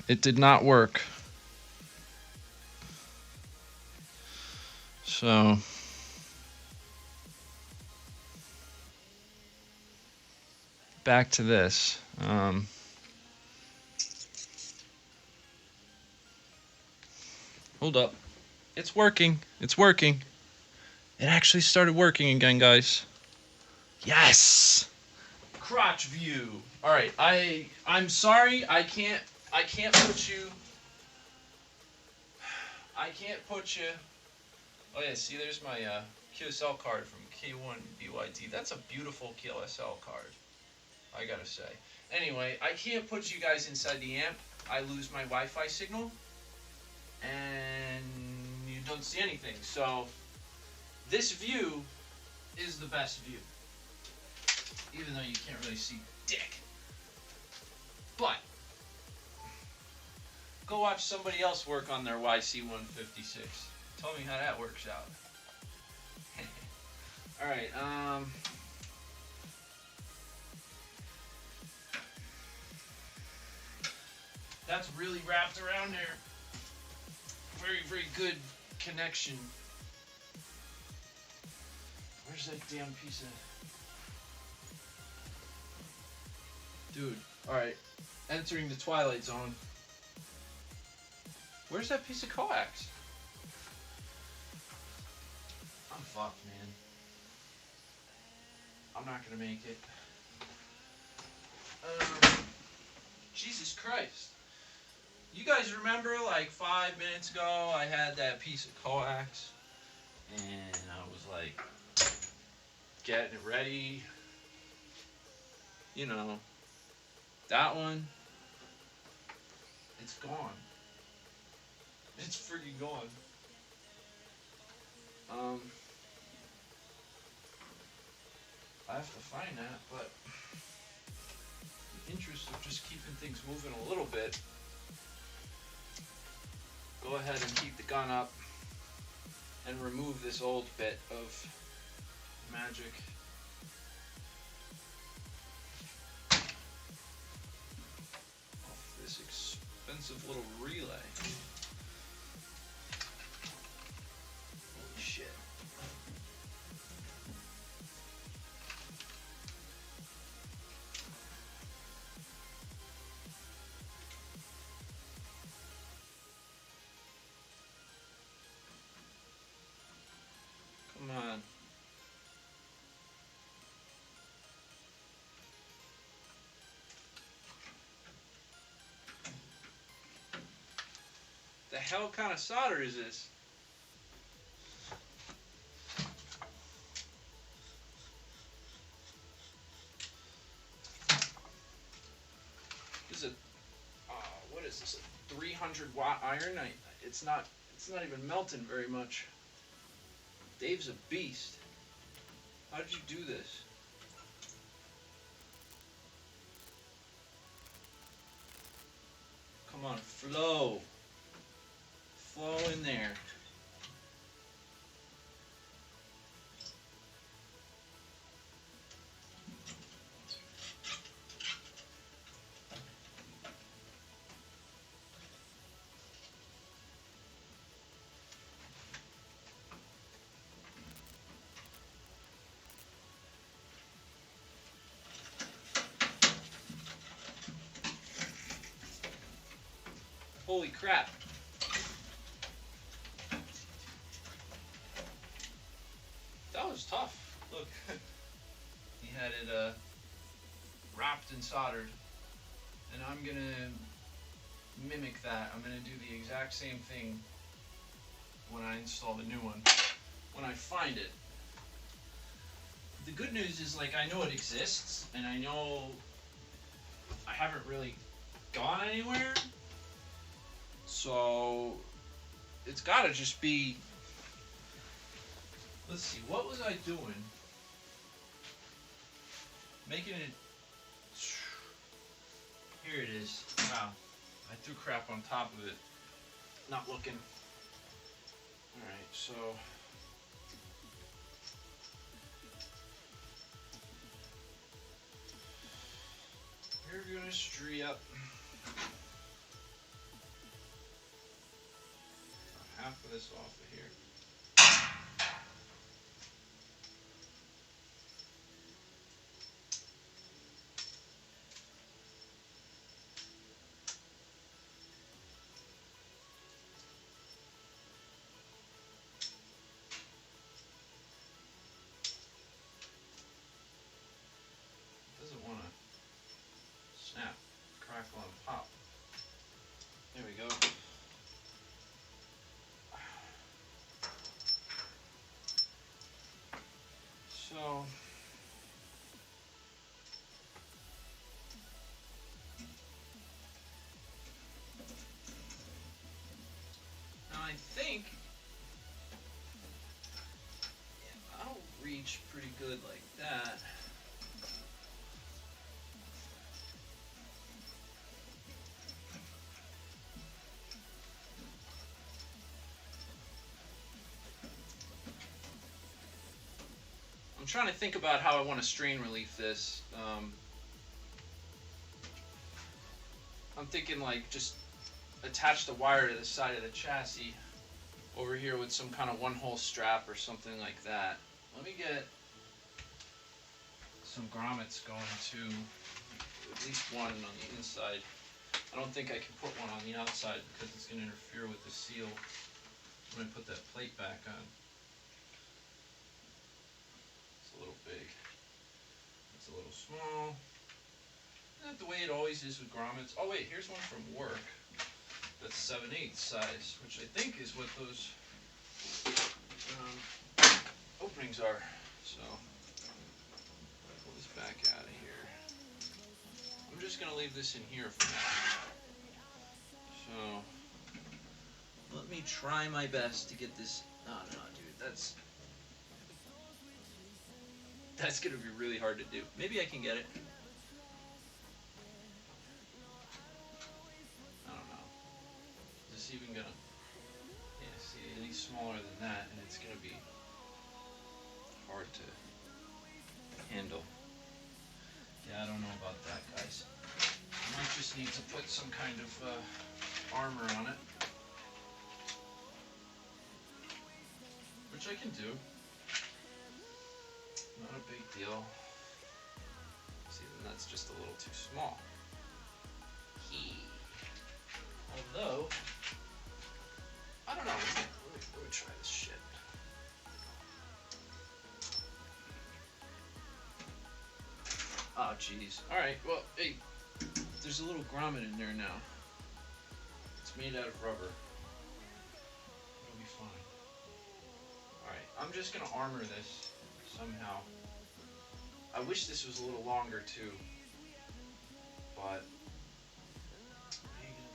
It did not work. So back to this. Hold up. It's working. It's working. It actually started working again, guys. Yes. Crotch view. All right. I'm sorry. I can't put you. I can't put you. Oh yeah. See, there's my QSL card from K1BYD. That's a beautiful QSL card, I gotta say. Anyway, I can't put you guys inside the amp. I lose my Wi-Fi signal, and you don't see anything. So this view is the best view, even though you can't really see dick. But go watch somebody else work on their YC156. Tell me how that works out. All right. That's really wrapped around there. Very, very good connection. Where's that damn piece of... Dude, alright. Entering the Twilight Zone. Where's that piece of coax? I'm fucked, man. I'm not gonna make it. Jesus Christ. You guys remember, like 5 minutes ago, I had that piece of coax, and I was like, getting it ready. You know, that one, it's gone. It's freaking gone. I have to find that, but in the interest of just keeping things moving a little bit, go ahead and keep the gun up and remove this old bit of magic. Off this expensive little relay. Holy shit. Come on. The hell kind of solder is this? This is a what is this? A 300-watt iron? It's not even melting very much. Dave's a beast. How did you do this? Come on, flow. Flow in there. Holy crap. That was tough. Look, he had it wrapped and soldered. And I'm going to mimic that. I'm going to do the exact same thing when I install the new one. When I find it. The good news is, like, I know it exists, and I know I haven't really gone anywhere. So it's gotta just be, let's see, what was I doing? Making it, here it is. Wow, I threw crap on top of it, not looking. Alright, so you're gonna stree up. half of this off of here. Doesn't want to snap, crackle, and pop. There we go. So now I think I'll reach pretty good like that. I'm trying to think about how I want to strain relief this. I'm thinking like just attach the wire to the side of the chassis over here with some kind of one-hole strap or something like that. Let me get some grommets going to at least one on the inside. I don't think I can put one on the outside because it's going to interfere with the seal when I put that plate back on. A little big. It's a little small. Isn't that the way it always is with grommets? Oh wait, here's one from work. That's 7/8 size, which I think is what those openings are. So, pull this back out of here. I'm just going to leave this in here for now. So, let me try my best to get this. Oh no, dude, that's going to be really hard to do. Maybe I can get it. I don't know. Is this even going to... Yeah, see, any smaller than that, and it's going to be hard to handle. Yeah, I don't know about that, guys. I might just need to put some kind of armor on it. Which I can do. Not a big deal. See, then that's just a little too small. Although, I don't know. Let me try this shit. Oh, jeez. Alright, well, hey, there's a little grommet in there now. It's made out of rubber. It'll be fine. Alright, I'm just going to armor this somehow. I wish this was a little longer too, but what are you gonna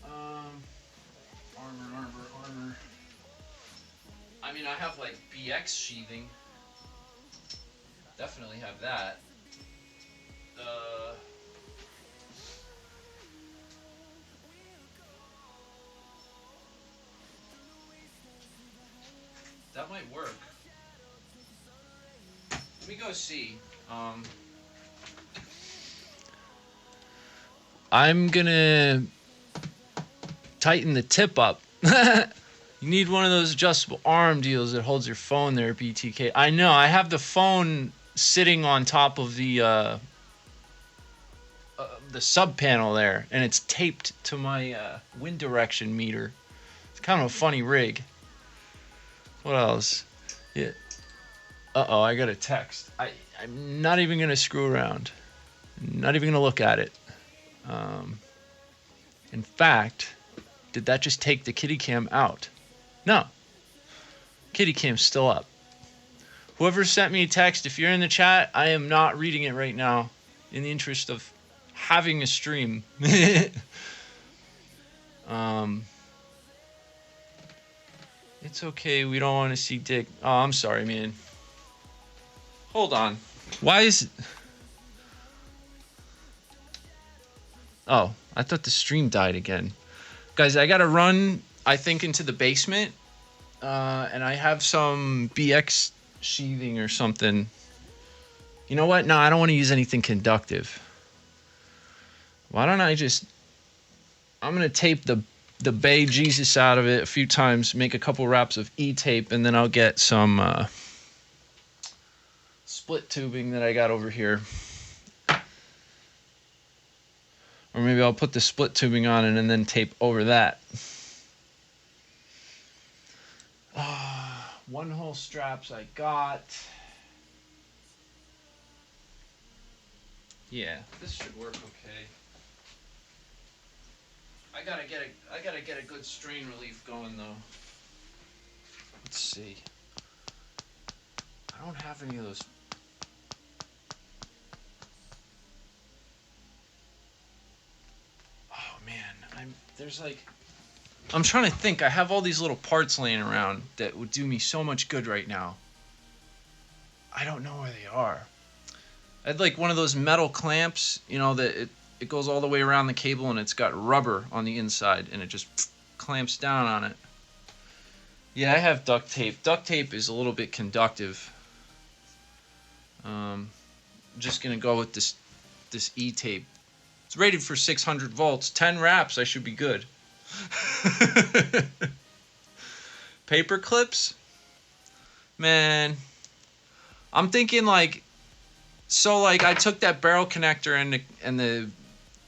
do? Armor. I mean, I have like BX sheathing. Definitely have that. That might work. Let me go see. I'm gonna tighten the tip up. You need one of those adjustable arm deals that holds your phone there, BTK. I know, I have the phone sitting on top of the sub panel there, and it's taped to my wind direction meter. It's kind of a funny rig. What else? Yeah. Uh-oh, I got a text. I'm not even going to screw around. Not even going to look at it. In fact, did that just take the kitty cam out? No. Kitty cam's still up. Whoever sent me a text, if you're in the chat, I am not reading it right now in the interest of having a stream. It's okay, we don't want to see dick. Oh, I'm sorry, man. Hold on. Why is... Oh, I thought the stream died again. Guys, I gotta run, I think, into the basement. And I have some BX sheathing or something. You know what? No, I don't want to use anything conductive. Why don't I just... I'm gonna tape the the Bay Jesus out of it a few times, make a couple wraps of E-tape, and then I'll get some split tubing that I got over here. Or maybe I'll put the split tubing on it and then tape over that. One hole straps I got. Yeah, this should work okay. I gotta get a good strain relief going though. Let's see. I don't have any of those. Oh man, I'm trying to think. I have all these little parts laying around that would do me so much good right now. I don't know where they are. I had like one of those metal clamps, you know, that it goes all the way around the cable and it's got rubber on the inside and it just clamps down on it. Yeah, I have duct tape. Duct tape is a little bit conductive. I'm just gonna go with this E-tape. It's rated for 600 volts. 10 wraps, I should be good. Paper clips? Man, I'm thinking like, so like I took that barrel connector and the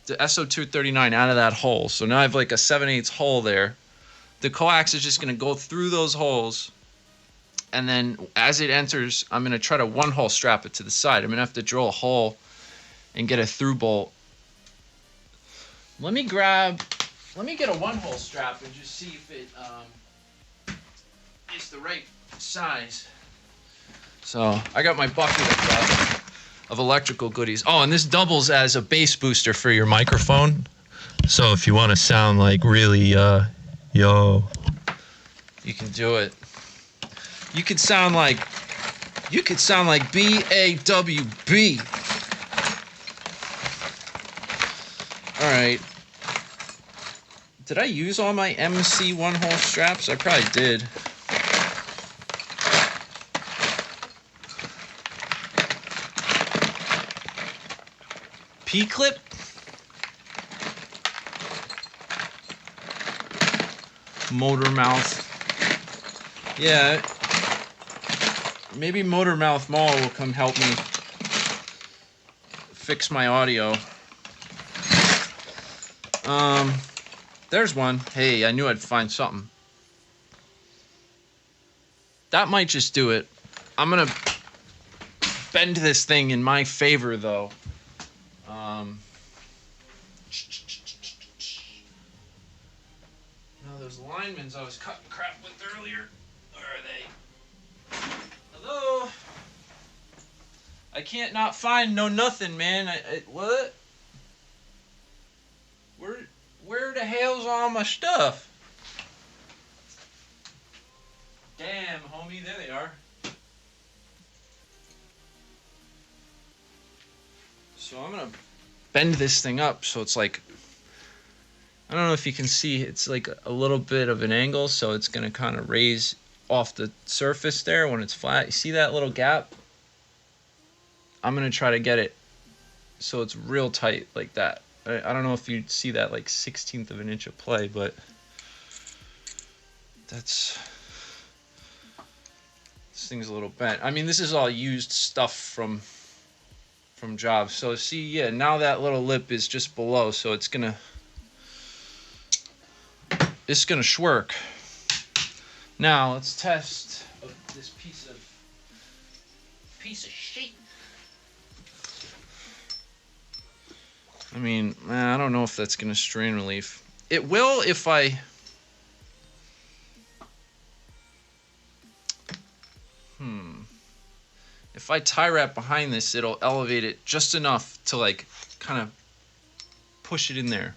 SO239 out of that hole. So now I have like a 7/8 hole there. The coax is just going to go through those holes. And then as it enters, I'm going to try to one hole strap it to the side. I'm going to have to drill a hole and get a through bolt. Let me get a one hole strap and just see if it is the right size. So I got my bucket of electrical goodies. Oh, and this doubles as a bass booster for your microphone. So if you want to sound like really, yo, you can do it. You could sound like BAWB. All right. Did I use all my MC one-hole straps? I probably did. P-clip? Motor mouth. Yeah. Maybe Motor Mouth Mall will come help me fix my audio. There's one. Hey, I knew I'd find something. That might just do it. I'm gonna bend this thing in my favor, though. Now those linemen's I was cutting crap with earlier. Where are they? Hello? I can't not find no nothing, man. What? Where the hell's all my stuff? Damn, homie, there they are. So I'm gonna bend this thing up so it's like, I don't know if you can see, it's like a little bit of an angle, so it's gonna kind of raise off the surface there when it's flat. You see that little gap? I'm gonna try to get it so it's real tight like that. I don't know if you see that like 1/16 of an inch of play, but this thing's a little bent. I mean, this is all used stuff from jobs. So see, yeah, now that little lip is just below, so it's gonna shwork. Now let's test this piece of shit. I mean, I don't know if that's gonna strain relief. It will if I if I tie wrap behind this, it'll elevate it just enough to like kind of push it in there.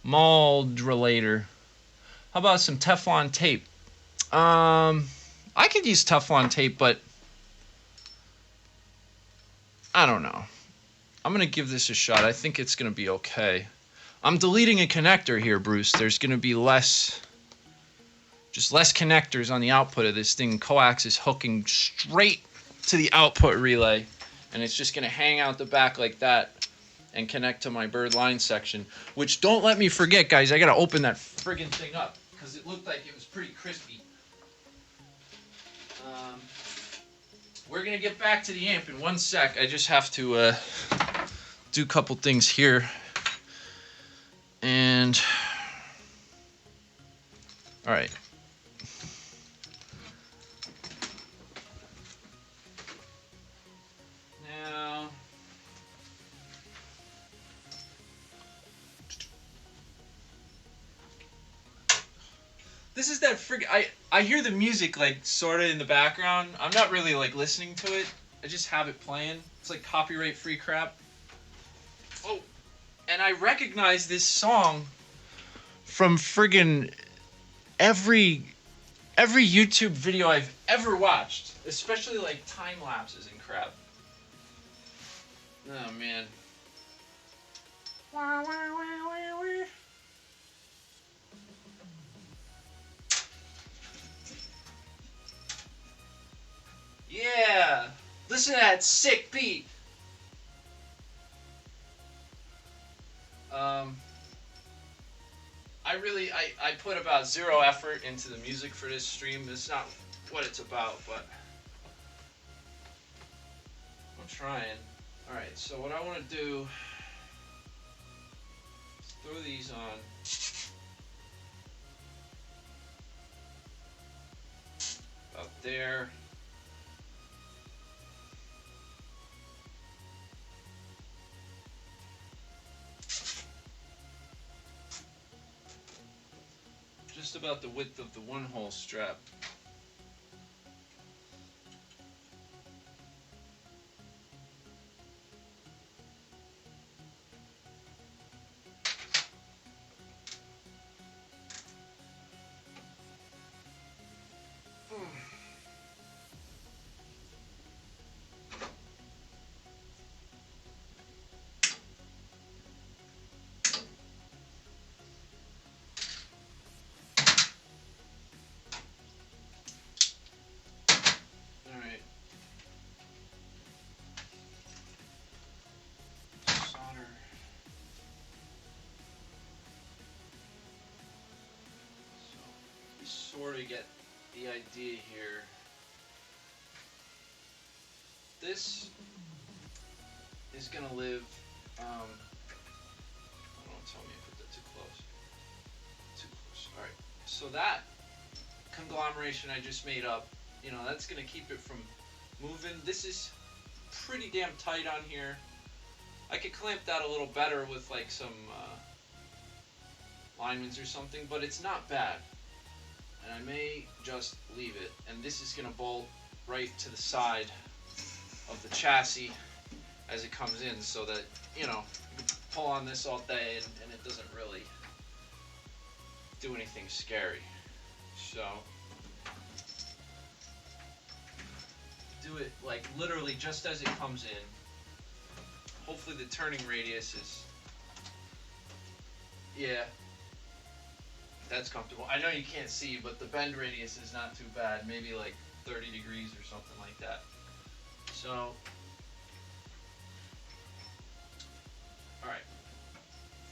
Mold relator. How about some Teflon tape? I could use Teflon tape, but I don't know. I'm gonna give this a shot. I think it's gonna be okay. I'm deleting a connector here, Bruce. There's gonna be less connectors on the output of this thing. Coax is hooking straight to the output relay, and it's just gonna hang out the back like that. and connect to my bird line section. Which, don't let me forget, guys, I gotta open that friggin' thing up because it looked like it was pretty crispy. We're gonna get back to the amp in one sec. I just have to do a couple things here. And all right. Now this is that I hear the music like sorta in the background. I'm not really like listening to it. I just have it playing. It's like copyright free crap. Oh, and I recognize this song from friggin' every YouTube video I've ever watched, especially like time lapses and crap. Oh man. Yeah, listen to that sick beat. I put about 0 effort into the music for this stream. It's not what it's about, but I'm trying. Alright, so what I want to do is throw these on. About there. Just about the width of the one-hole strap. Sort of get the idea here. This is gonna live. I don't tell me I put that too close. Too close. All right. So that conglomeration I just made up, you know, that's gonna keep it from moving. This is pretty damn tight on here. I could clamp that a little better with like some linemen's or something, but it's not bad. And I may just leave it. And this is going to bolt right to the side of the chassis as it comes in, so that, you know, you can pull on this all day and it doesn't really do anything scary. So do it like literally just as it comes in. Hopefully the turning radius is, yeah, that's comfortable. I know you can't see, but the bend radius is not too bad. Maybe like 30 degrees or something like that. So, alright.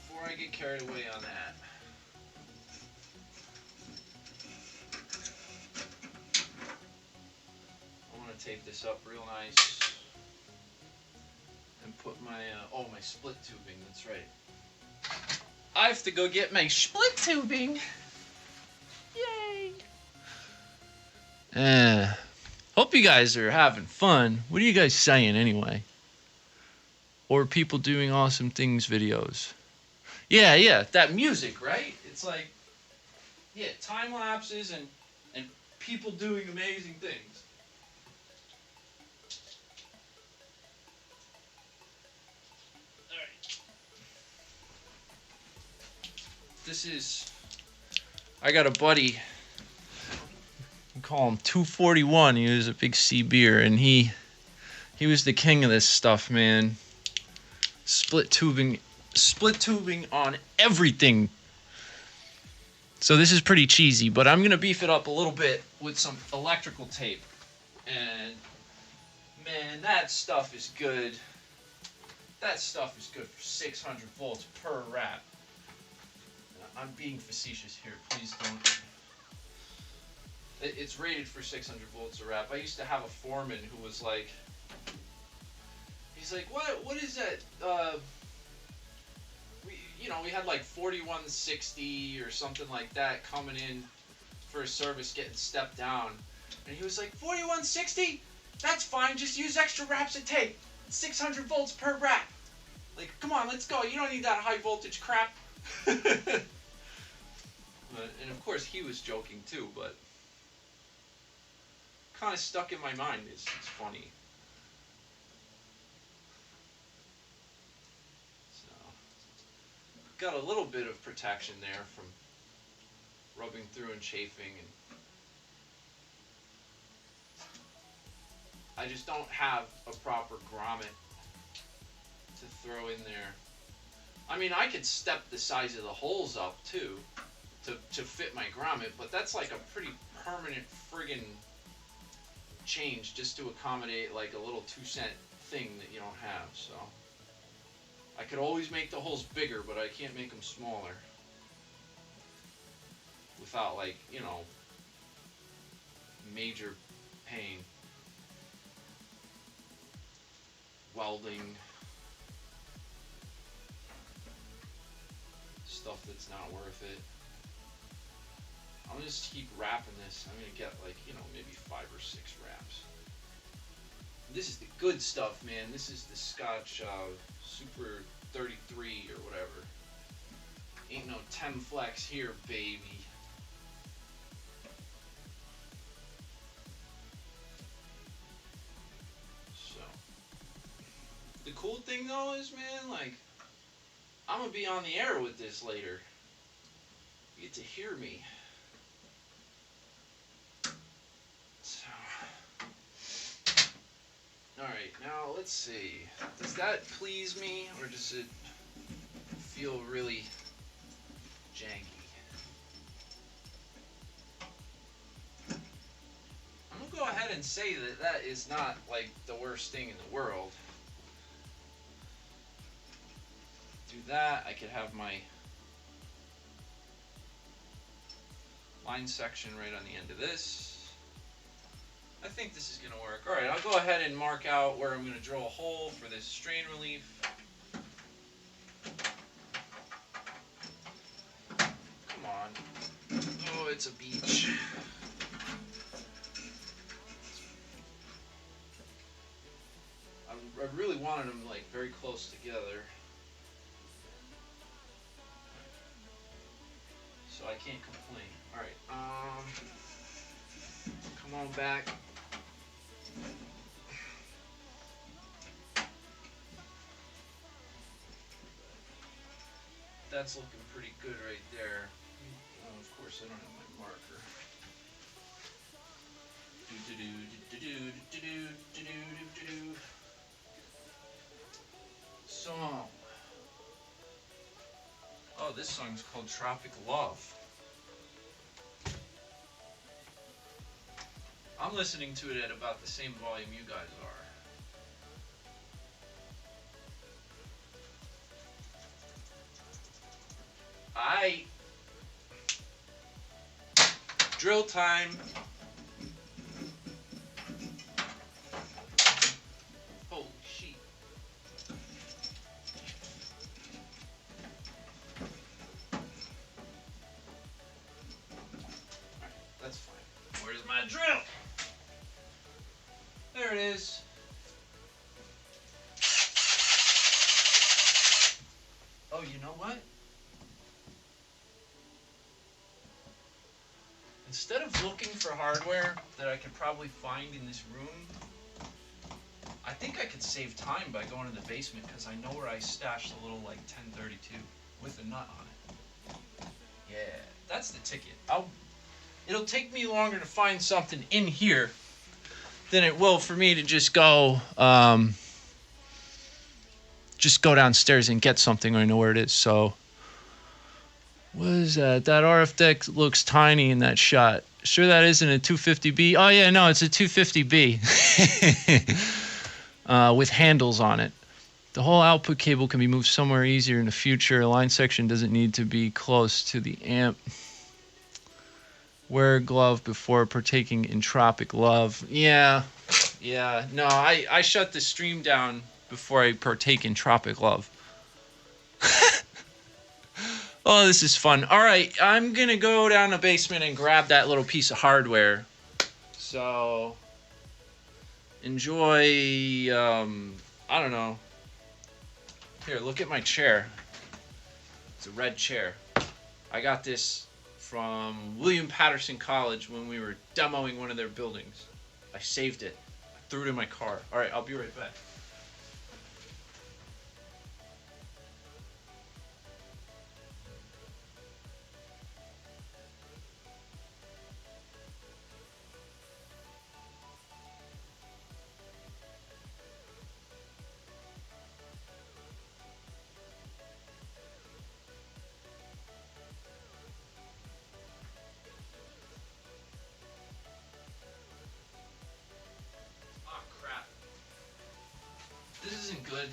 Before I get carried away on that, I want to tape this up real nice and put my, my split tubing, that's right. I have to go get my split tubing. Yay. Hope you guys are having fun. What are you guys saying anyway? Or people doing awesome things videos. Yeah, that music, right? It's like, yeah, time lapses and people doing amazing things. This is, I got a buddy, we call him 241. He was a big C beer, and he was the king of this stuff, man. Split tubing on everything. So this is pretty cheesy, but I'm gonna beef it up a little bit with some electrical tape, and man, that stuff is good. That stuff is good for 600 volts per wrap. I'm being facetious here. Please don't. It's rated for 600 volts a wrap. I used to have a foreman who was like, he's like, what is that? We had like 4160 or something like that coming in for a service getting stepped down. And he was like, 4160? That's fine. Just use extra wraps of tape. 600 volts per wrap. Like, come on, let's go. You don't need that high voltage crap. And of course, he was joking too, but kind of stuck in my mind. It's funny. So, got a little bit of protection there from rubbing through and chafing, and I just don't have a proper grommet to throw in there. I mean, I could step the size of the holes up too to fit my grommet, but that's like a pretty permanent friggin' change just to accommodate like a little 2-cent thing that you don't have. So I could always make the holes bigger, but I can't make them smaller without, like, major pain. Welding stuff that's not worth it. I'm gonna just keep wrapping this. I'm gonna get like, maybe 5 or 6 wraps. This is the good stuff, man. This is the Scotch Super 33 or whatever. Ain't no 10 flex here, baby. So, the cool thing though is, man, like, I'm gonna be on the air with this later. You get to hear me. So, alright, now let's see. Does that please me, or does it feel really janky? I'm gonna go ahead and say that is not like the worst thing in the world. Do that. I could have my line section right on the end of this. I think this is going to work. Alright, I'll go ahead and mark out where I'm going to drill a hole for this strain relief. Come on. Oh, it's a beach. I really wanted them like very close together, so I can't complain. Alright, come on back. That's looking pretty good right there. Oh, of course, I don't have my marker. Song. Oh, this song's called Tropic Love. I'm listening to it at about the same volume you guys are. Drill time. Holy shit. Alright, that's fine. Where's my drill? There it is. Oh, you know what? Instead of looking for hardware that I could probably find in this room, I think I could save time by going to the basement, because I know where I stashed the little like 1032 with a nut on it. Yeah, that's the ticket. It'll take me longer to find something in here than it will for me to just go downstairs and get something. I know where it is. So what is that? That RF deck looks tiny in that shot. Sure that isn't a 250B? Oh yeah, no, it's a 250B with handles on it. The whole output cable can be moved somewhere easier in the future. A line section doesn't need to be close to the amp. Wear a glove before partaking in Tropic Love. Yeah. No, I shut the stream down before I partake in Tropic Love. Oh, this is fun. All right, I'm going to go down the basement and grab that little piece of hardware. So, enjoy, I don't know. Here, look at my chair. It's a red chair. I got this from William Patterson College when we were demoing one of their buildings. I saved it. I threw it in my car. All right, I'll be right back.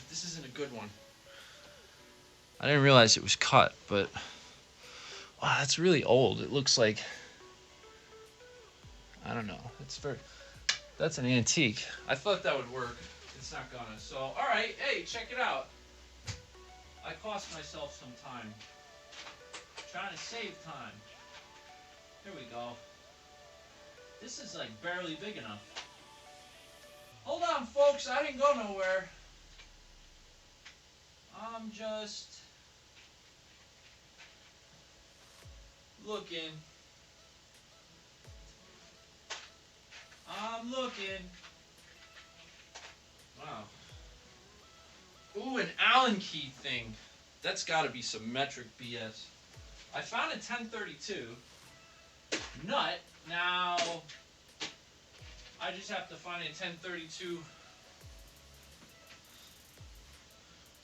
This isn't a good one. I didn't realize it was cut, but wow, that's really old. It looks like, I don't know. That's an antique. I thought that would work. It's not gonna. So, all right, hey, check it out. I cost myself some time. Trying to save time. Here we go. This is like barely big enough. Hold on, folks. I didn't go nowhere. I'm just looking. I'm looking. Wow. Ooh, an Allen key thing. That's got to be some metric BS. I found a 1032 nut. Now, I just have to find a 1032.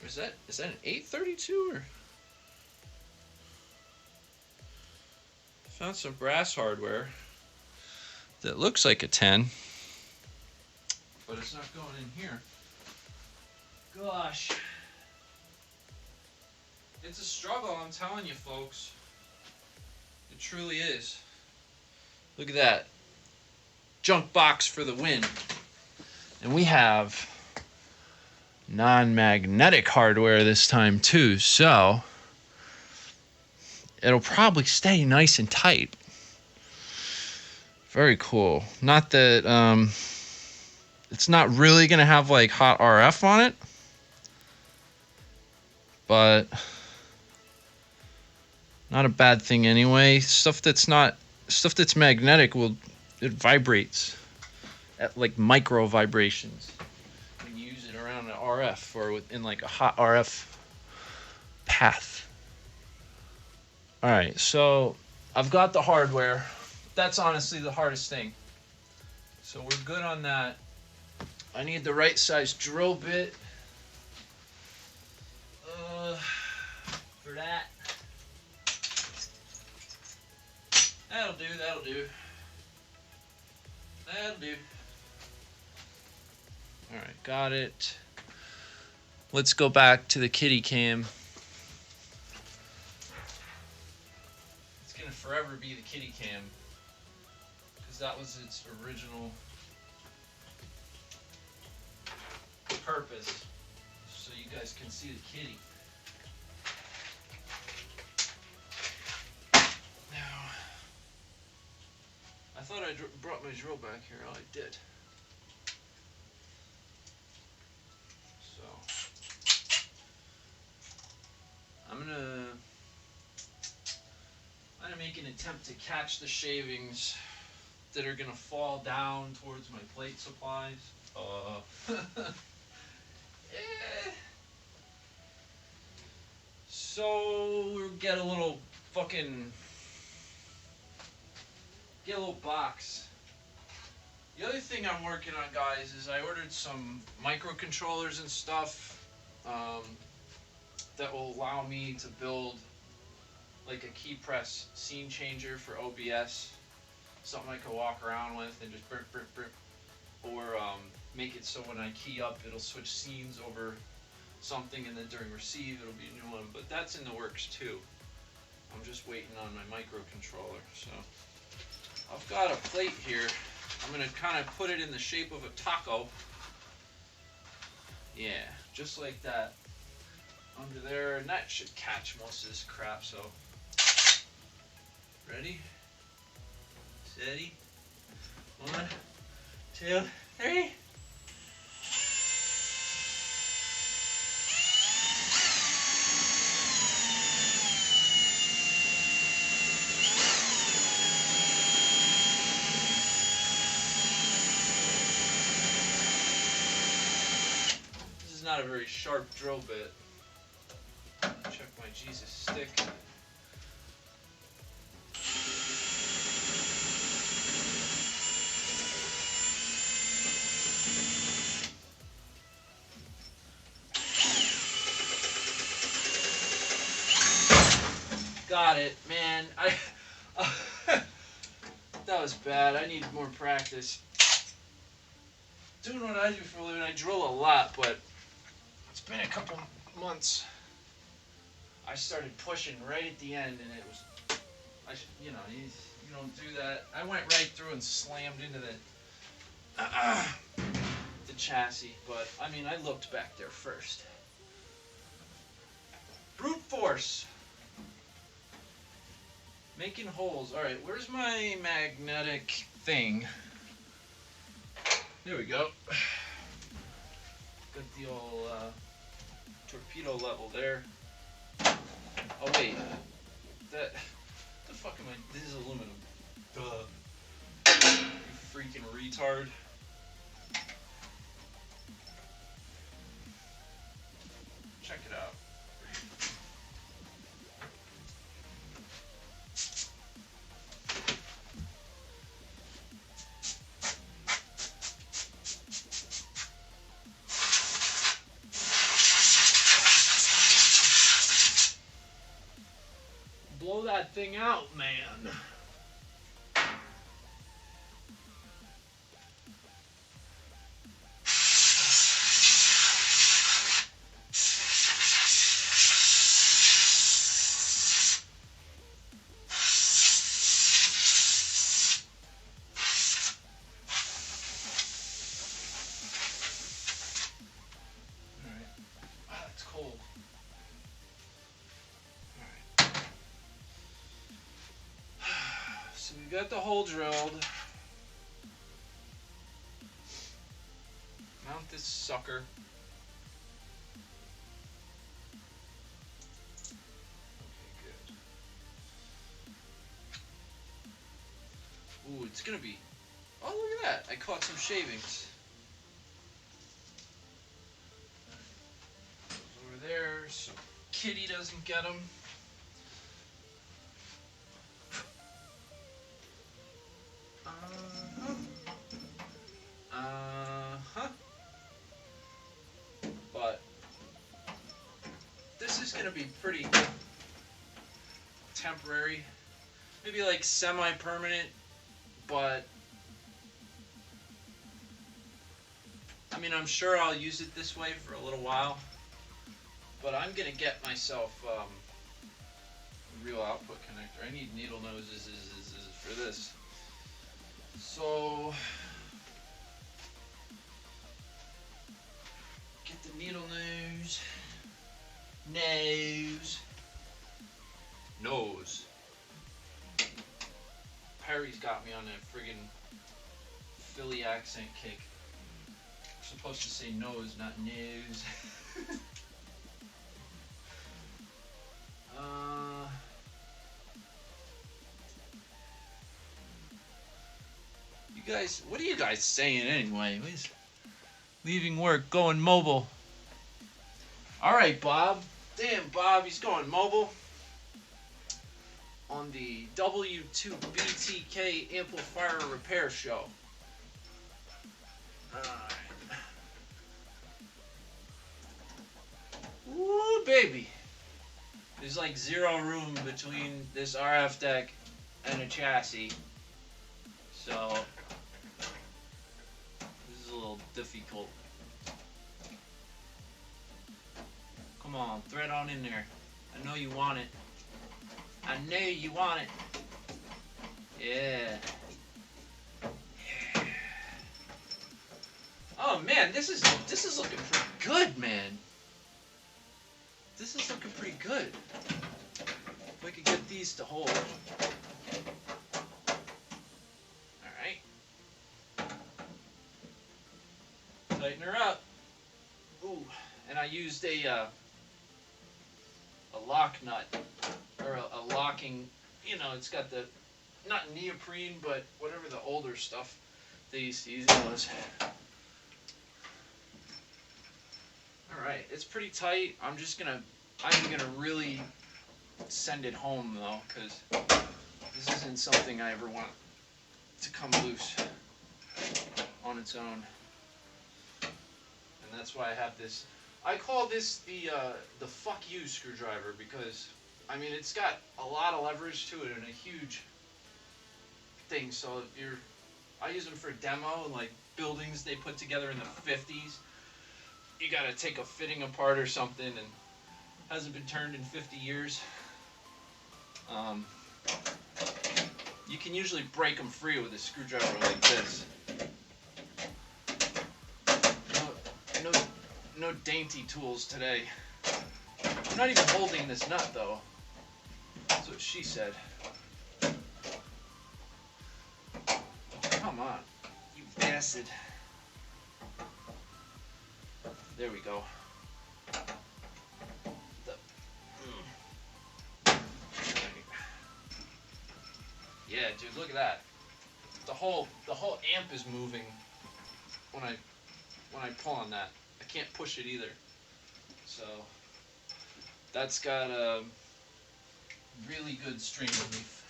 Is that an 832 or? I found some brass hardware that looks like a 10, but it's not going in here. Gosh. It's a struggle, I'm telling you, folks. It truly is. Look at that. Junk box for the win. And we have non-magnetic hardware this time too, so it'll probably stay nice and tight. Very cool. Not that it's not really gonna have like hot RF on it, but not a bad thing anyway. Stuff that's magnetic it vibrates at like micro vibrations. Use it around an RF or within like a hot RF path. All right, so I've got the hardware. That's honestly the hardest thing. So we're good on that. I need the right size drill bit for that. That'll do. That'll do. All right, got it. Let's go back to the kitty cam. It's gonna forever be the kitty cam because that was its original purpose, so you guys can see the kitty. Now, I thought I brought my drill back here. Oh, I did. I'm gonna make an attempt to catch the shavings that are gonna fall down towards my plate supplies. So we'll get a little box. The other thing I'm working on, guys, is I ordered some microcontrollers and stuff that will allow me to build like a key press scene changer for OBS, something I can walk around with and just burp, burp, burp, or make it so when I key up it'll switch scenes over something, and then during receive it'll be a new one, but that's in the works too. I'm just waiting on my microcontroller. So I've got a plate here. I'm going to kind of put it in the shape of a taco. Yeah, just like that. Under there, and that should catch most of this crap. So ready, steady, 1, 2, 3. Not a very sharp drill bit. Check my Jesus stick. Got it, man. That was bad. I need more practice. Doing what I do for a living, I drill a lot, but it's been a couple months. I started pushing right at the end, and it was, you don't do that. I went right through and slammed into the chassis, but I mean, I looked back there first. Brute force. Making holes. All right, where's my magnetic thing? There we go. Got the old torpedo level there. Oh wait, the fuck am I? This is aluminum. Duh. You freaking retard. Check it out. Blow that thing out, man. So we got the hole drilled. Mount this sucker. Okay, good. Ooh, it's gonna be. Oh, look at that! I caught some shavings. Goes over there so Kitty doesn't get them. But this is gonna be pretty temporary, maybe like semi-permanent, but I mean, I'm sure I'll use it this way for a little while, but I'm gonna get myself a real output connector. I need needle noses for this. So get the needle nose. Perry's got me on that friggin' Philly accent kick. I'm supposed to say nose, not nose. You guys, what are you guys saying anyway? Leaving work, going mobile. Alright, Bob. Damn, Bob, he's going mobile. On the W2BTK Amplifier Repair Show. Alright. Woo, baby. There's like zero room between this RF deck and a chassis. So this is a little difficult. Come on, thread on in there. I know you want it. I know you want it. Yeah. Oh man, this is looking pretty good, man. This is looking pretty good. If I could get these to hold. Alright. Tighten her up. Ooh. And I used a lock nut. Or a locking, you know, it's got the, not neoprene, but whatever the older stuff they used to use was. Alright, it's pretty tight. I'm gonna really send it home though, because this isn't something I ever want to come loose on its own. And that's why I have this. I call this the fuck you screwdriver, because I mean it's got a lot of leverage to it and a huge thing. So if I use them for demo and like buildings they put together in the 50s. You gotta take a fitting apart or something and hasn't been turned in 50 years. You can usually break them free with a screwdriver like this. No dainty tools today. I'm not even holding this nut though. That's what she said. Come on, you bastard. There we go. Yeah, dude, look at that. The whole amp is moving when I pull on that. I can't push it either. So that's got a really good string relief.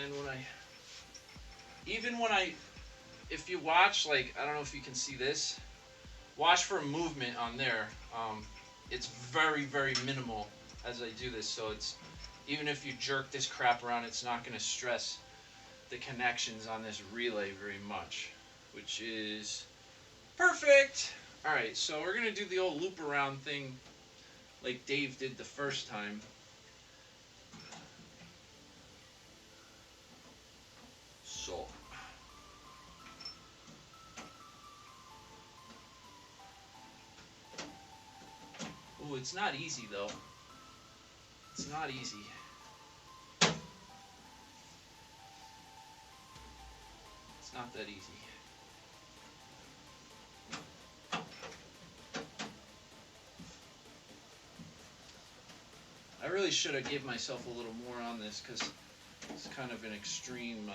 And if you watch, like, I don't know if you can see this, watch for movement on there. It's very, very minimal as I do this, so it's, even if you jerk this crap around, it's not going to stress the connections on this relay very much, which is perfect. Alright, so we're going to do the old loop around thing like Dave did the first time. So ooh, it's not easy though. It's not easy. It's not that easy. I really should have given myself a little more on this because it's kind of an extreme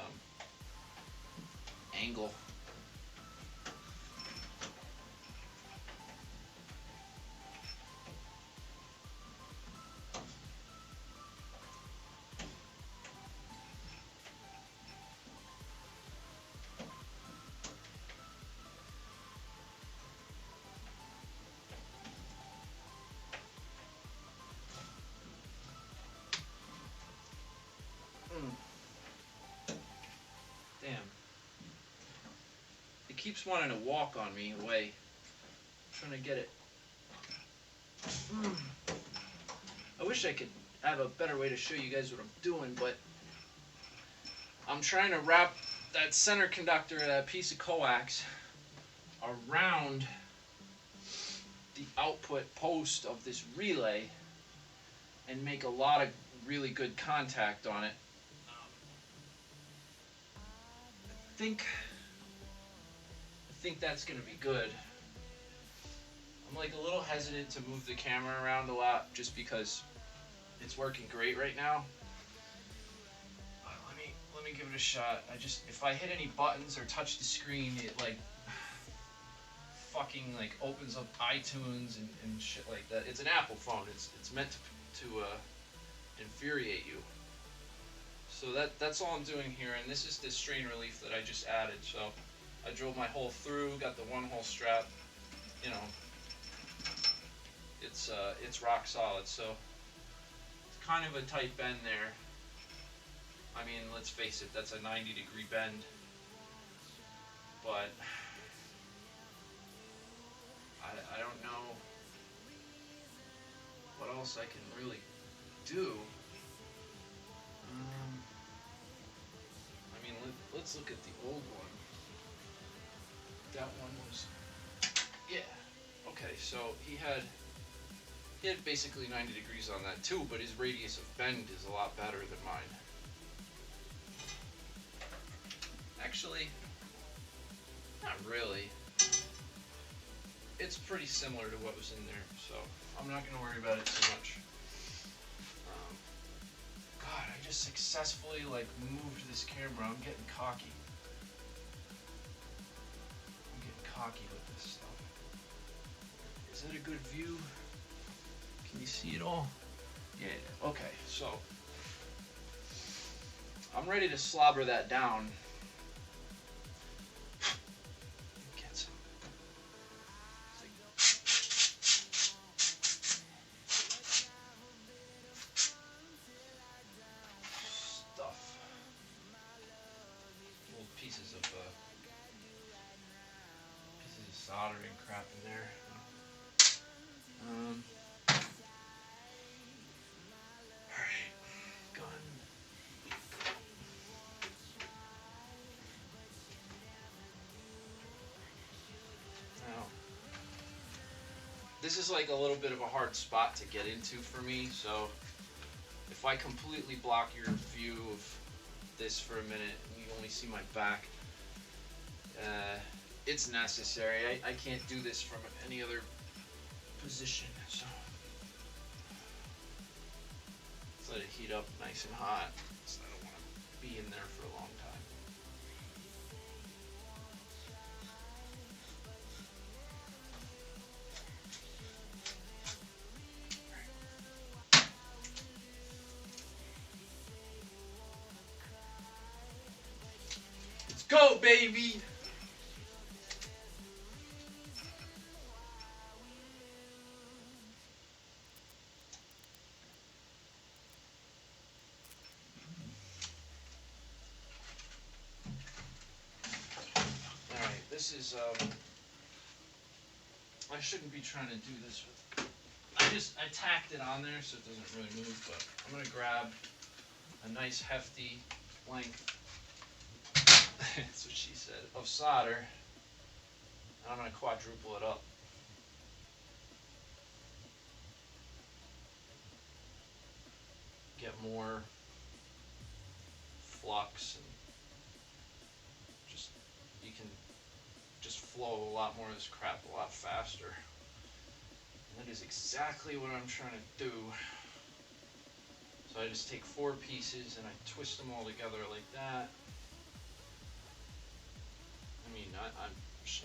angle. Damn. It keeps wanting to walk on me away. I'm trying to get it. I wish I could have a better way to show you guys what I'm doing, but I'm trying to wrap that center conductor, that piece of coax, around the output post of this relay and make a lot of really good contact on it. I think that's going to be good. I'm like a little hesitant to move the camera around a lot just because it's working great right now. Let me give it a shot. If I hit any buttons or touch the screen, it like fucking like opens up iTunes and shit like that. It's an Apple phone. It's meant to infuriate you. So that's all I'm doing here, and this is the strain relief that I just added. So I drilled my hole through, got the one hole strap. You know, it's rock solid. So it's kind of a tight bend there. I mean, let's face it, that's a 90-degree bend. But I don't know what else I can really do. I mean, let's look at the old one. That one was, yeah. Okay, so he had basically 90 degrees on that too, but his radius of bend is a lot better than mine. Actually, not really. It's pretty similar to what was in there, so I'm not going to worry about it too much. God, I just successfully moved this camera. I'm getting cocky. I'm getting cocky with this stuff. Is that a good view? Can you see it all? Yeah. Okay, so I'm ready to slobber that down. Get some. Stuff. Little pieces of soldering crap in there. Alright, gun. Now, this is like a little bit of a hard spot to get into for me, so if I completely block your view of this for a minute and you only see my back, it's necessary. I can't do this from any other position, so let's let it heat up nice and hot, so I don't want to be in there for a long time. Let's go, baby! This is, I shouldn't be trying to do this with, I tacked it on there so it doesn't really move, but I'm going to grab a nice hefty length, that's what she said, of solder, and I'm going to quadruple it up. Get more flux, and you can just flow a lot more of this crap a lot faster. And that is exactly what I'm trying to do. So I just take 4 pieces and I twist them all together like that. I mean, if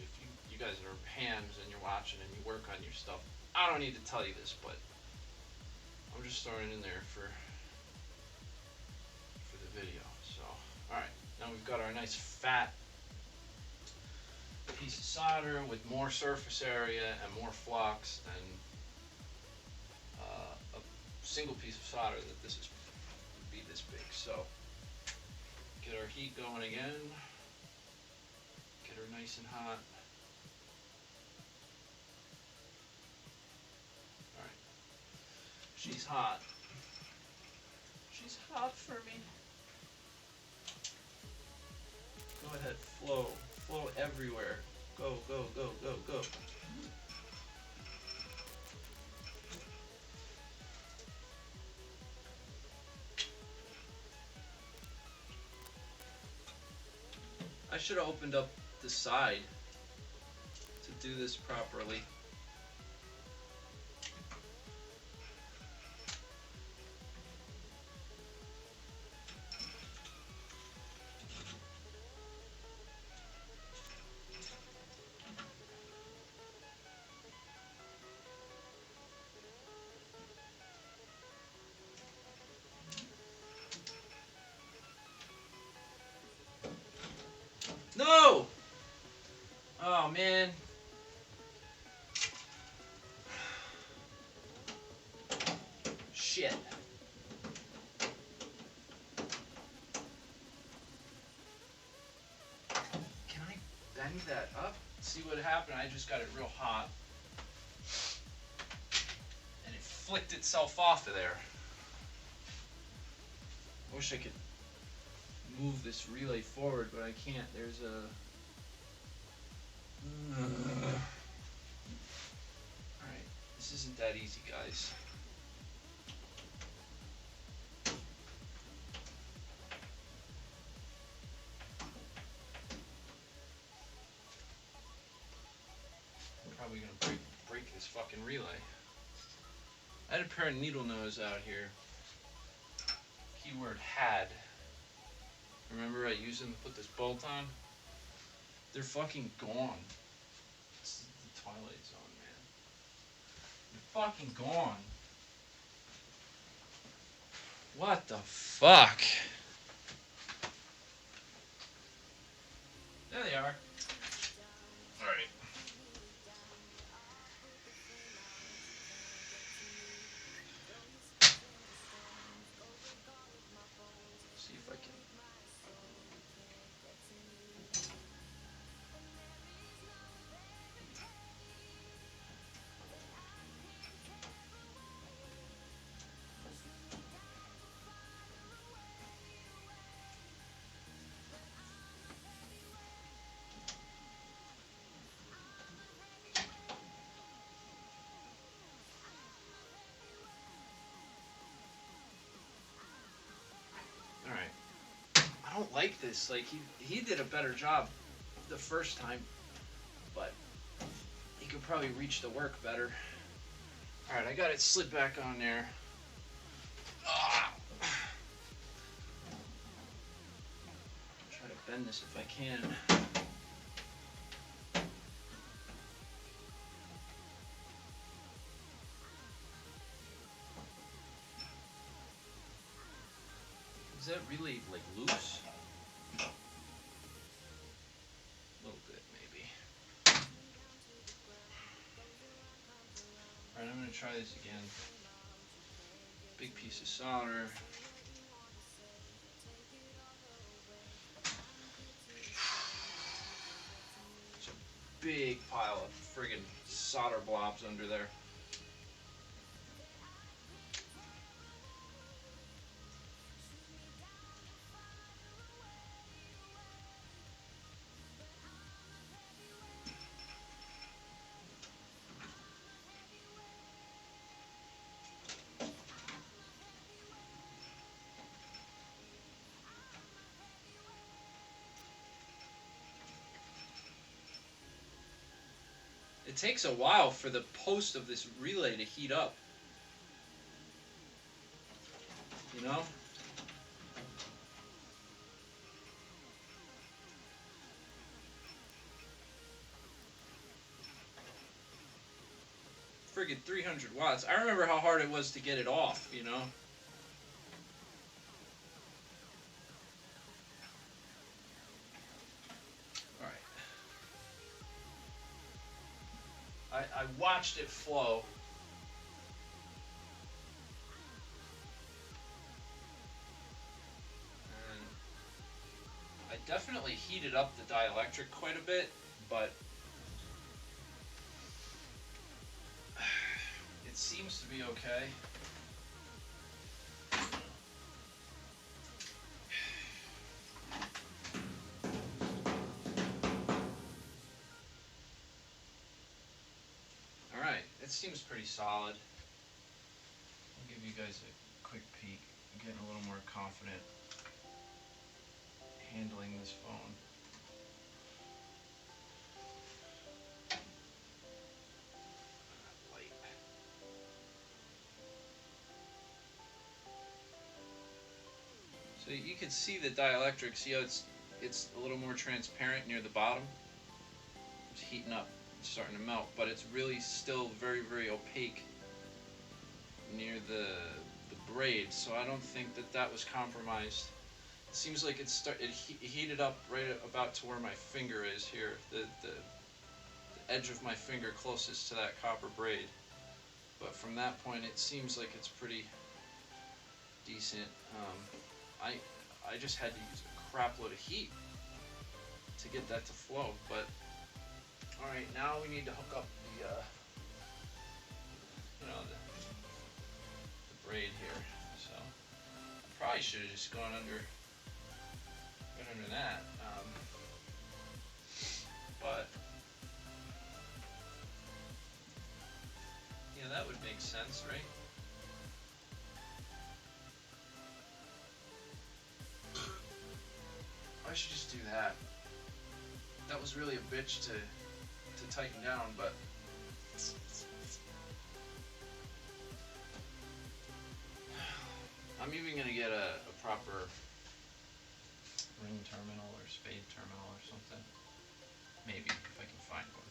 you guys are hams and you're watching and you work on your stuff, I don't need to tell you this, but I'm just throwing it in there for the video. So, alright, now we've got our nice fat piece of solder with more surface area and more flux than a single piece of solder that would be this big. So get our heat going again, get her nice and hot. Alright, she's hot. She's hot for me. Go ahead, flow everywhere. Go, go, go, go, go. I should have opened up the side to do this properly. No! Oh man. Shit. Can I bend that up? See what happened? I just got it real hot. flicked itself off of there. I wish I could move this relay forward, but I can't. There's a... Alright, this isn't that easy, guys. I'm probably gonna break this fucking relay. I had a pair of needle nose out here. Keyword had. Remember I used them to put this bolt on? They're fucking gone. This is the Twilight Zone, man. They're fucking gone. What the fuck? There they are. Alright. See if I can. I don't like this. Like he did a better job the first time, but he could probably reach the work better. All right, I got it slid back on there. Try to bend this if I can. Is that really like loose? A little bit maybe. Alright, I'm going to try this again. Big piece of solder. It's a big pile of friggin' solder blobs under there. It takes a while for the post of this relay to heat up. You know? Friggin' 300 watts. I remember how hard it was to get it off, you know? I watched it flow. And I definitely heated up the dielectric quite a bit, but it seems to be okay. It seems pretty solid. I'll give you guys a quick peek. I'm getting a little more confident handling this phone. Light. So you can see the dielectric. See how it's a little more transparent near the bottom? It's heating up. Starting to melt, but it's really still very, very opaque near the braid, so I don't think that was compromised. It seems like it heated up right about to where my finger is here, the edge of my finger closest to that copper braid. But from that point, it seems like it's pretty decent. I just had to use a crap load of heat to get that to flow, but alright, now we need to hook up the, should have just gone under that. But yeah, that would make sense, right? I should just do that. That was really a bitch to tighten down, but I'm even gonna get a proper ring terminal or spade terminal or something. Maybe if I can find one.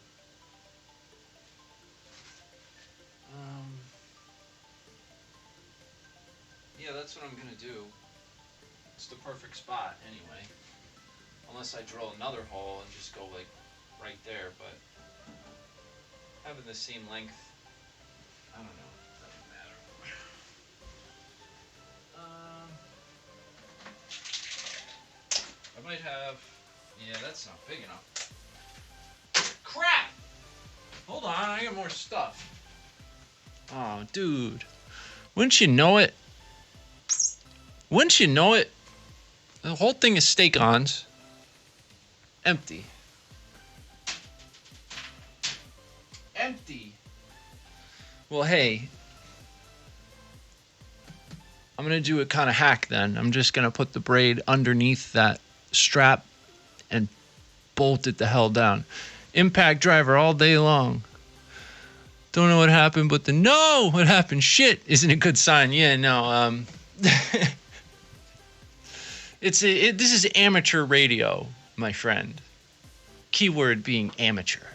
Yeah, that's what I'm gonna do. It's the perfect spot anyway. Unless I drill another hole and just go like right there, but having the same length, I don't know, doesn't matter. I might have, yeah, that's not big enough. Crap! Hold on, I got more stuff. Oh, dude. Wouldn't you know it? Wouldn't you know it? The whole thing is steak-ons. Empty. Empty. Well, hey. I'm going to do a kind of hack then. I'm just going to put the braid underneath that strap and bolt it the hell down. Impact driver all day long. Don't know what happened, but no! What happened? Shit! Isn't a good sign. Yeah, no. This is amateur radio, my friend. Keyword being amateur.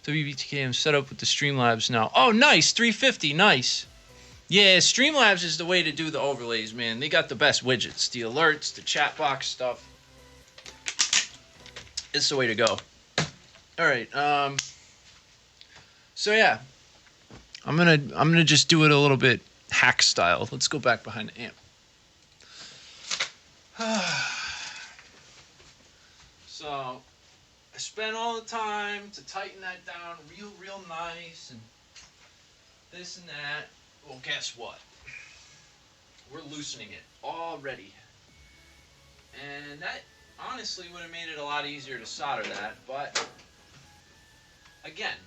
W2BTK, I'm set up with the Streamlabs now. Oh, nice! 350, nice. Yeah, Streamlabs is the way to do the overlays, man. They got the best widgets. The alerts, the chat box stuff. It's the way to go. Alright, so yeah. I'm gonna just do it a little bit hack style. Let's go back behind the amp. So I spent all the time to tighten that down real nice and this and that. Well, guess what? We're loosening it already. And that honestly would have made it a lot easier to solder that, but again,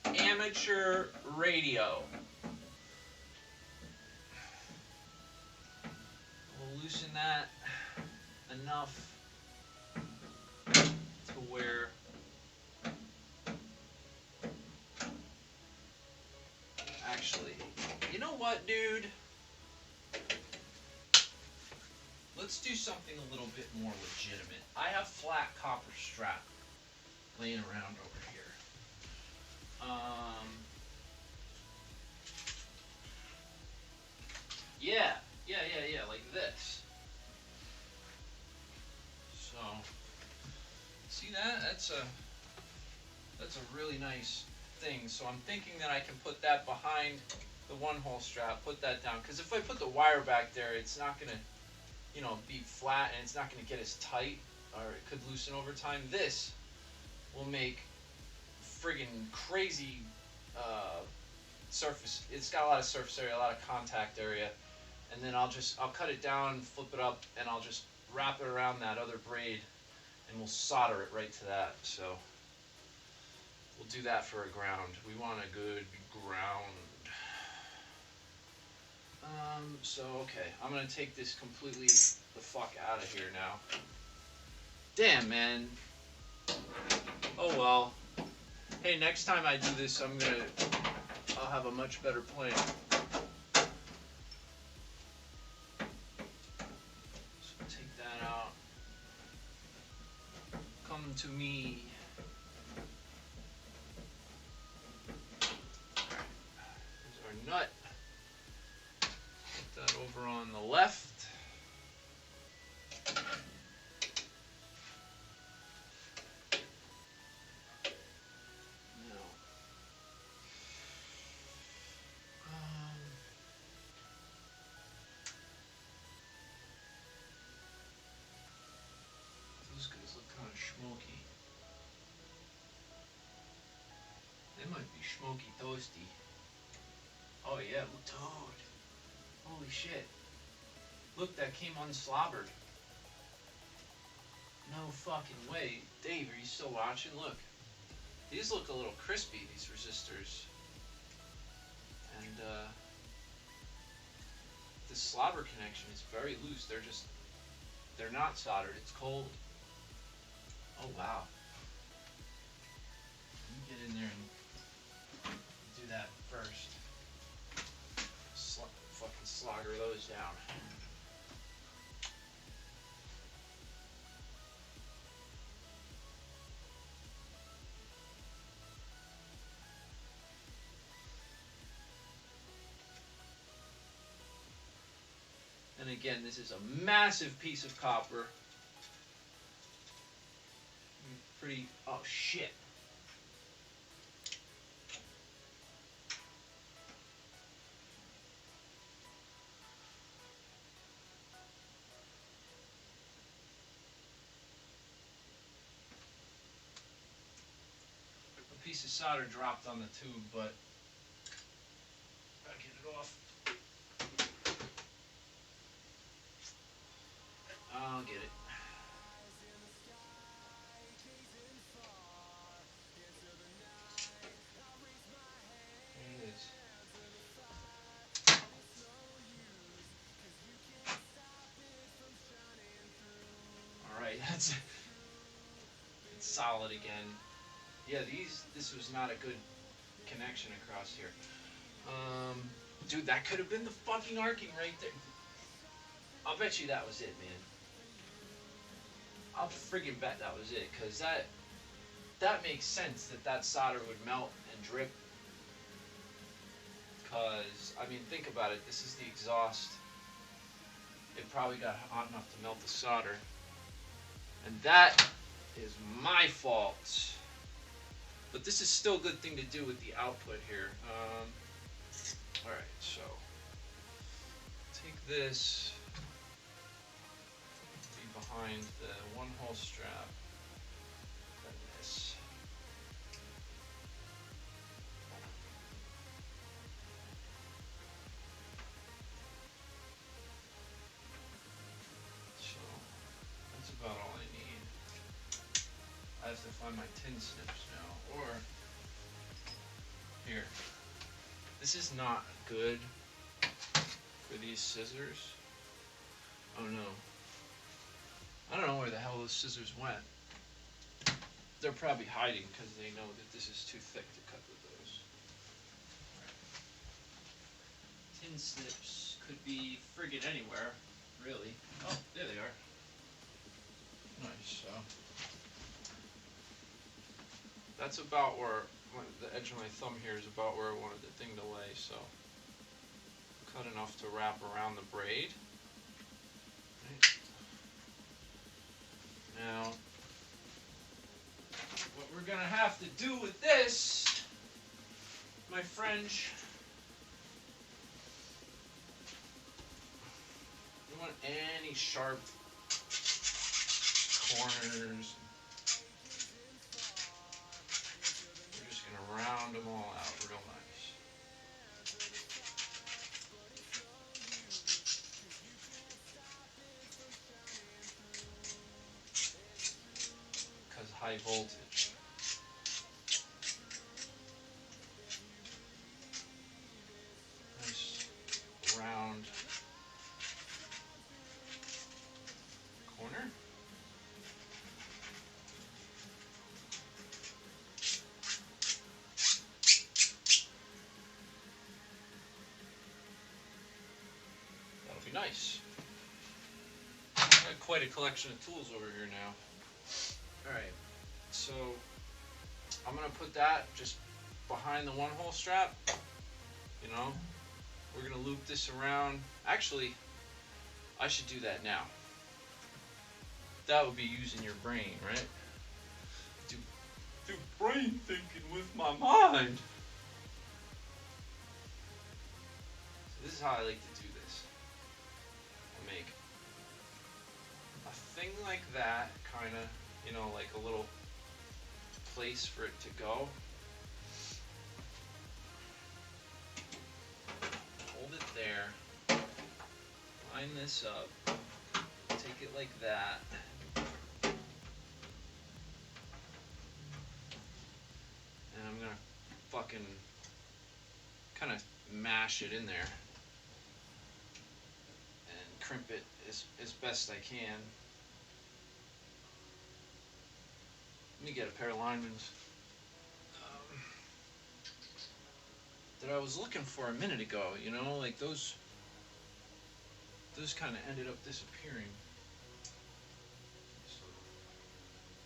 amateur radio. We'll loosen that enough to where actually, you know what, dude? Let's do something a little bit more legitimate. I have flat copper strap laying around over here. Yeah, like this. So, see that? That's a really nice thing. So I'm thinking that I can put that behind the one-hole strap, put that down. Because if I put the wire back there, it's not gonna, be flat, and it's not gonna get as tight, or it could loosen over time. This will make friggin' crazy surface. It's got a lot of surface area, a lot of contact area, and then I'll cut it down, flip it up, and I'll just wrap it around that other braid, and we'll solder it right to that. So we'll do that for a ground. We want a good ground. So okay, I'm gonna take this completely the fuck out of here now. Damn, man. Oh well. Hey, next time I do this, I'll have a much better plan. So take that out. Come to me. Here's our nut. Put that over on the left. Those guys look kind of smoky. They might be smoky toasty. Oh yeah, look, toad. Holy shit. Look, that came unslobbered. No fucking way. Dave, are you still watching? Look. These look a little crispy, these resistors. And this slobber connection is very loose. They're not soldered. It's cold. Oh, wow. Let me get in there and do that first. Fucking slogger those down. And again, this is a massive piece of copper. Pretty, oh shit. A piece of solder dropped on the tube, but gotta get it off. I'll get it. There it is. Alright, it's solid again. Yeah, this was not a good connection across here. Dude, that could have been the fucking arcing right there. I'll bet you that was it, man. I'll friggin' bet that was it, because that makes sense that solder would melt and drip. Because, I mean, think about it. This is the exhaust. It probably got hot enough to melt the solder. And that is my fault. But this is still a good thing to do with the output here. Alright, so take this, be behind the one-hole strap, then this. So that's about all I need. I have to find my tin snips now, or here. This is not good for these scissors. Oh no. I don't know where the hell those scissors went. They're probably hiding because they know that this is too thick to cut with those. Right. Tin snips could be friggin' anywhere, really. Oh, there they are. Nice. So that's about where the edge of my thumb here is about where I wanted the thing to lay, so cut enough to wrap around the braid. Right. Now, what we're gonna have to do with this, my French, you want any sharp corners. Round them all out real nice. Because high voltage. Nice round corner. Nice. Got quite a collection of tools over here now. Alright, so I'm going to put that just behind the one-hole strap. You know, we're going to loop this around. Actually, I should do that now. That would be using your brain, right? Do brain thinking with my mind. So this is how I like to do this. Make a thing like that, kind of, you know, like a little place for it to go. Hold it there. line this up, take it like that, and I'm gonna fucking kind of mash it in there and crimp it as best I can. Let me get a pair of linemen's that I was looking for a minute ago, you know, like those kind of ended up disappearing. So,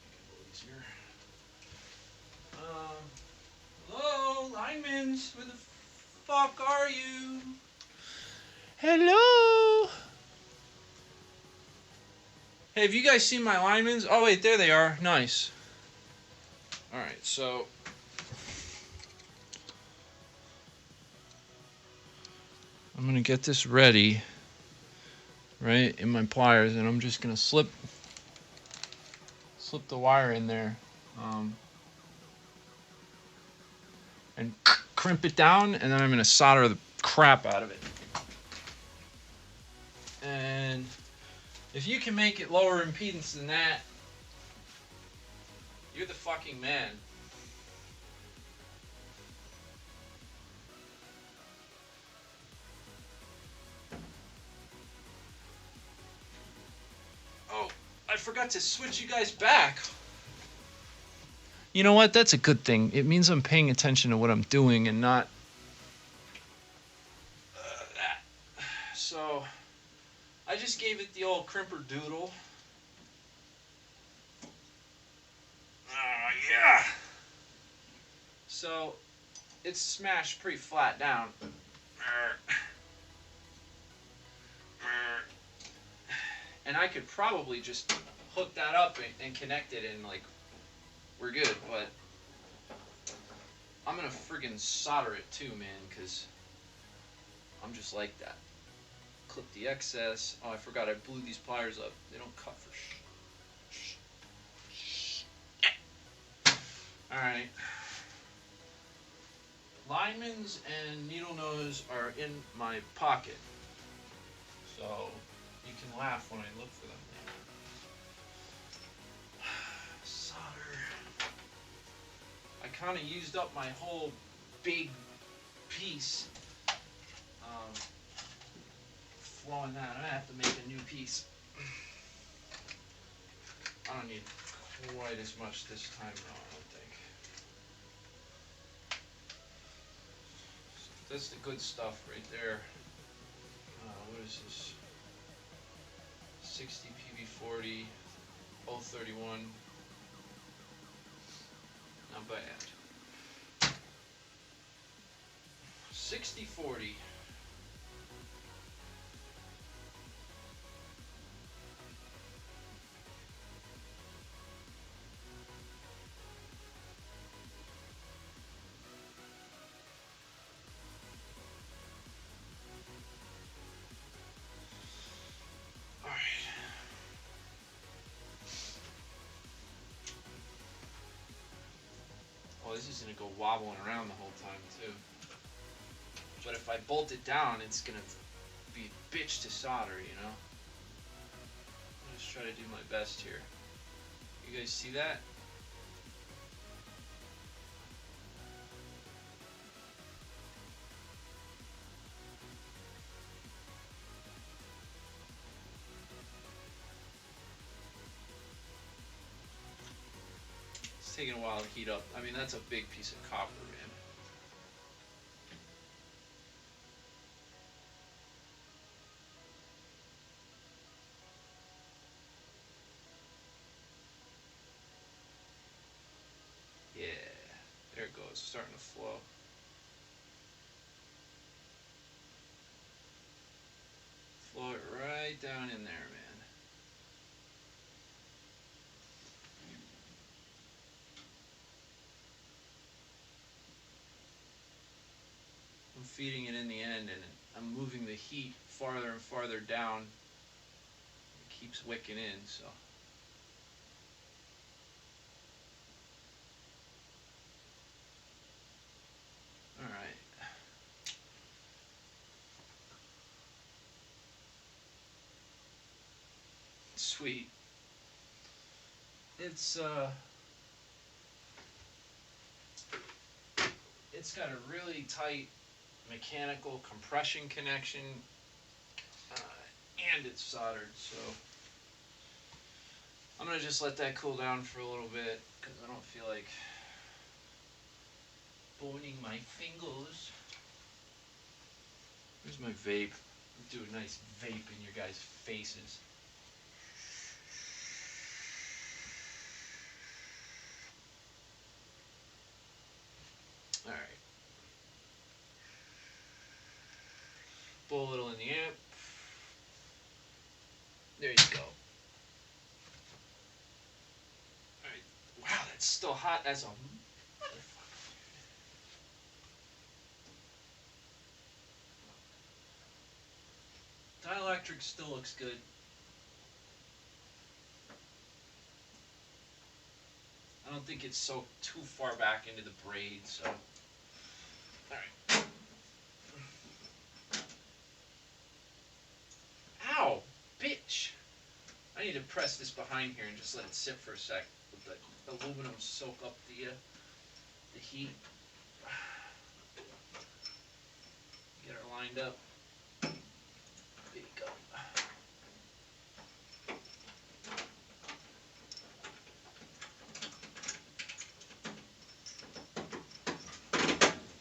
make it a little easier. Hello, linemen's, where the fuck are you? Hello. Hey, have you guys seen my linemen's? Oh wait, there they are. Nice. All right, so I'm gonna get this ready, right, in my pliers, and I'm just gonna slip the wire in there, and crimp it down, and then I'm gonna solder the crap out of it. And if you can make it lower impedance than that, you're the fucking man. Oh, I forgot to switch you guys back. You know what? That's a good thing. It means I'm paying attention to what I'm doing and not that. So, I just gave it the old crimper doodle. Yeah. So, it's smashed pretty flat down. And I could probably just hook that up and connect it, and like we're good, but I'm gonna friggin' solder it too, man, because I'm just like that. Clip the excess. Oh, I forgot I blew these pliers up. They don't cut for Alright. Lineman's and needle nose are in my pocket. So you can laugh when I look for them. Solder. I kind of used up my whole big piece. Flowing that. I'm going to have to make a new piece. I don't need quite as much this time, no, I don't think. So that's the good stuff right there. What is this? 60 PB40, 031. Not bad. 6040. Oh, this is going to go wobbling around the whole time, too. But if I bolt it down, it's going to be a bitch to solder, you know? I'll just try to do my best here. You guys see that? It's taking a while to heat up. I mean, that's a big piece of copper, man. Yeah, there it goes, starting to flow. Flow it right down in there, man. I'm feeding it in the end, and I'm moving the heat farther and farther down. It keeps wicking in, so. Alright. Sweet. It's got a really tight mechanical compression connection, and it's soldered, so I'm gonna just let that cool down for a little bit because I don't feel like burning my fingers. Here's my vape. Do a nice vape in your guys' faces. All right. Blow a little in the amp. There you go. Alright. Wow, that's still hot as a motherfucker. Dielectric still looks good. I don't think it's so too far back into the braid, so. Alright. Ow! Bitch! I need to press this behind here and just let it sit for a sec. Let the aluminum soak up the heat. Get her lined up. There you go.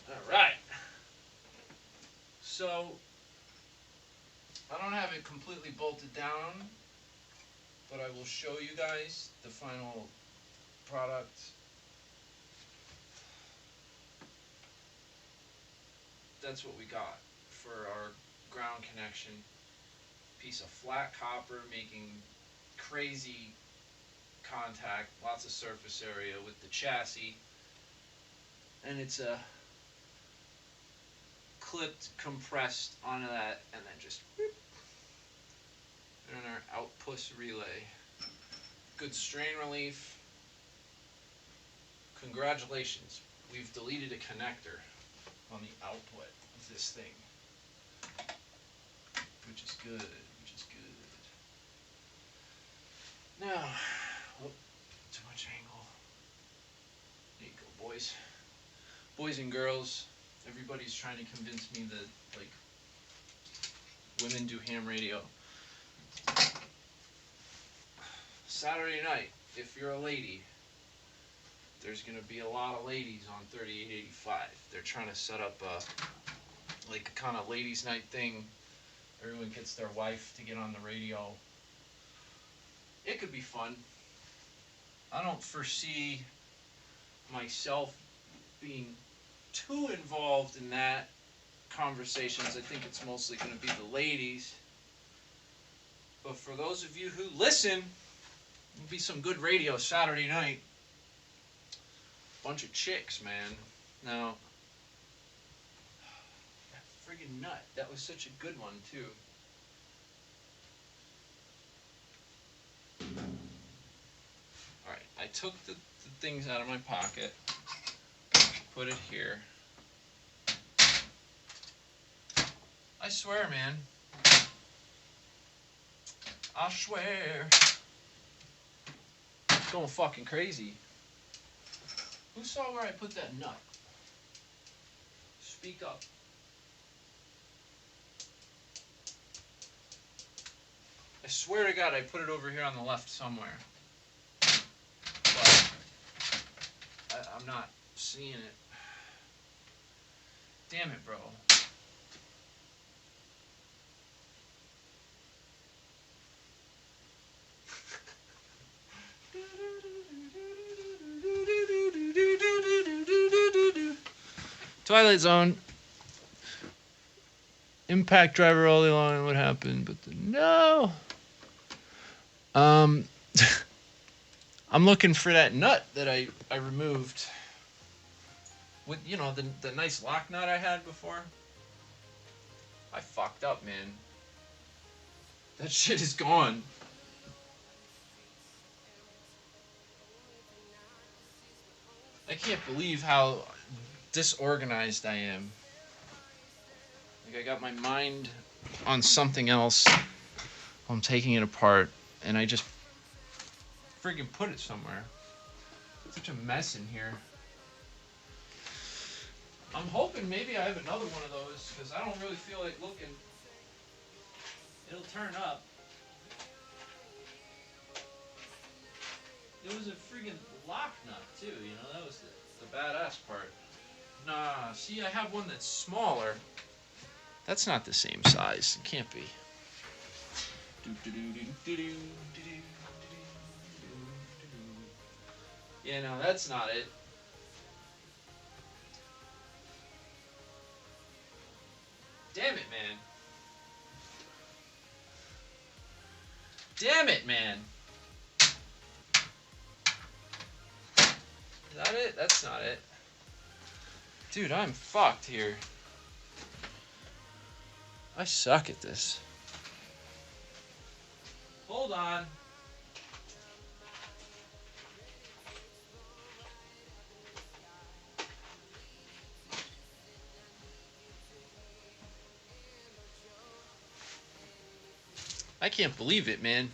Alright. So, I don't have it completely bolted down, but I will show you guys the final product. That's what we got for our ground connection. Piece of flat copper making crazy contact, lots of surface area with the chassis, and it's clipped, compressed onto that, and then just whoop, and our outpush relay. Good strain relief. Congratulations, we've deleted a connector on the output of this thing, which is good, which is good. Now, oh, too much angle. There you go, boys. Boys and girls, everybody's trying to convince me that, like, women do ham radio. Saturday night, if you're a lady, there's going to be a lot of ladies on 3885. They're trying to set up a kind of ladies' night thing. Everyone gets their wife to get on the radio. It could be fun. I don't foresee myself being too involved in that conversations. I think it's mostly going to be the ladies. But for those of you who listen, it'll be some good radio Saturday night. Bunch of chicks, man. Now, that friggin' nut. That was such a good one, too. Alright, I took the things out of my pocket, put it here. I swear, man. I swear. It's going fucking crazy. Who saw where I put that nut? Speak up. I swear to God I put it over here on the left somewhere. But I'm not seeing it. Damn it, bro. Twilight Zone. Impact driver all day long. What happened? But no. I'm looking for that nut that I removed. With, you know, the nice lock nut I had before. I fucked up, man. That shit is gone. I can't believe how disorganized I am. Like, I got my mind on something else. I'm taking it apart. and I just friggin' put it somewhere. Such a mess in here. I'm hoping maybe I have another one of those, because I don't really feel like looking. It'll turn up. It was a friggin' lock nut too, you know, that was the badass part. Nah, see, I have one that's smaller. That's not the same size. It can't be. Yeah, no, that's not it. Damn it, man. Damn it, man. Is that it? That's not it. Dude, I'm fucked here. I suck at this. Hold on. I can't believe it, man.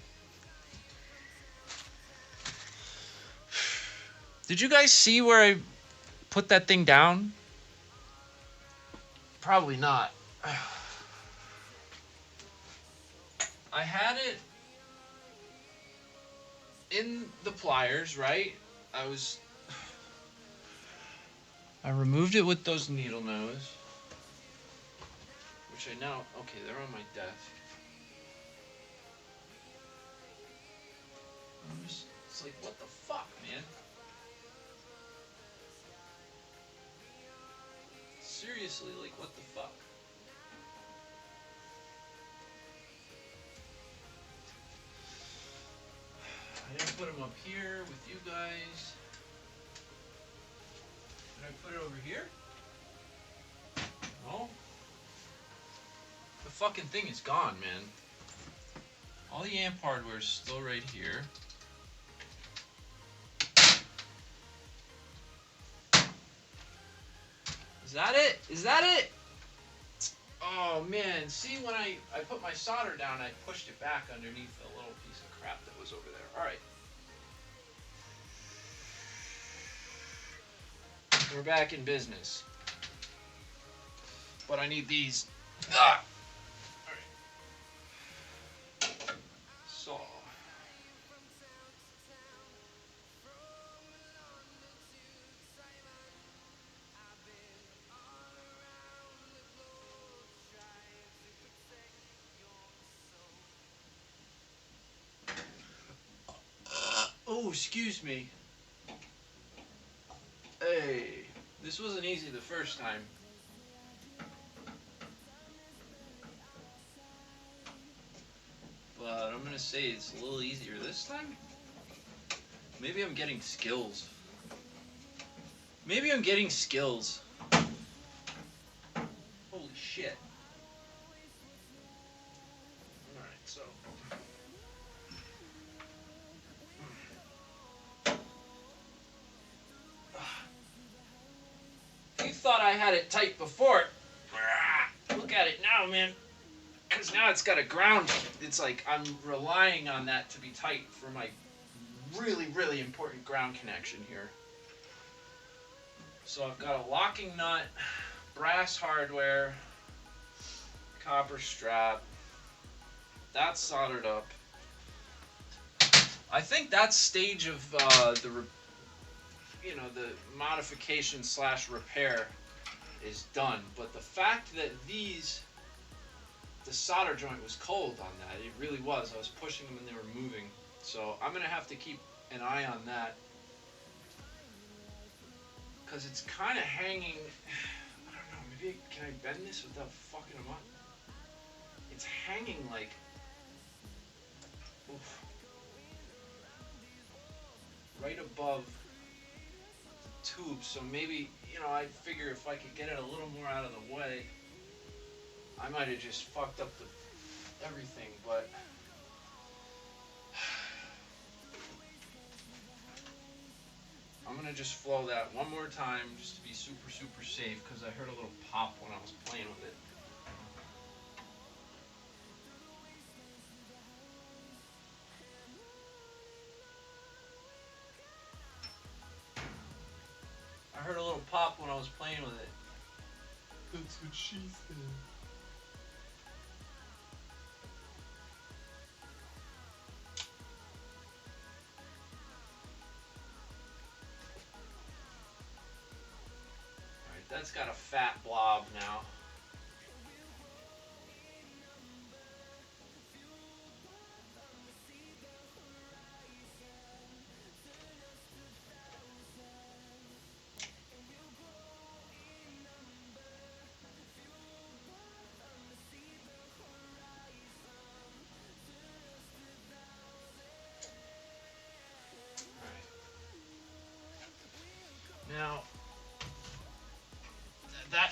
Did you guys see where I put that thing down? Probably not. I had it in the pliers, right? I removed it with those needle nose, which I now, okay, they're on my desk. It's like, what the fuck, man? Seriously, like, what the fuck? I didn't put them up here with you guys. Did I put it over here? No. The fucking thing is gone, man. All the amp hardware is still right here. Is that it? Is that it? Oh man, see, when I put my solder down, I pushed it back underneath the little piece of crap that was over there. Alright. We're back in business. But I need these. Ah! Alright. So. Oh, excuse me. Hey, this wasn't easy the first time. But I'm gonna say it's a little easier this time. Maybe I'm getting skills. Maybe I'm getting skills. Holy shit. Alright, so. You thought I had it tight before. Look at it now, man. Because now it's got a ground. It's like I'm relying on that to be tight for my really, really important ground connection here. So I've got a locking nut, brass hardware, copper strap. That's soldered up. I think that stage of the modification / repair is done. But the fact that the solder joint was cold on that, it really was. I was pushing them and they were moving. So I'm gonna have to keep an eye on that. Because it's kind of hanging, I don't know, maybe, can I bend this without fucking them up? It's hanging like, oof, right above the tube, so maybe, I figure if I could get it a little more out of the way, I might have just fucked up everything, but I'm gonna just flow that one more time just to be super, super safe, because I heard a little pop when I was playing with it. heard a little pop when I was playing with it. That's what she said. Alright, that's got a fat blob now. Now,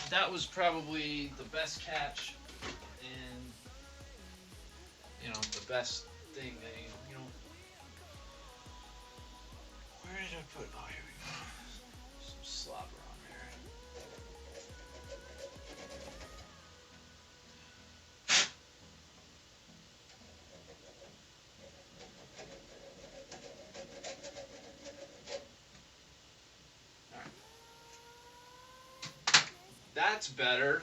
that was probably the best catch, and the best thing. Where did I put? Oh, here we go. Some slobber on there. All right. That's better.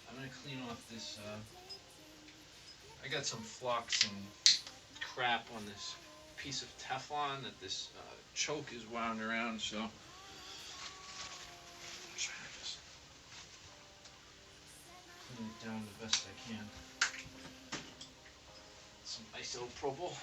I'm gonna clean off this. I got some flux and crap on this piece of Teflon that this choke is wound around, so I'm trying to just clean it down the best I can. Some isopropyl.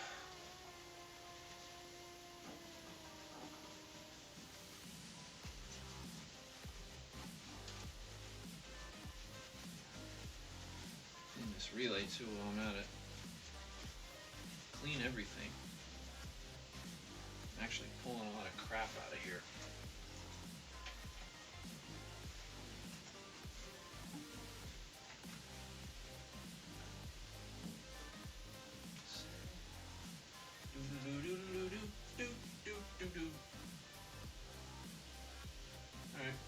Clean this relay too while I'm at it. Clean everything. I'm actually pulling a lot of crap out of here. Alright.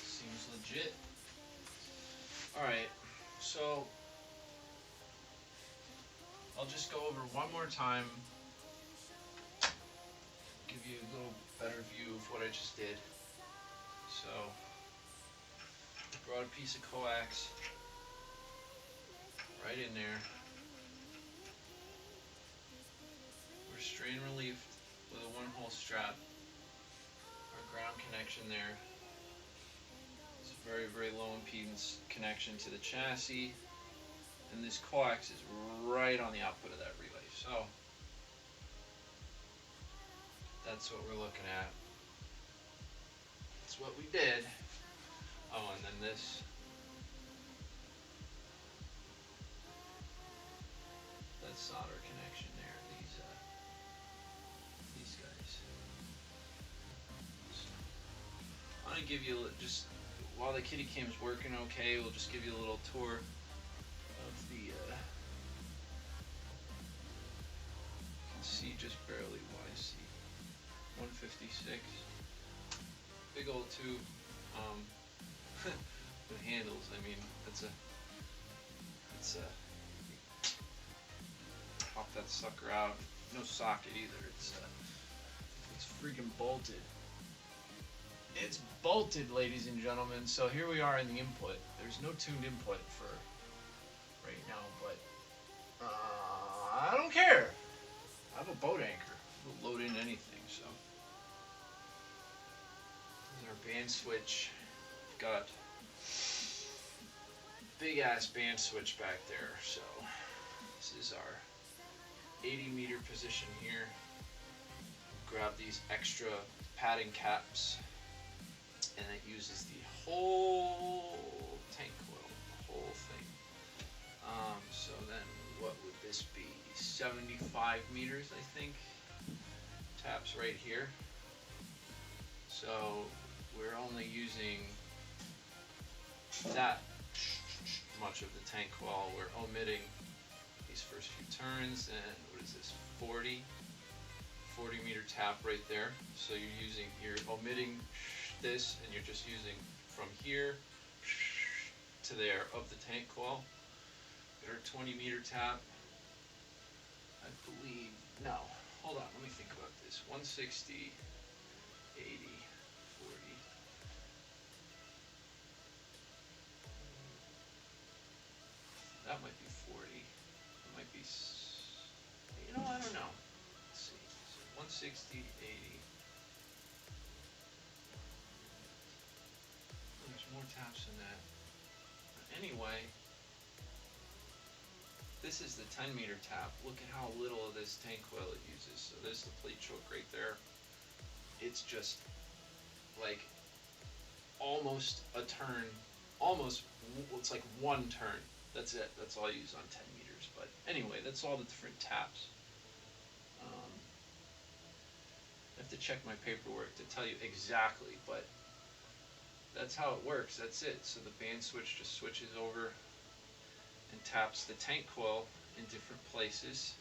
Seems legit. Alright, so I'll just go over one more time, give you a little better view of what I just did. So, brought a piece of coax right in there. We're strain relieved with a one-hole strap. Our ground connection there. It's a very, very low impedance connection to the chassis. And this coax is right on the output of that relay. So, that's what we're looking at. That's what we did. Oh, and then this. That solder connection there. These guys. So, I'm gonna give you just while the kitty cam's working okay. We'll just give you a little tour of the. You can see just barely YC156. Big old tube. With handles. I mean, it's pop that sucker out. No socket either. It's freaking bolted. It's bolted, ladies and gentlemen. So here we are in the input. There's no tuned input for right now, but I don't care. I have a boat anchor. We'll load in anything. So there's our band switch. Got big ass band switch back there. So this is our 80-meter position here. Grab these extra padding caps, and it uses the whole tank coil, the whole thing. So then what would this be? 75 meters, I think. Taps right here. So we're only using that much of the tank coil. We're omitting these first few turns, and what is this, 40? 40 meter tap right there. So you're omitting this, and you're just using from here to there of the tank coil. Got our 20 meter tap. I believe, no, hold on, let me think about this. 160, 80, 40. That might be 40. It might be, you know, I don't know. Let's see. So 160, 80. There's more taps than that. Anyway, this is the 10 meter tap. Look at how little of this tank coil it uses. So there's the plate choke right there. It's just like almost a turn, it's like one turn. That's it. That's all I use on 10 meters. But anyway, that's all the different taps. I have to check my paperwork to tell you exactly, but that's how it works. That's it. So the band switch just switches over and taps the tank coil in different places.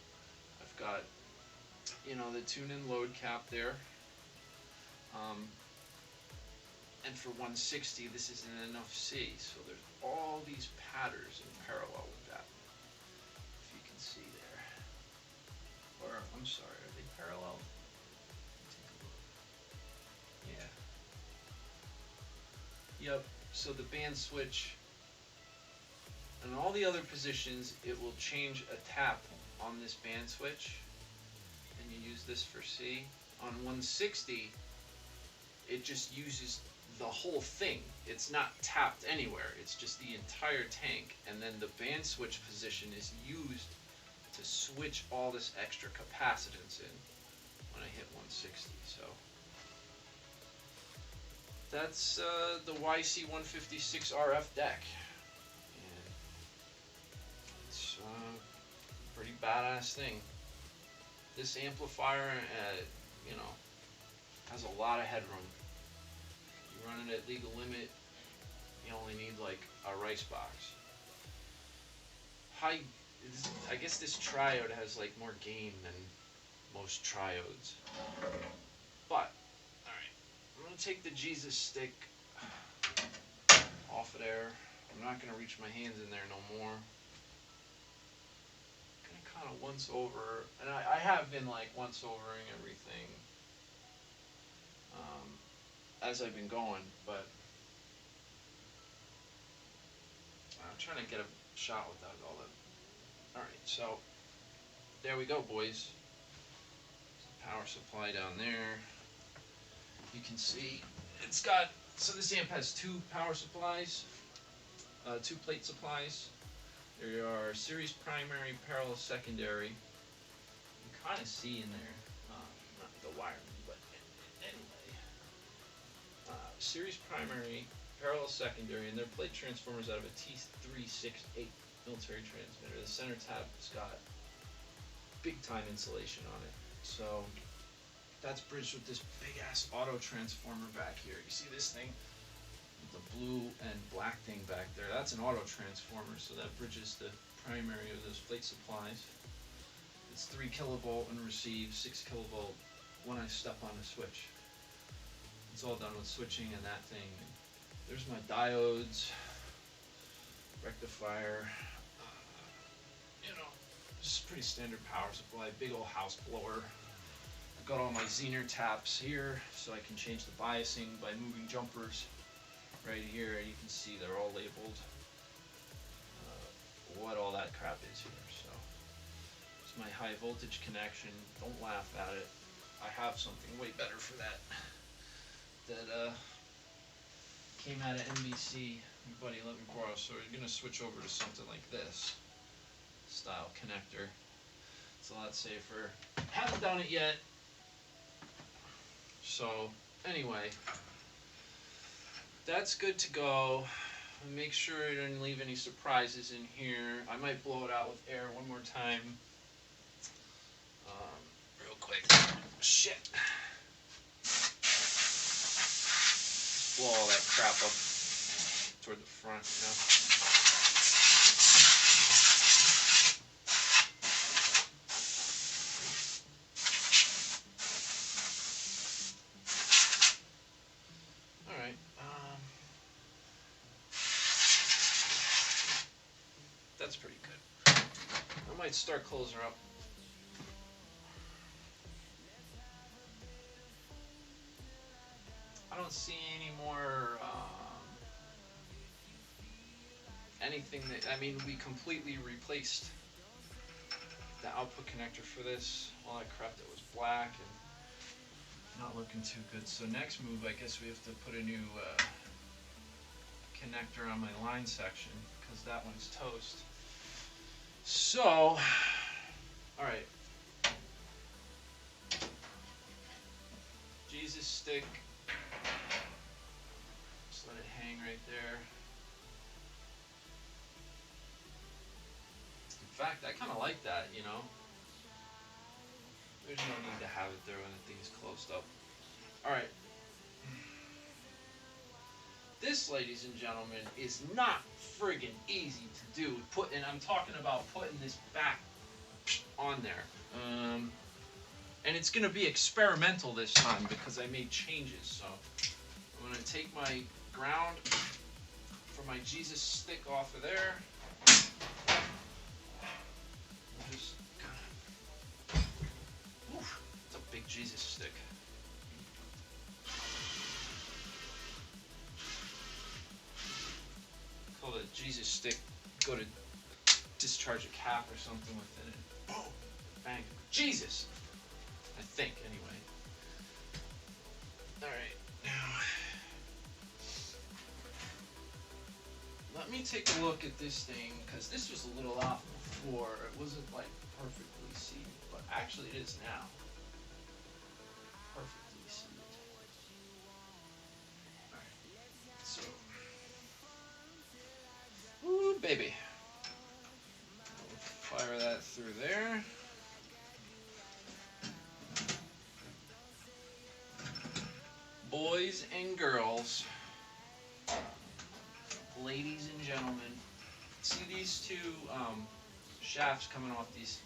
I've got, you know, the tune-in load cap there. And for 160, this isn't enough C, so there's all these patterns in parallel with that, if you can see there. Or, I'm sorry, are they parallel? Take a look. Yeah. Yep, so the band switch, and all the other positions, it will change a tap on this band switch, and you use this for C. On 160, it just uses the whole thing. It's not tapped anywhere. It's just the entire tank, and then the band switch position is used to switch all this extra capacitance in when I hit 160. So that's the YC156 RF deck, and it's a pretty badass thing. This amplifier, you know, has a lot of headroom. You run it at legal limit, you only need like a rice box. I guess this triode has like more gain than most triodes. But, alright, I'm going to take the Jesus stick off of there. I'm not going to reach my hands in there no more. I'm going to kind of once over, and I have been like once overing everything as I've been going, but I'm trying to get a shot without all that. Alright, so there we go, boys. Power supply down there. You can see it's got, so this amp has two power supplies, two plate supplies. There are series primary, parallel secondary. You can kind of see in there, not the wiring, but anyway. Series primary, parallel secondary, and they're plate transformers out of a T368 military transmitter. The center tab's got big time insulation on it. So that's bridged with this big ass auto transformer back here. You see this thing? The blue and black thing back there. That's an auto transformer, so that bridges the primary of those plate supplies. It's 3 kilovolt and receives 6 kilovolt when I step on the switch. It's all done with switching and that thing. And there's my diodes, rectifier, you know, just pretty standard power supply, big old house blower. I've got all my Zener taps here, so I can change the biasing by moving jumpers. Right here, you can see they're all labeled, what all that crap is here. So it's my high voltage connection. Don't laugh at it. I have something way better for that. That came out of NBC. My buddy let me borrow, so we're gonna switch over to something like this style connector. It's a lot safer. Haven't done it yet. So anyway, that's good to go. Make sure I didn't leave any surprises in here. I might blow it out with air one more time. Real quick. Shit. Blow all that crap up toward the front, you know. might start closing her up. I don't see any more anything that, I mean, we completely replaced the output connector for this. All that crap that was black and not looking too good. So next move, I guess we have to put a new connector on my line section because that one's toast. So, alright. Jesus stick. Just let it hang right there. In fact, I kind of like that, you know. There's no need to have it there when the thing's closed up. Alright. This, ladies and gentlemen, is not friggin' easy to do. I'm talking about putting this back on there. And it's going to be experimental this time because I made changes. So I'm going to take my ground for my Jesus stick off of there. Just kind of, oof, it's a big Jesus stick. Call the Jesus stick, go to discharge a cap or something within it. Boom! Bang! Jesus! I think, anyway. Alright, now let me take a look at this thing, because this was a little off before. It wasn't like perfectly seated, but actually it is now. Perfectly seated. Alright, so. Ooh, baby. We'll fire that through there. Boys and girls, ladies and gentlemen, see these two shafts coming off these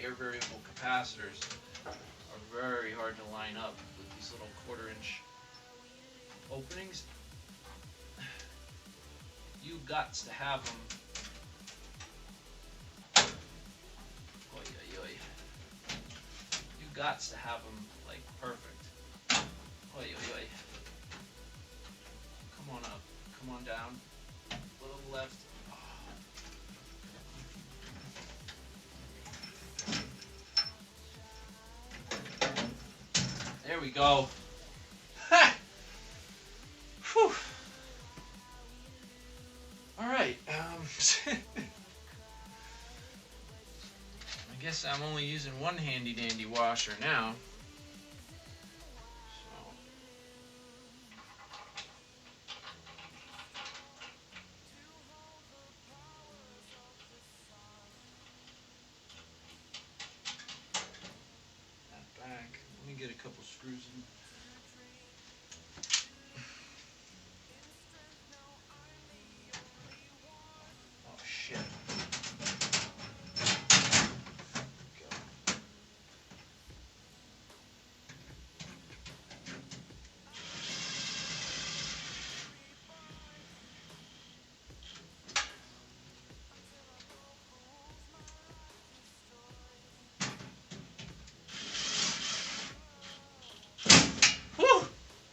air variable capacitors are very hard to line up with these little 1/4-inch openings. You got to have them. Oy, oy, oy. You got to have them like perfect. Oy, oy, oy. Come on up. Come on down. A little left. There we go. Ha! Whew. All right. I guess I'm only using one handy dandy washer now. Get a couple screws in. Oh shit. Go.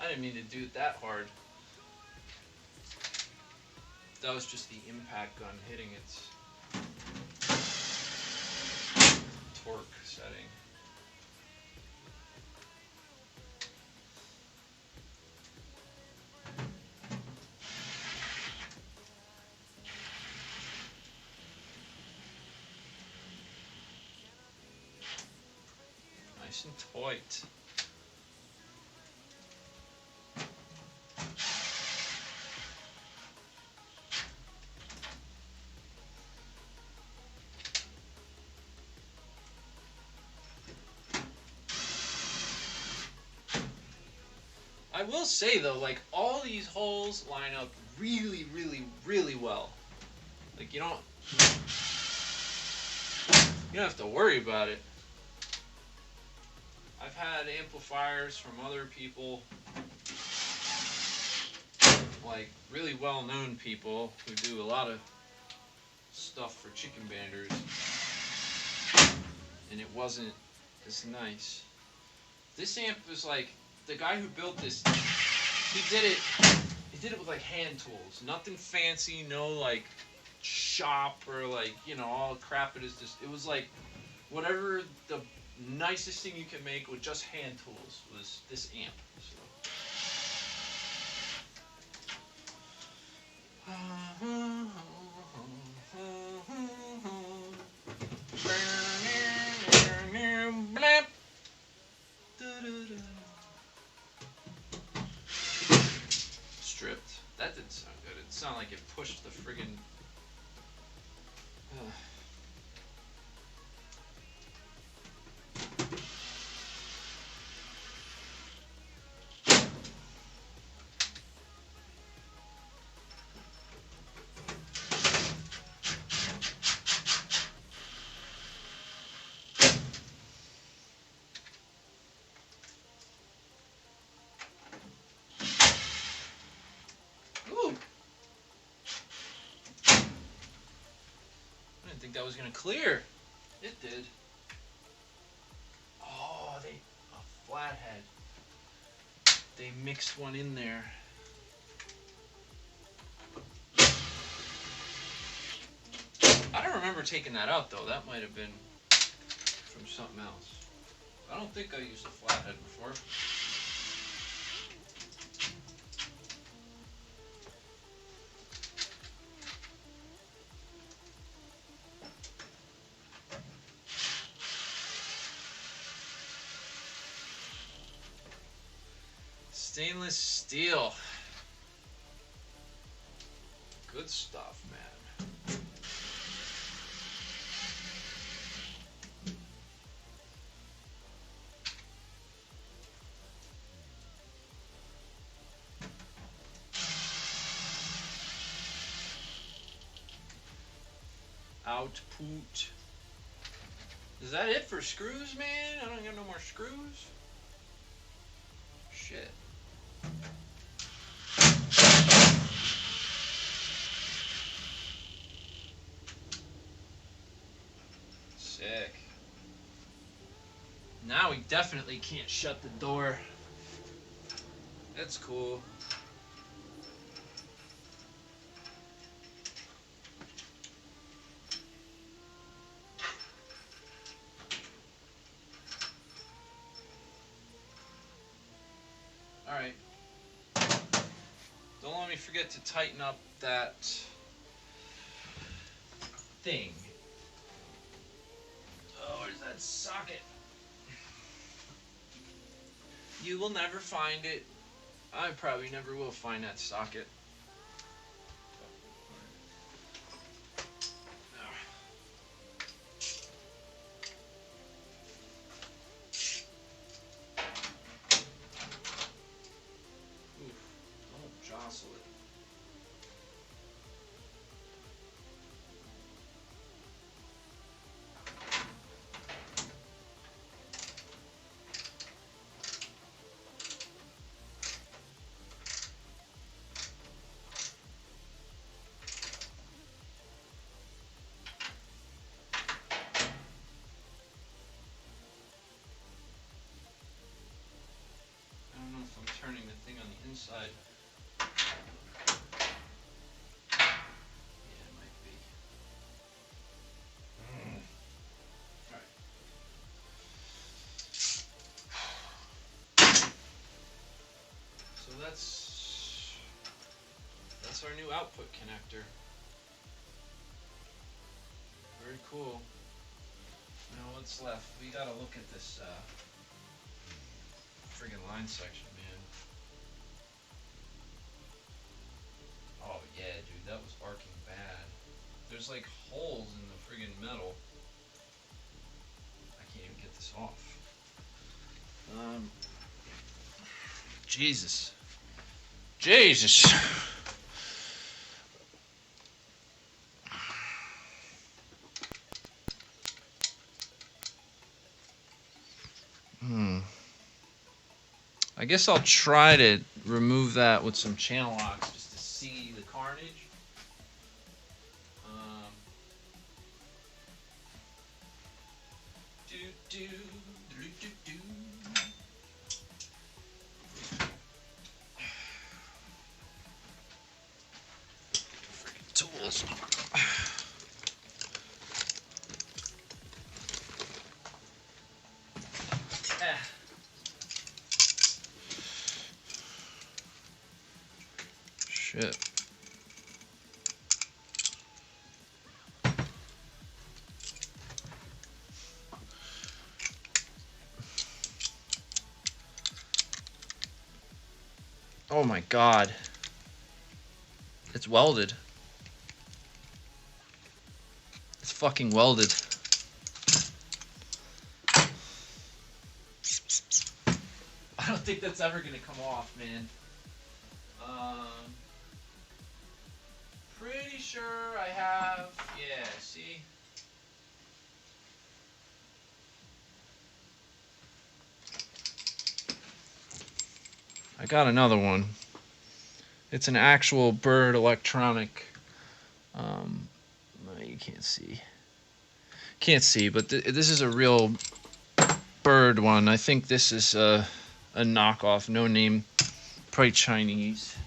I didn't mean to do it that hard. That was just the impact gun hitting its torque setting. Nice and tight. I will say though, like all these holes line up really, really, really well. Like you don't have to worry about it. I've had amplifiers from other people, like really well-known people who do a lot of stuff for chicken banders, and it wasn't as nice. This amp was like, the guy who built this, he did it with like hand tools, nothing fancy, no like shop or like, you know, all the crap. It is just, it was like whatever the nicest thing you can make with just hand tools was this amp. Stripped. That didn't sound good. It sounded like it pushed the friggin'. Ooh. I didn't think that was gonna clear. It did. Oh, a flathead. They mixed one in there. I don't remember taking that out though. That might have been from something else. I don't think I used a flathead before. Stainless steel. Good stuff, man. Output. Is that it for screws, man? I don't got no more screws. Shit. Sick. Now we definitely can't shut the door. That's cool. Alright. Don't let me forget to tighten up that thing. Oh, where's that socket? You will never find it. I probably never will find that socket. Jostle it. I don't know if I'm turning the thing on the inside. That's our new output connector. Very cool. Now what's left? We gotta look at this friggin' line section, man. Oh yeah, dude, that was arcing bad. There's like holes in the friggin' metal. I can't even get this off. Jesus. Jesus. I guess I'll try to remove that with some channel locks just to see the carnage. Tools. Shit. Oh my god. It's welded. It's fucking welded. I don't think that's ever gonna come off, man. Pretty sure I have, yeah, see? I got another one. It's an actual Bird electronic. No, you can't see. Can't see, but this is a real Bird one. I think this is a knockoff, no name, probably Chinese.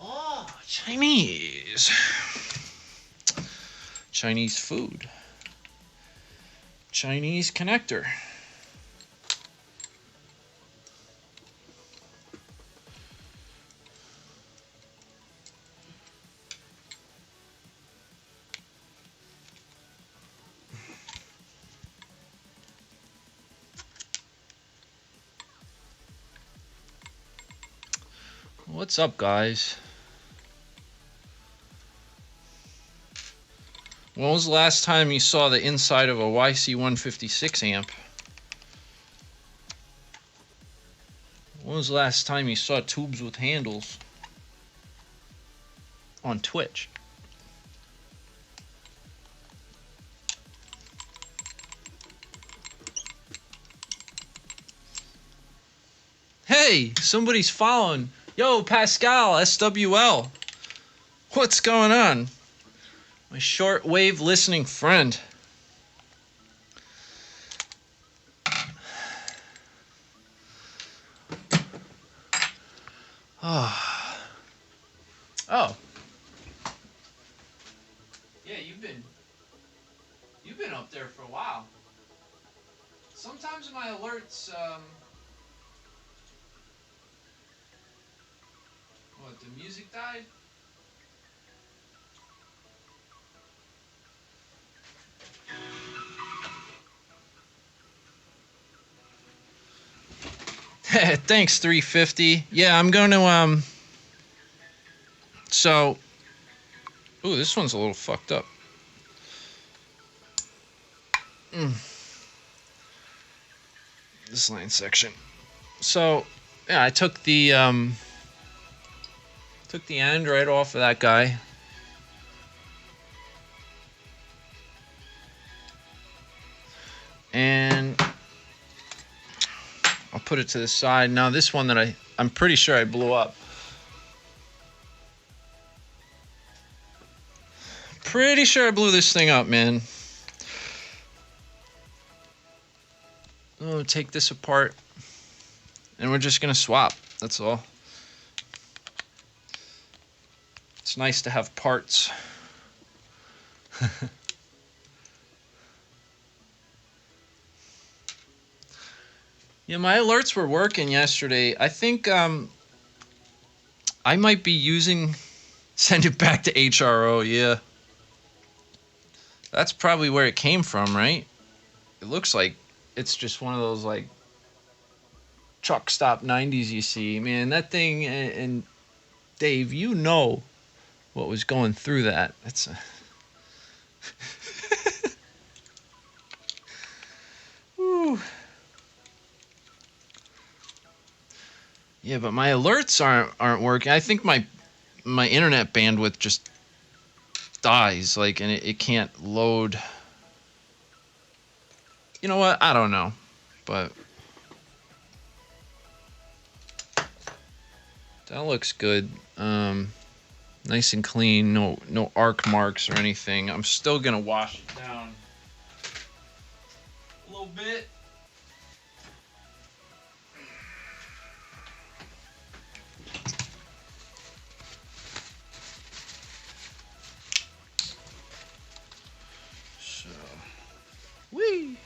Oh, Chinese. Chinese food. Chinese connector. What's up, guys? When was the last time you saw the inside of a YC156 amp? When was the last time you saw tubes with handles on Twitch? Hey, somebody's following. Yo, Pascal, SWL. What's going on? My shortwave listening friend. Oh. Oh. Yeah, you've been up there for a while. Sometimes my alerts, what, the music died? Thanks, 350. Yeah, I'm going to, so, ooh, this one's a little fucked up. This line section. So, yeah, I took the end right off of that guy. And I'll put it to the side. Now this one that I'm pretty sure I blew up. Pretty sure I blew this thing up, man. Oh, take this apart. And we're just gonna swap. That's all. It's nice to have parts. Yeah, my alerts were working yesterday. I think I might be using send it back to HRO, yeah. That's probably where it came from, right? It looks like it's just one of those like truck stop 90s you see. Man, that thing, and Dave, you know what was going through that. That's a Woo. Yeah, but my alerts aren't working. I think my internet bandwidth just dies, like, and it can't load. You know what? I don't know, but that looks good. Nice and clean. No arc marks or anything. I'm still gonna wash it down. bit. So, whee!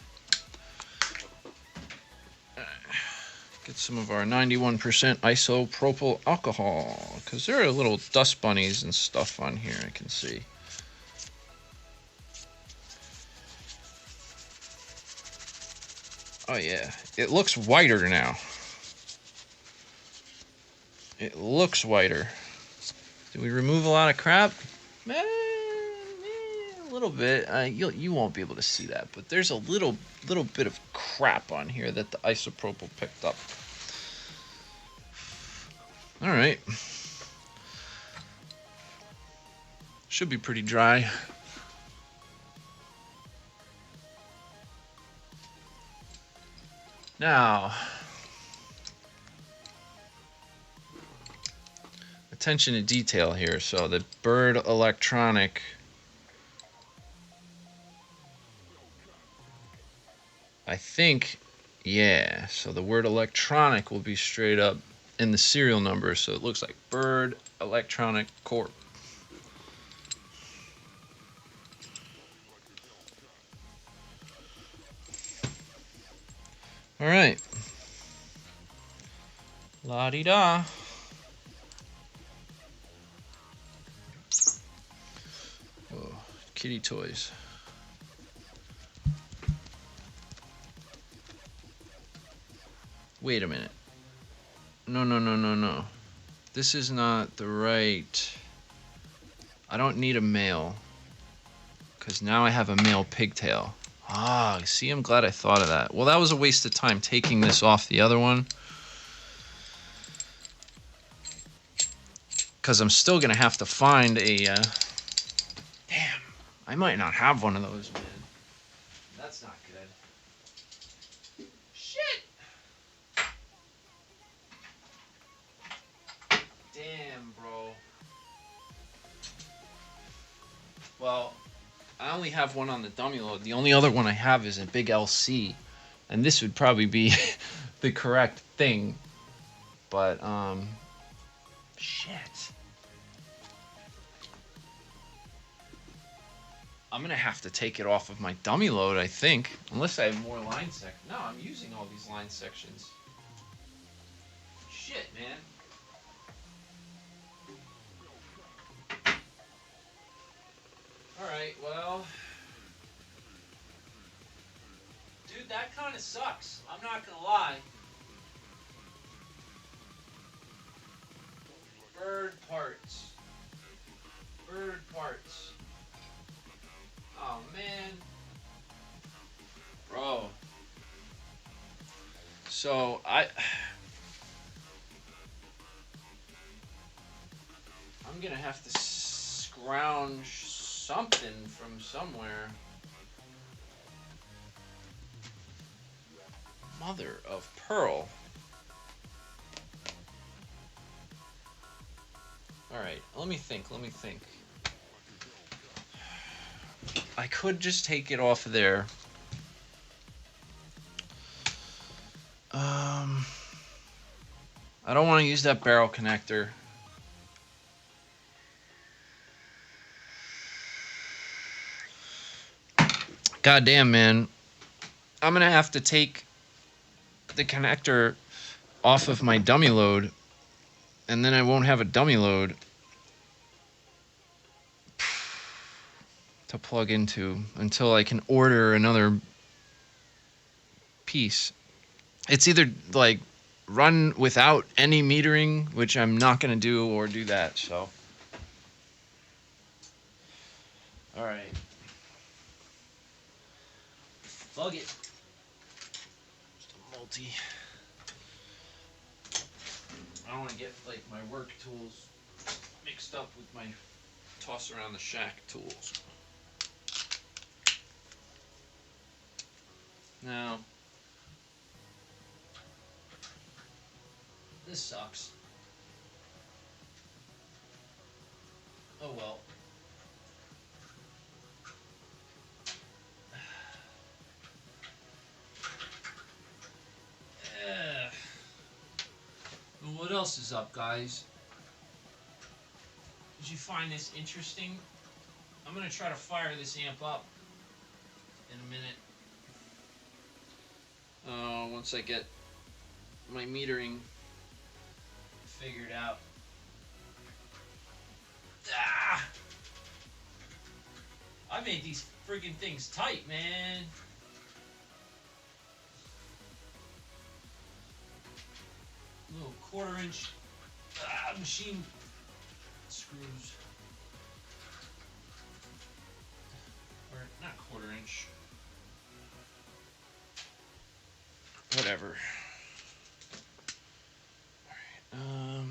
Get some of our 91% isopropyl alcohol, because there are little dust bunnies and stuff on here I can see. Oh yeah, it looks whiter now. It looks whiter. Did we remove a lot of crap? A little bit. You won't be able to see that, but there's a little bit of crap on here that the isopropyl picked up. All right. Should be pretty dry. Now, attention to detail here. So the Bird electronic, I think, yeah. So the word electronic will be straight up in the serial number. So it looks like Bird Electronic Corp. All right. La-di-da. Oh, kitty toys. Wait a minute. No. This is not the right... I don't need a male, because now I have a male pigtail. Ah, see, I'm glad I thought of that. Well, that was a waste of time taking this off the other one, because I'm still going to have to find a... Damn, I might not have one of those, man. That's not good. Shit! Damn, bro. Well, I only have one on the dummy load. The only other one I have is a big LC, and this would probably be the correct thing. But, shit. I'm gonna have to take it off of my dummy load, I think. Unless I have more line sections. No, I'm using all these line sections. Shit, man. Alright, well... Dude, that kind of sucks. I'm not gonna lie. Bird parts. Bird parts. Oh, man. Bro. So, I'm gonna have to scrounge something from somewhere. Mother of pearl. Alright, let me think. I could just take it off of there. I don't want to use that barrel connector. God damn, man. I'm gonna have to take the connector off of my dummy load, and then I won't have a dummy load to plug into until I can order another piece. It's either like run without any metering, which I'm not gonna do, or do that. So, all right. Plug it. Just a multi. I don't want to get like my work tools mixed up with my toss around the shack tools. Now, this sucks. Oh well. else is up, guys? Did you find this interesting? I'm going to try to fire this amp up in a minute. Once I get my metering figured out. Ah! I made these friggin' things tight, man. Little 1/4 inch machine screws. Or not 1/4 inch. Whatever. Alright,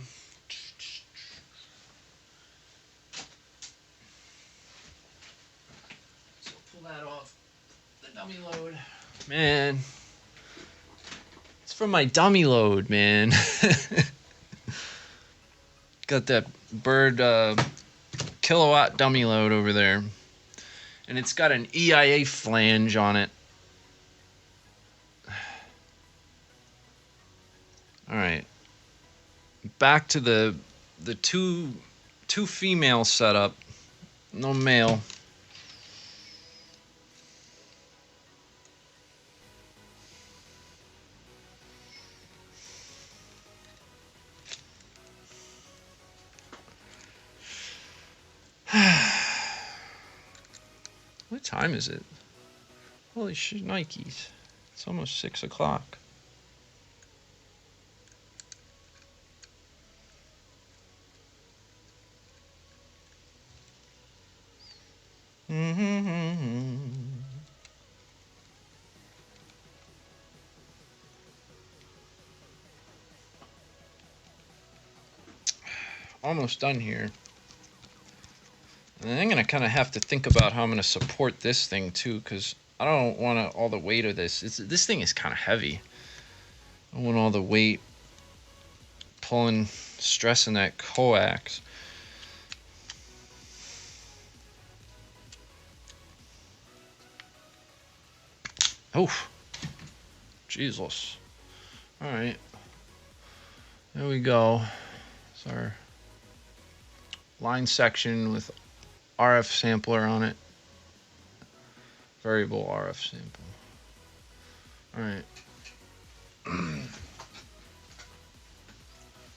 so pull that off the dummy load. Man. It's from my dummy load, man. Got that bird kilowatt dummy load over there. And it's got an EIA flange on it. Alright. Back to the two female setup. No male. What time is it? Holy shit, Nikes. It's almost 6 o'clock. Almost done here. And I'm going to kind of have to think about how I'm going to support this thing too, because I don't want all the weight of this. This thing is kind of heavy. I don't want all the weight pulling, stressing that coax. Oh, Jesus. All right. There we go. It's our line section with RF sampler on it. Variable RF sample. Alright.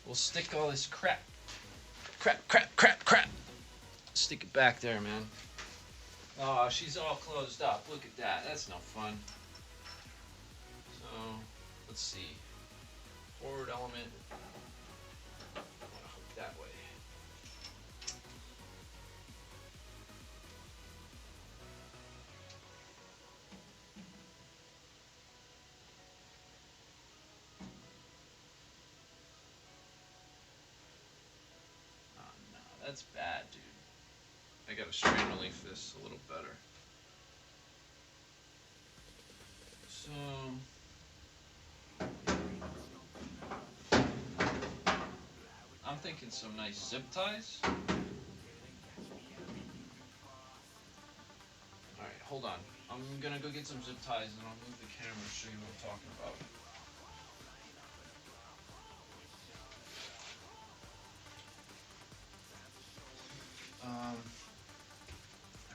We'll stick all this crap. Stick it back there, man. Oh, she's all closed up. Look at that. That's no fun. So, let's see. Forward element. I want to hook that way. That's bad, dude. I gotta strain relief this a little better. So, I'm thinking some nice zip ties. Alright, hold on. I'm gonna go get some zip ties and I'll move the camera to show you what I'm talking about. I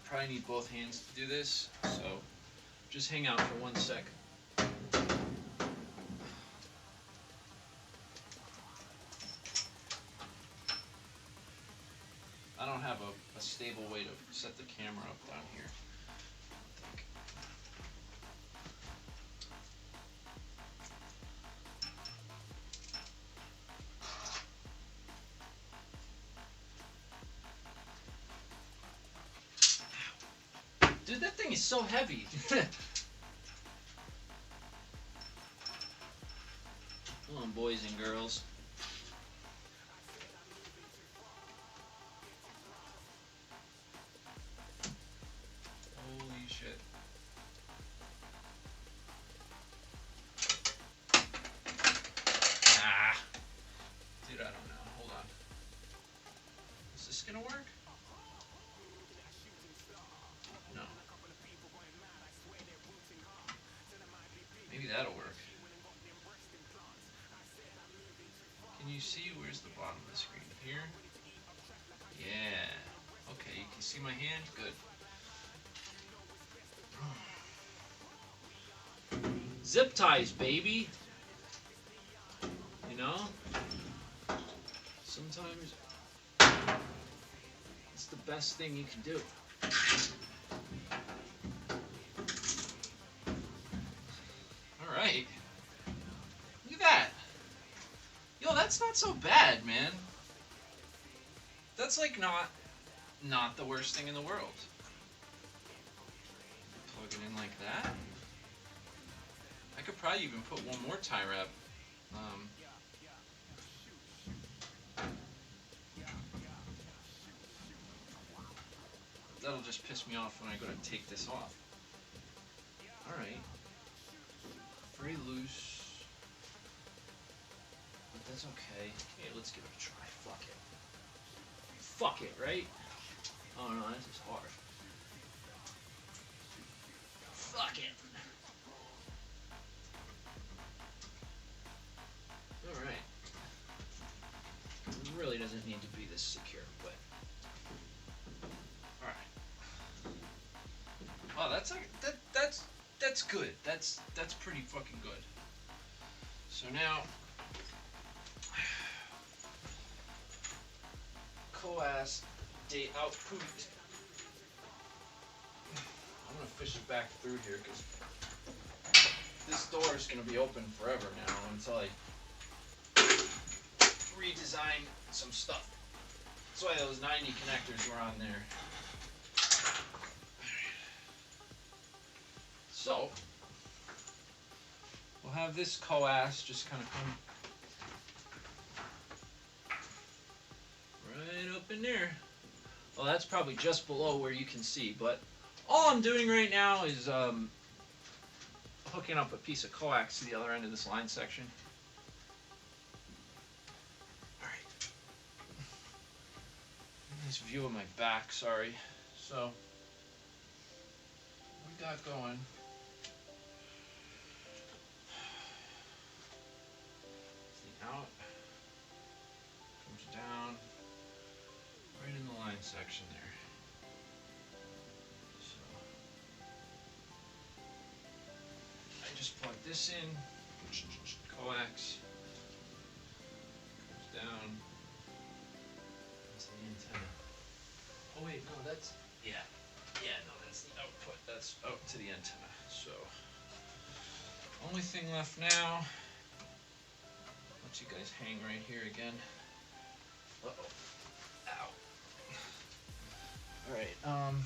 probably need both hands to do this, so just hang out for 1 second. I don't have a stable way to set the camera up down here. Dude, that thing is so heavy. Come on, boys and girls. Holy shit. Ah. Dude, I don't know. Hold on. Is this gonna work? No. Maybe that'll work. see my hand? Good. Zip ties, baby. You know? Sometimes it's the best thing you can do. Alright. Look at that. Yo, that's not so bad, man. That's like not the worst thing in the world. Plug it in like that. I could probably even put one more tie wrap. That'll just piss me off when I go to take this off. Alright. Very loose. But that's okay. Okay, let's give it a try. Fuck it. Fuck it, right? Oh no, this is hard. Fuck it. Alright. It really doesn't need to be this secure, but alright. Wow, that's like that's good. That's pretty fucking good. So now coax de output. I'm gonna fish it back through here because this door is gonna be open forever now until I redesign some stuff. That's why those 90 connectors were on there. So we'll have this coax just kind of come right up in there. Well, that's probably just below where you can see, but all I'm doing right now is hooking up a piece of coax to the other end of this line section. Alright. Nice view of my back, sorry. So, what we got going? The out comes down right in the line section there. So I just plug this in, coax goes down into the antenna. Oh wait, no, that's yeah, no, that's the output. That's out to the antenna. So only thing left now. Let you guys hang right here again. Uh oh. Ow. Alright, only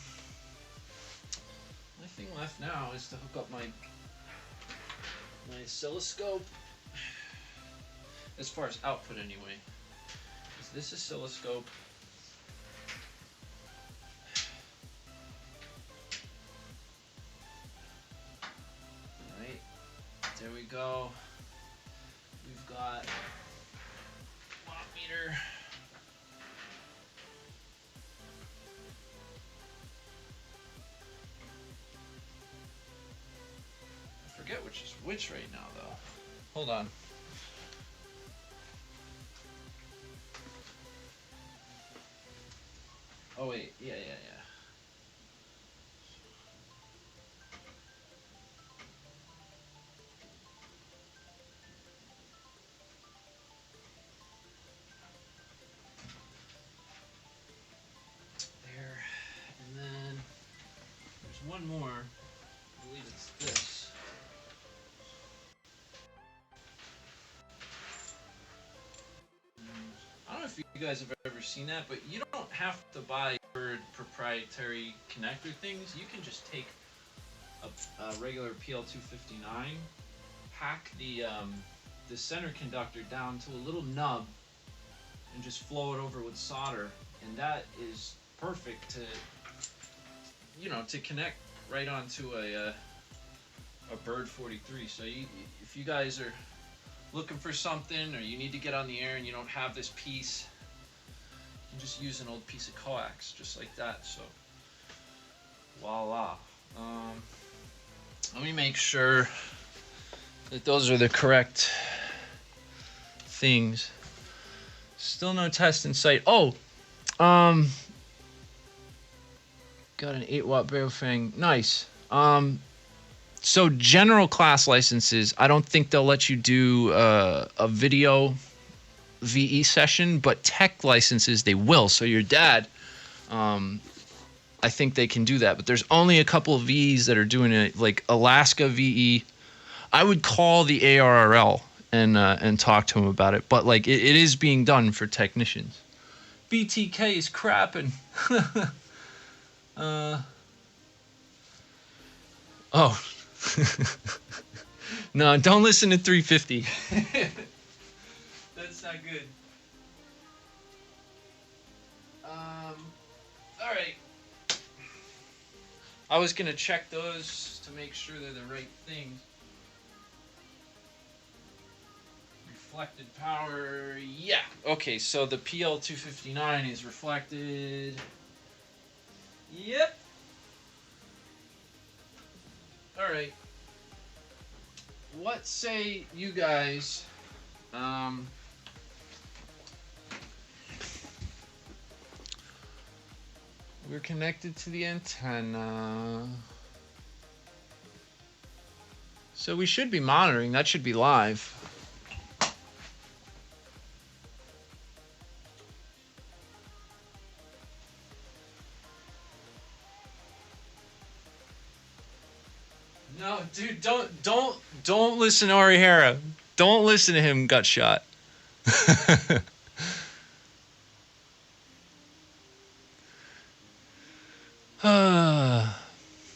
thing left now is to hook up my oscilloscope, as far as output anyway. Is this oscilloscope right, there we go. We've got watt meter. I forget which is which right now, though. Hold on. Oh wait, yeah. There, and then there's one more. I believe it's this. I don't know if you guys have ever seen that, but you don't have to buy proprietary connector things. You can just take a regular PL259, hack the center conductor down to a little nub, and just flow it over with solder, and that is perfect to, you know, to connect right onto a Bird 43. So if you guys are looking for something, or you need to get on the air and you don't have this piece, you can just use an old piece of coax just like that. So voila. Let me make sure that those are the correct things. Still no test in sight. Oh, Got an 8-watt Baofeng. Nice. So general class licenses, I don't think they'll let you do a video VE session, but tech licenses they will. So your dad, I think they can do that. But there's only a couple of VEs that are doing it, like Alaska VE. I would call the ARRL and talk to him about it. But like it is being done for technicians. BTK is crapping. Oh. No, don't listen to 350. That's not good. All right. I was gonna check those to make sure they're the right things. Reflected power, yeah. Okay, so the PL259 is reflected. Yep. All right. What say you guys? We're connected to the antenna. So we should be monitoring. That should be live. No, dude, don't listen to Orihara. Don't listen to him, gut shot.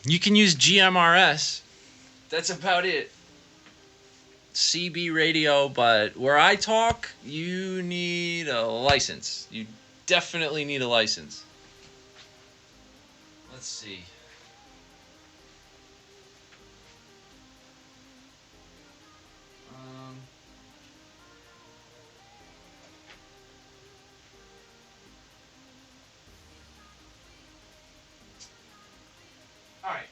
You can use GMRS. That's about it. CB radio, but where I talk, you need a license. You definitely need a license. Let's see. All right.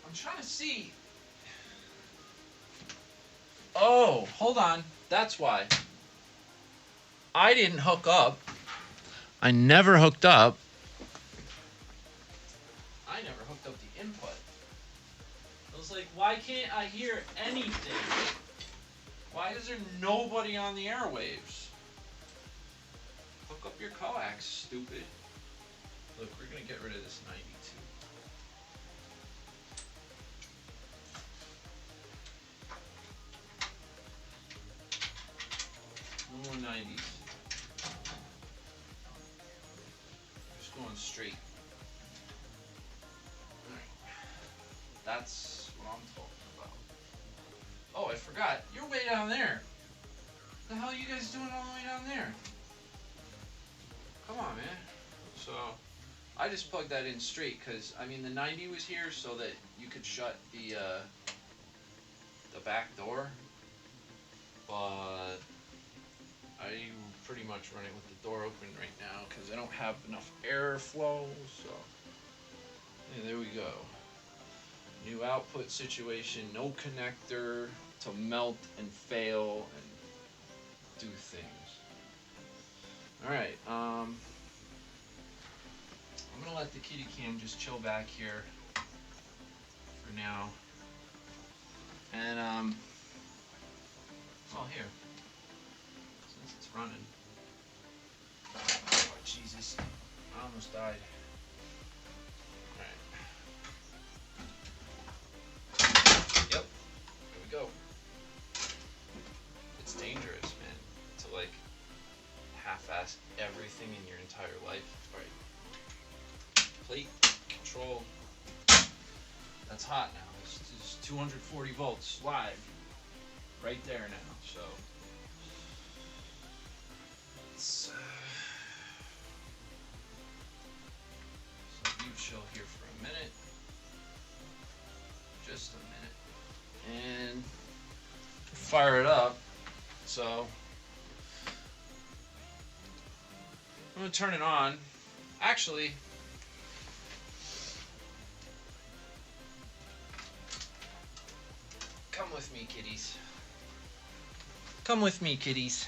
I'm trying to see. Oh, hold on. That's why. I didn't hook up. I never hooked up. I never hooked up the input. I was like, why can't I hear anything? Why is there nobody on the airwaves? Hook up your coax, stupid. Look, we're going to get rid of this 92. No more 90s. Just going straight. Alright. That's what I'm talking about. Oh, I forgot. You're way down there. What the hell are you guys doing all the way down there? Come on, man. So, I just plugged that in straight because, I mean, the 90 was here so that you could shut the back door. But I pretty much run it with the door open right now because I don't have enough airflow. So, yeah, there we go. New output situation, no connector to melt and fail and do things. Alright, I'm gonna let the kitty cam just chill back here for now. And well, here, since it's running. Oh Jesus, I almost died. Alright. Yep, there we go. It's dangerous, man, to like half-ass everything in your entire life. Alright. Plate, control. That's hot now. It's 240 volts live. Right there now, so. So you chill here for a minute. Just a minute. And fire it up. So I'm gonna turn it on. Actually, come with me, kitties. Come with me, kitties.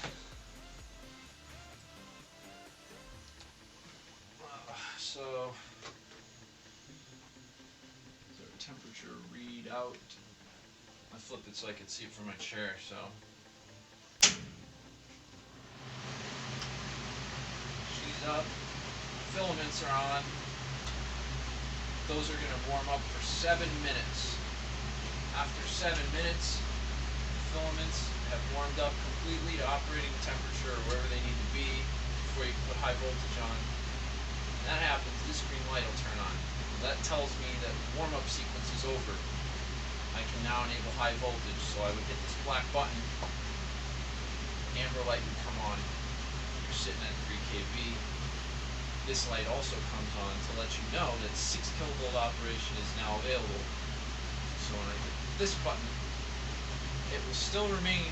So So, is our temperature readout? I flip it so I can see it from my chair, so. She's up. Filaments are on. Those are going to warm up for 7 minutes. After 7 minutes, the filaments have warmed up completely to operating temperature or wherever they need to be before you can put high voltage on. When that happens, this green light will turn on. That tells me that the warm-up sequence is over. I can now enable high voltage, so I would hit this black button. Amber light would come on. You're sitting at 3 kV. This light also comes on to let you know that 6 kilovolt operation is now available. So when I hit this button, it will still remain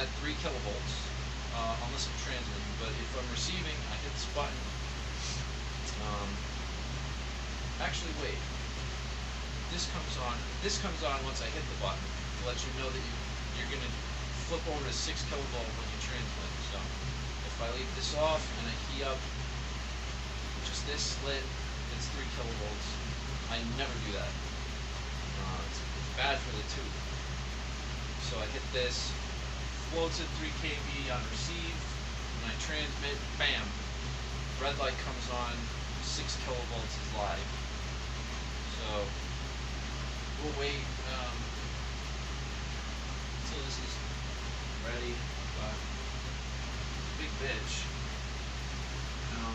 at 3 kilovolts unless I'm transmitting. But if I'm receiving, I hit this button. Actually, wait. This comes on. This comes on once I hit the button to let you know that you're going to flip over to 6 kilovolt when you transmit. So if I leave this off and I key up just this lit, it's 3 kilovolts. I never do that. It's bad for the tube. So I hit this, floats at 3 kV on receive. When I transmit, bam, red light comes on. 6 kilovolts is live. So we'll wait until this is ready. But it's a big bitch. You know.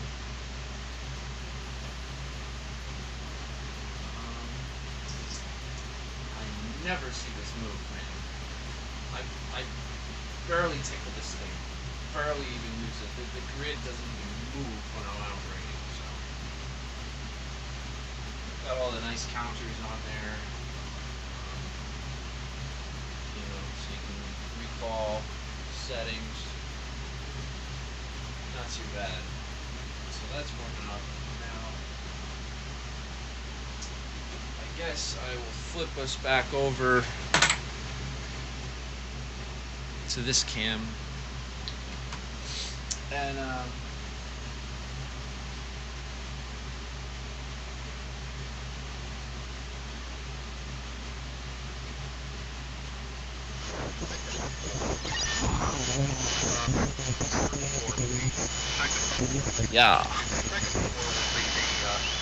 I never see this move, man. I barely tickle this thing. Barely even use it. The grid doesn't even move when I'm operating. Got all the nice counters on there, you know, so you can recall settings. Not too bad. So that's warming up now. I guess I will flip us back over to this cam and yeah. Second floor would be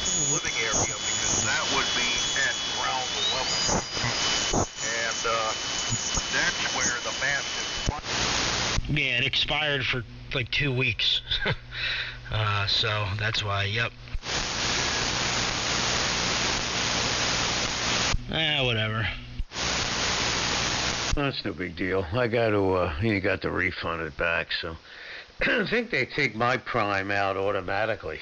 the living area because that would be at ground level. And that's where the massive... Yeah, it expired for like 2 weeks. So that's why, yep. Whatever. That's no big deal. I got to, you got to refund it back, so. I think they take my Prime out automatically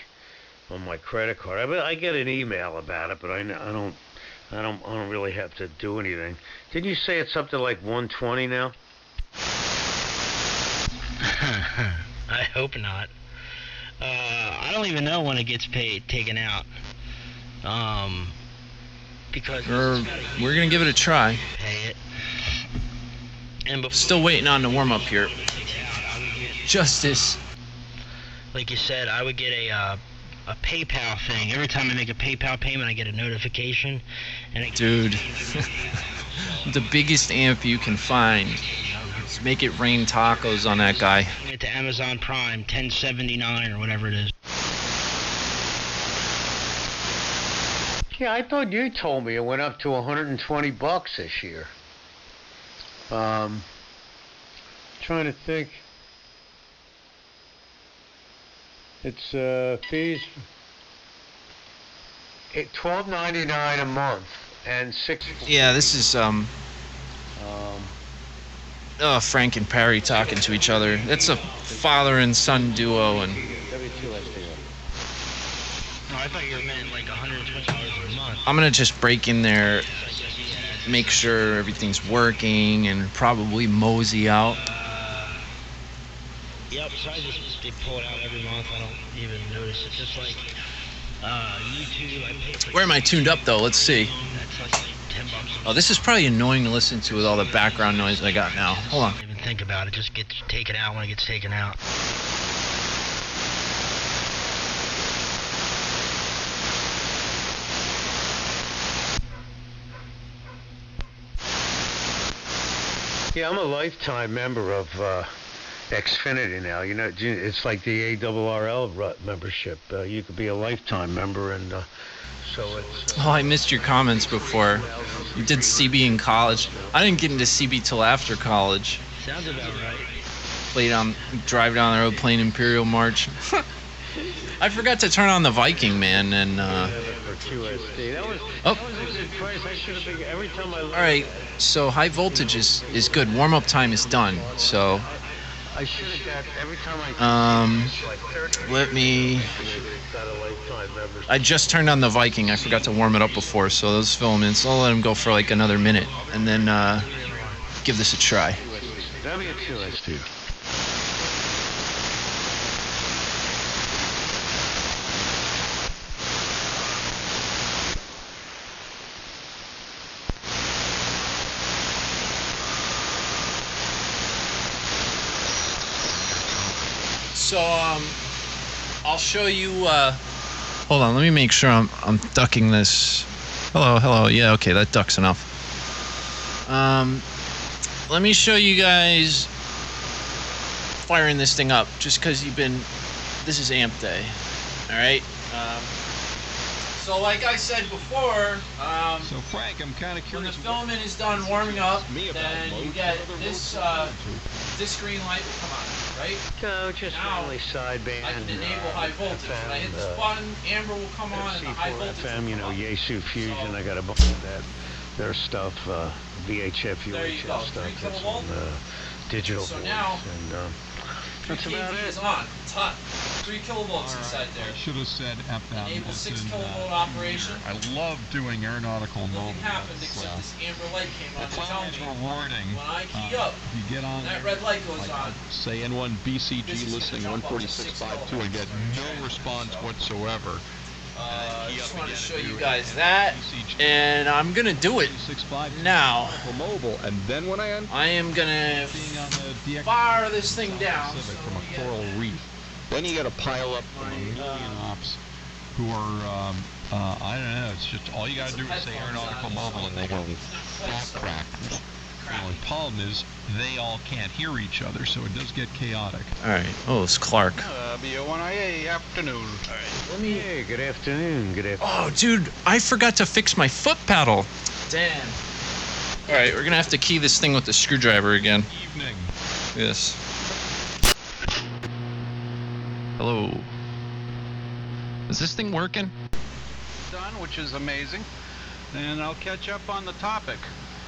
on my credit card. I get an email about it, but I don't really have to do anything. Didn't you say it's up to like 120 now? I hope not. I don't even know when it gets taken out. Because we're gonna give it a try. Pay it. And still waiting on the warm up here. Justice. Like you said, I would get a PayPal thing. Every time I make a PayPal payment, I get a notification. And dude, the biggest amp you can find. Just make it rain tacos on that guy. It to Amazon Prime, $10.79 or whatever it is. Yeah, I thought you told me it went up to $120 this year. Trying to think. It's fees. $12.99 a month and Yeah, this is Frank and Perry talking to each other. It's a father and son duo, and. No, I thought you meant like $120 a month. I'm gonna just break in there, make sure everything's working, and probably mosey out. Yep, so they pull it out every month. I don't even notice it. Just like YouTube, I pay for. Where am I tuned up though? Let's see. That's like $10. Oh, this is probably annoying to listen to with all the background noise I got now. Hold on. Don't even think about it. Just gets taken out when it gets taken out. Yeah, I'm a lifetime member of Xfinity now. You know, it's like the ARRL membership. You could be a lifetime member, and so it's. Oh, I missed your comments before. You did CB in college. I didn't get into CB till after college. Sounds about right. Drive down the road playing Imperial March. I forgot to turn on the Viking, man, and QSD. That was a good price. I should have been every time I. All right, so high voltage is good. Warm up time is done. So I should have got every time I. Let me. I just turned on the Viking. I forgot to warm it up before, so those filaments. I'll let them go for like another minute, and then give this a try. W2ST. So I'll show you. Hold on, let me make sure I'm ducking this. Hello. Yeah, okay, that ducks enough. Let me show you guys firing this thing up, just because this is amp day. All right. So like I said before, so Frank, I'm kind of when the curious. filament is done warming up, then you get this green light will come on, right? No, just Now, only sideband. I can enable high voltage. When I hit this button, amber will come on and the high voltage FM, will you come know, on. Yaesu Fusion. So, I got a bunch of that. Their stuff, VHF, There you go, UHF stuff. 3 That's kilovolt. on digital So boards, now, and 3 that's about kV it. is on. It's hot. 3 kilovolts inside there. I should have said FM. Enable as 6 in, kilovolt operation. I love doing aeronautical Nothing mode. happened except this amber light came on It's to tell always me rewarding. when I key up, If you get on and that there, red light goes like, on. say N1 This BCG is listening gonna jump up to 6 146.52 and get no response whatsoever. I key just up want to again show and you do guys that, BCG and I'm gonna do it 146.52 now. for mobile, and then when I end I am gonna being on the DX fire this thing down. Pacific So from we a get coral reef. Then you got to pile up from a million ops who are, I don't know, it's just all you got to do is say aeronautical mobile and they go crack. The only problem is they all can't hear each other, so it does get chaotic. All right. Oh, it's Clark. W1IA afternoon. Let me. Hey, good afternoon. Good afternoon. Oh, dude, I forgot to fix my foot pedal. Damn. All right, we're gonna have to key this thing with the screwdriver again. Evening. Yes. Hello. Is this thing working? Done, which is amazing. And I'll catch up on the topic.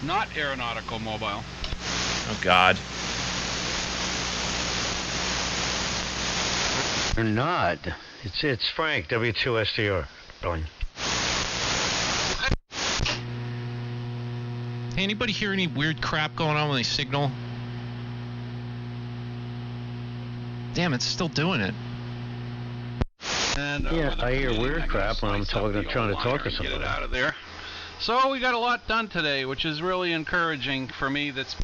Not aeronautical mobile. Oh God. Or not. It's Frank, W2STR. Brilliant. Hey, anybody hear any weird crap going on when they signal? Damn, it's still doing it. And, Yeah, with the I hear cleaning, weird I gotta crap when I'm slice up the trying to old talk wire to and get it somebody. out of there. So we got a lot done today, which is really encouraging for me. That's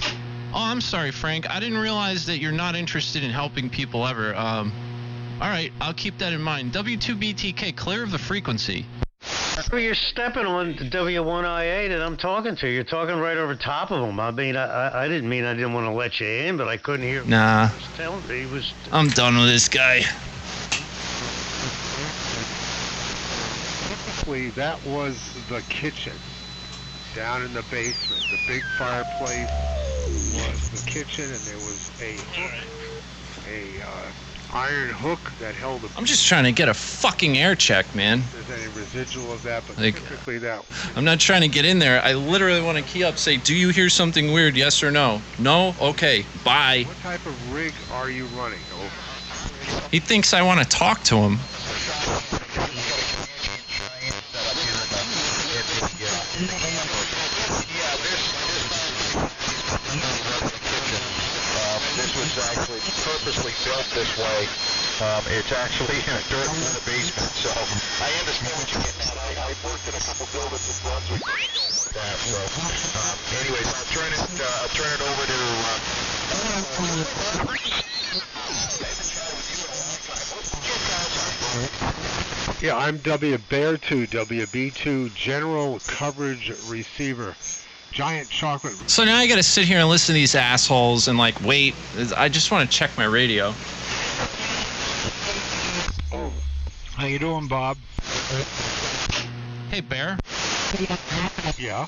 Oh, I'm sorry, Frank. I didn't realize that you're not interested in helping people ever. All right, I'll keep that in mind. W2BTK, clear of the frequency. Well, you're stepping on the W1IA that I'm talking to. You're talking right over top of him. I mean, I didn't mean I didn't want to let you in, but I couldn't hear. Nah, He was telling me he was. I'm done with this guy. Basically, that was the kitchen down in the basement. The big fireplace was the kitchen, and there was a iron hook that held a. I'm just trying to get a fucking air check, man. If there's any residual of that, but Like- typically that. I'm not trying to get in there. I literally want to key up, say, do you hear something weird, yes or no? No? Okay, bye. What type of rig are you running? Over. He thinks I want to talk to him. This was actually purposely built this way. It's actually in a dirt in the basement, so I understand what you get. I worked in a couple buildings in Brunswick with that. So, anyways, I'll turn it over to. Yeah, I'm WBear2, WB2 General Coverage Receiver. giant chocolate. So now I gotta sit here and listen to these assholes and like wait. I just want to check my radio. How you doing, Bob? Hey, Bear. Yeah.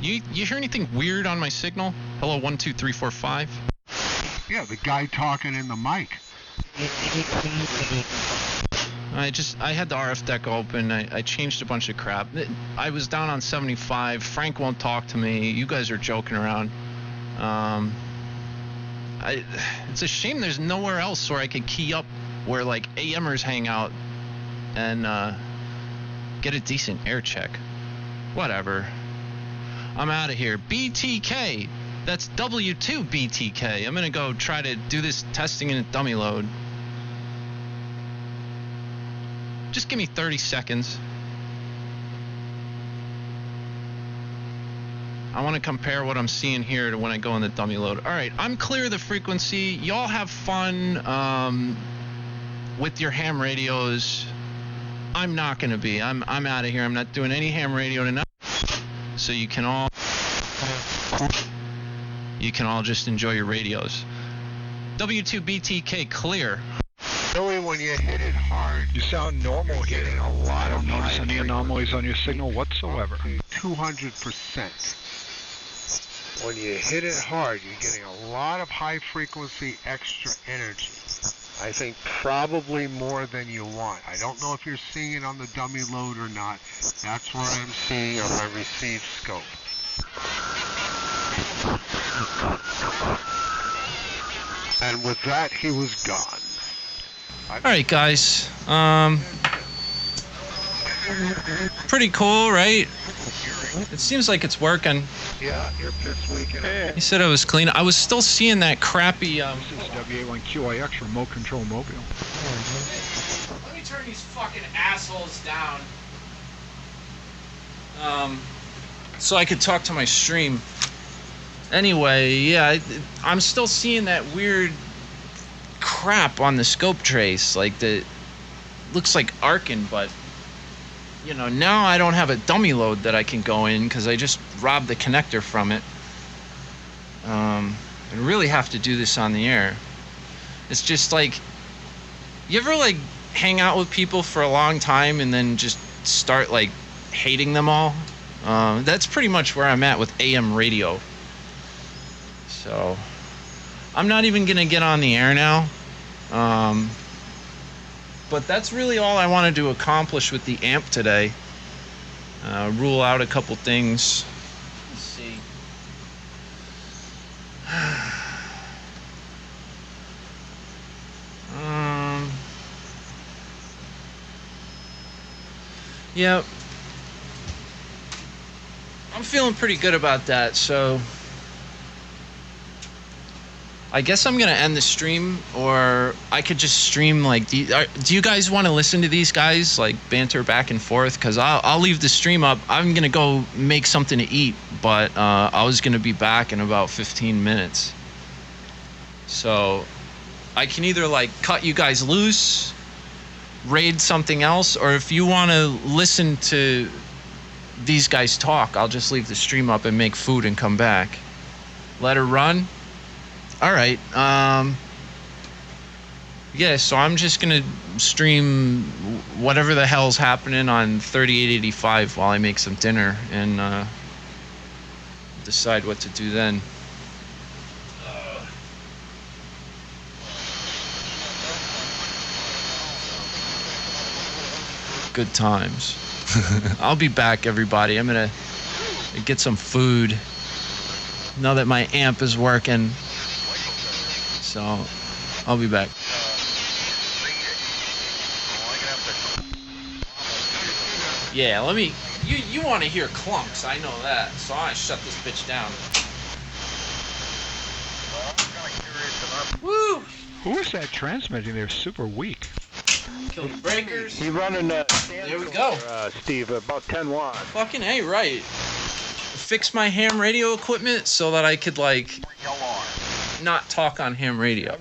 You hear anything weird on my signal? Hello, 1 2 3 4 5. Yeah, the guy talking in the mic. I had the RF deck open. I changed a bunch of crap. I was down on 75. Frank won't talk to me. You guys are joking around. It's a shame there's nowhere else where I could key up where like AMers hang out and get a decent air check. Whatever. I'm out of here. BTK. That's W2BTK. I'm gonna go try to do this testing in a dummy load. Just give me 30 seconds. I want to compare what I'm seeing here to when I go in the dummy load. All right, I'm clear of the frequency. Y'all have fun with your ham radios. I'm not going to be. I'm out of here. I'm not doing any ham radio tonight. So you can all just enjoy your radios. W2BTK clear. Really, when you hit it hard, You sound normal here. getting a lot I of don't notice high any anomalies on your signal whatsoever. 200%. When you hit it hard, you're getting a lot of high frequency extra energy. I think probably more than you want. I don't know if you're seeing it on the dummy load or not. That's what I'm seeing on my receive scope. And with that, he was gone. All right, guys. Pretty cool, right? It seems like it's working. Yeah, you're piss weekend. He said it was clean. I was still seeing that crappy. This is W81QIX remote control mobile. Let me turn these fucking assholes down. So I could talk to my stream. Anyway, yeah, I'm still seeing that weird crap on the scope trace, like the looks like arcing, but you know, now I don't have a dummy load that I can go in because I just robbed the connector from it. I really have to do this on the air. It's just like, you ever like hang out with people for a long time and then just start like hating them all? That's pretty much where I'm at with AM radio. So I'm not even gonna get on the air now. But that's really all I wanted to accomplish with the amp today. Rule out a couple things. Let's see. Yeah. I'm feeling pretty good about that, so I guess I'm gonna end the stream, or I could just stream like do you guys want to listen to these guys like banter back and forth? Because I'll leave the stream up. I'm gonna go make something to eat, but I was gonna be back in about 15 minutes, so I can either like cut you guys loose, raid something else, or if you want to listen to these guys talk, I'll just leave the stream up and make food and come back. Let her run. All right. Yeah, so I'm just going to stream whatever the hell's happening on 3885 while I make some dinner and decide what to do then. Good times. I'll be back, everybody. I'm going to get some food now that my amp is working. So I'll be back. Yeah, let me. You want to hear clunks? I know that. So I shut this bitch down. Woo! Who is that transmitting? They're super weak. Kill the breakers. He running There we go. Steve, about 10 watts. Fucking A, right. Fix my ham radio equipment so that I could like not talk on ham radio.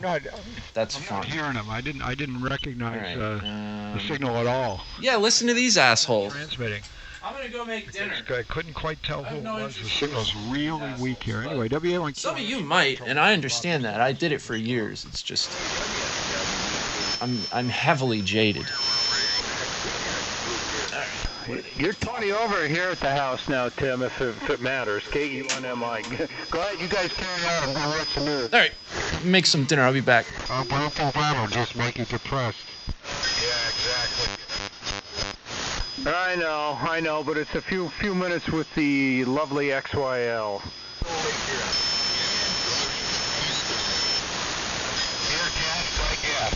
That's I'm fine. not hearing them. I didn't recognize All right, the signal at all. Yeah, listen to these assholes. Transmitting. I'm gonna go make dinner. I couldn't quite tell I who have it no was. The interest signal's in really assholes, weak here. but Anyway, WA1. some of you might, and I understand that. I did it for years. It's just I'm heavily jaded. You're 20 over here at the house now, Tim, if it matters. KE1MI. Go ahead, you guys carry on and I'll watch the news. All right, make some dinner. I'll be back. I'll just make you depressed. Yeah, exactly. I know, but it's a few minutes with the lovely XYL. Here, gas, like gas.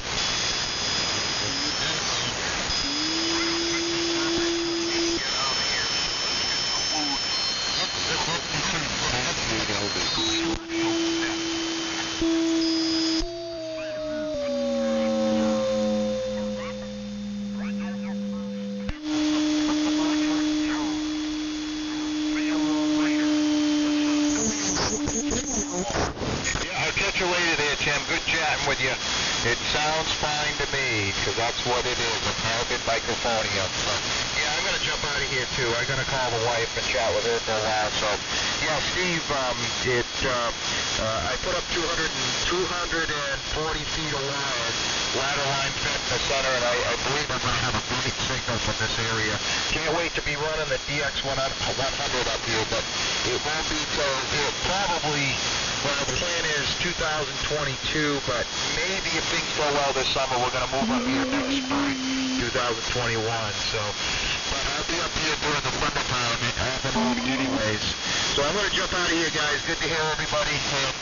I'll catch you later there, Tim. Good chatting with you. It sounds fine to me, because that's what it is, a private microphonium. So, yeah, I'm going to jump out of here, too. I'm going to call the wife and chat with her for a while. So, yeah, Steve, I put up 240 feet of wire, ladder line fed in the center, and I believe I'm going to have a great signal from this area. Can't wait to be running the DX100 up here, but it won't be till probably... Well, the plan is 2022, but maybe if things go well this summer, we're going to move up here next spring, 2021. So, but I'll be up here during the summertime, anyways. So I'm going to jump out of here, guys. Good to hear everybody, and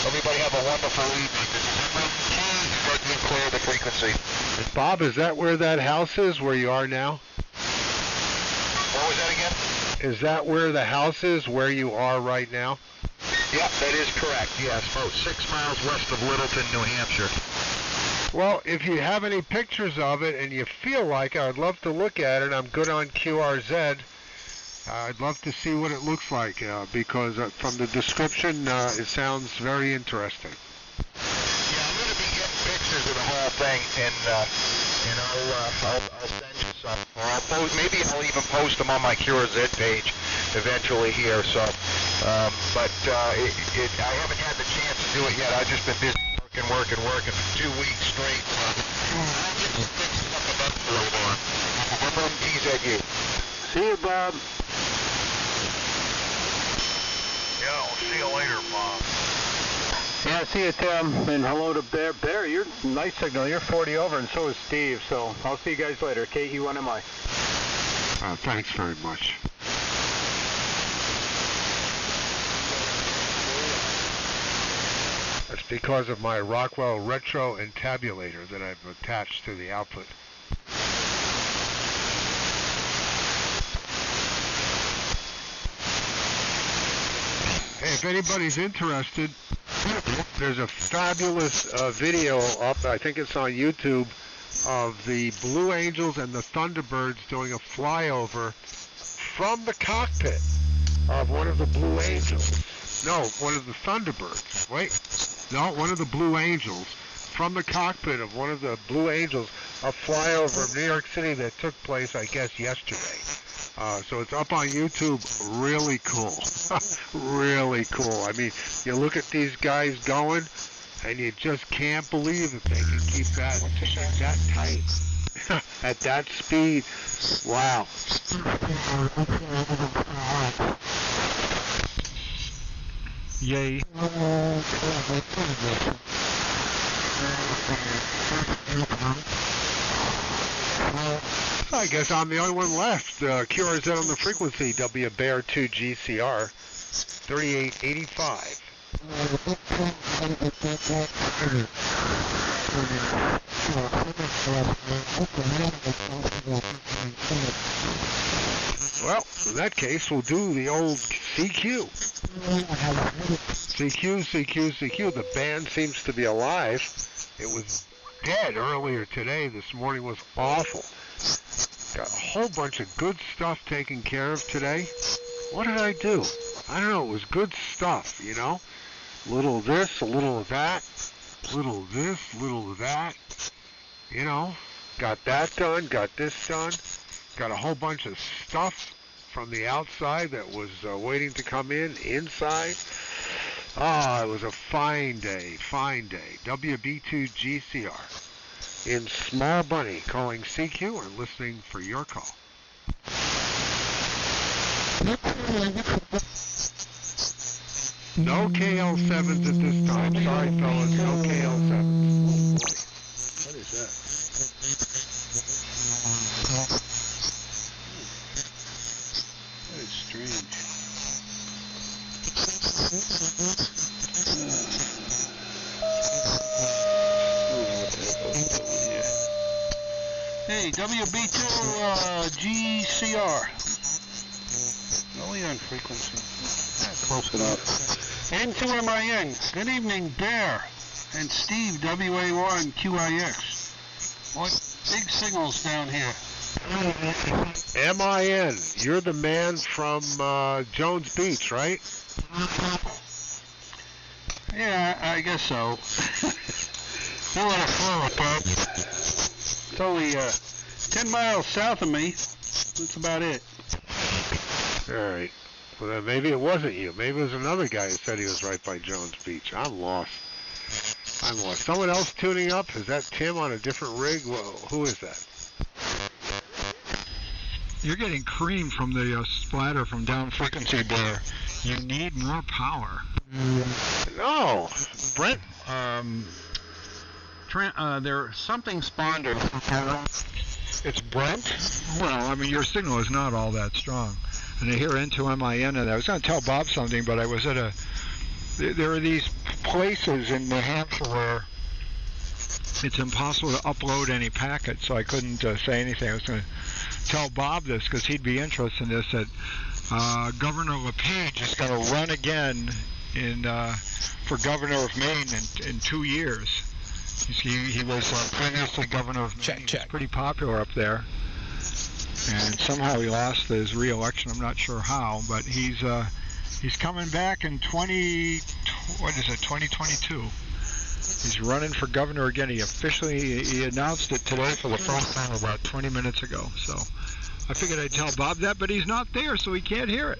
everybody have a wonderful evening. This is Eimac YC156 clear the frequency. Bob, is that where that house is, where you are now? What was that again? Is that where the house is, where you are right now? Yep, that is correct. Yes, about 6 miles west of Littleton, New Hampshire. Well, if you have any pictures of it and you feel like it, I'd love to look at it. I'm good on QRZ. I'd love to see what it looks like because from the description, it sounds very interesting. Yeah, I'm going to be getting pictures of the whole thing, and I'll send you some. Or maybe I'll even post them on my QRZ page eventually here. So, but I haven't had the chance to do it yet. I've just been busy working for 2 weeks straight. So I'll get some pictures up above a little more. MMTZU. See you, Bob. Yeah, I'll see you later, Bob. Yeah, see you, Tim, and hello to Bear. Bear, you're nice signal. You're 40 over, and so is Steve. So I'll see you guys later. KE1MI. Thanks very much. That's because of my Rockwell Retro Entabulator that I've attached to the output. Hey, if anybody's interested, there's a fabulous video up, I think it's on YouTube, of the Blue Angels and the Thunderbirds doing a flyover from the cockpit of one of the Blue Angels. No, one of the Thunderbirds. Wait. No, one of the Blue Angels. From the cockpit of one of the Blue Angels, a flyover of New York City that took place, I guess, yesterday. So it's up on YouTube. Really cool. Really cool. I mean, you look at these guys going, and you just can't believe that they can keep that tight at that speed. Wow. Yay. I guess I'm the only one left. QRZ on the frequency, W Bear 2 GCR 3885. Well, in that case, we'll do the old CQ. CQ. The band seems to be alive. It was dead earlier today. This morning was awful. Got a whole bunch of good stuff taken care of today. What did I do? I don't know. It was good stuff, you know? A little of this, a little of that. A little of this, a little of that. You know? Got that done, got this done. got a whole bunch of stuff from the outside that was waiting to come inside. Ah, it was a fine day, fine day. WB2GCR in Small Bunny calling CQ and listening for your call. No KL7s at this time. Sorry, fellas, no KL7s. Oh, boy. What is that? That is strange. Hey, WB2GCR. Only on frequency. Close enough. N2MIN. Good evening, Bear. And Steve, WA1QIX. What big signals down here? MIN. You're the man from Jones Beach, right? Yeah, I guess so. Don't let it flow up, Bob. It's only 10 miles south of me. That's about it. All right. Well, then maybe it wasn't you. Maybe it was another guy who said he was right by Jones Beach. I'm lost. Someone else tuning up? Is that Tim on a different rig? Well, who is that? You're getting cream from the splatter from down frequency, Bear. You need more power. No. Brent? There's something spawned. It's Brent? Well, I mean, your signal is not all that strong. And I hear N2MIN, and I was going to tell Bob something, but I was at there are these places in New Hampshire where it's impossible to upload any packets, so I couldn't say anything. I was going to tell Bob this because he'd be interested in this, that Governor LePage is going to run again for governor of Maine in 2 years. He was previously governor of Maine. Check. He's pretty popular up there. And somehow he lost his re-election. I'm not sure how, but he's coming back in 2022. He's running for governor again. He announced it today for the first time about 20 minutes ago. So I figured I'd tell Bob that, but he's not there, so he can't hear it.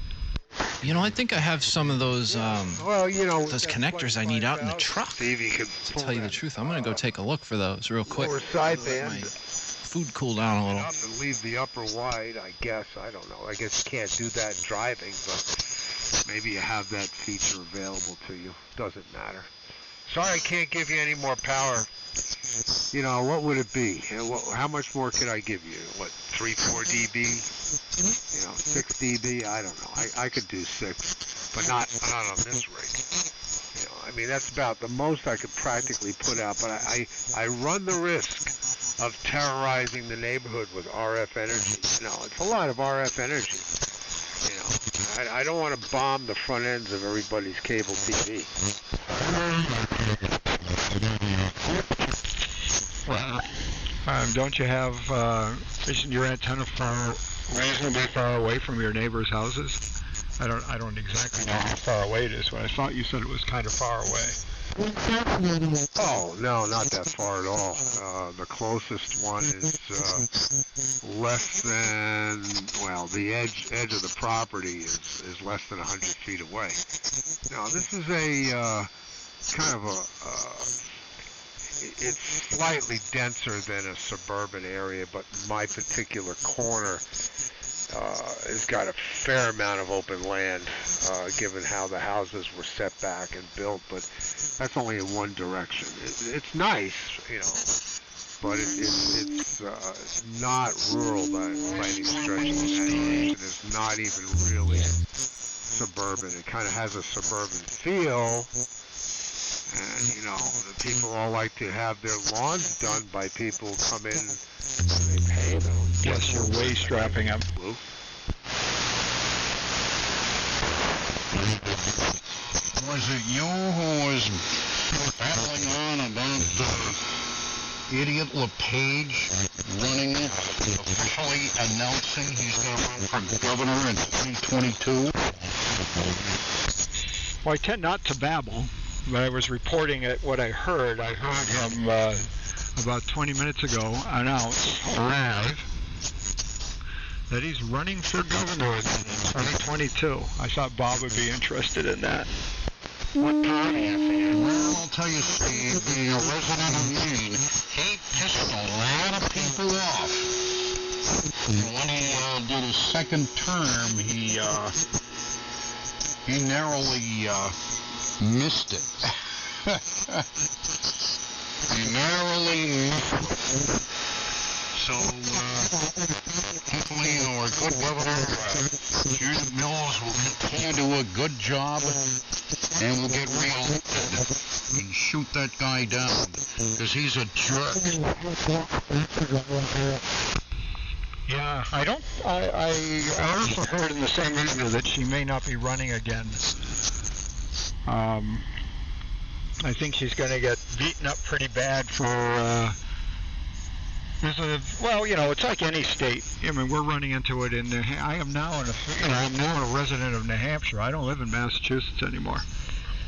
You know, I think I have some of those those connectors I need out in the truck. See if you can to tell you the truth, I'm going to go take a look for those real quick. Lower sideband. Food cool down a little. And leave the upper wide, I guess. I don't know. I guess you can't do that in driving, but maybe you have that feature available to you. Doesn't matter. Sorry, I can't give you any more power. You know, what would it be? How much more could I give you? What, 3-4 dB? 6 dB? I don't know. I could do 6, but not on this rig. I mean, that's about the most I could practically put out, but I run the risk of terrorizing the neighborhood with RF energy. It's a lot of RF energy. I don't want to bomb the front ends of everybody's cable TV. Well, don't you have isn't your antenna reasonably far away from your neighbors' houses? I don't exactly know how far away it is, but I thought you said it was kind of far away. Oh, no, not that far at all. The closest one is less than, the edge of the property is less than 100 feet away. Now, this is a kind of it's slightly denser than a suburban area, but my particular corner has got a fair amount of open land, given how the houses were set back and built, but that's only in one direction. It's nice, but it's not rural by any stretch of the imagination. It's not even really suburban. It kind of has a suburban feel, and, the people all like to have their lawns done by people who come in and they pay them. Yes, you're way strapping up. Was it you who was battling on about idiot LePage running, officially announcing he's going to run for governor in 2022? Well, I tend not to babble, but I was reporting what I heard. I heard him about 20 minutes ago announce live that he's running for governor in 2022. I thought Bob would be interested in that. What county is he in? Well, I'll tell you, Steve, being a resident of Maine, he pissed a lot of people off. When he did his second term, he narrowly missed it. He narrowly missed it. So, hopefully, our good governor, Judith Mills, will continue to do a good job and will get reelected and shoot that guy down, because he's a jerk. Yeah, I also heard in the same interview that she may not be running again. I think she's going to get beaten up pretty bad for, well, you know, it's like any state. I mean, we're running into it in I'm now a resident of New Hampshire. I don't live in Massachusetts anymore.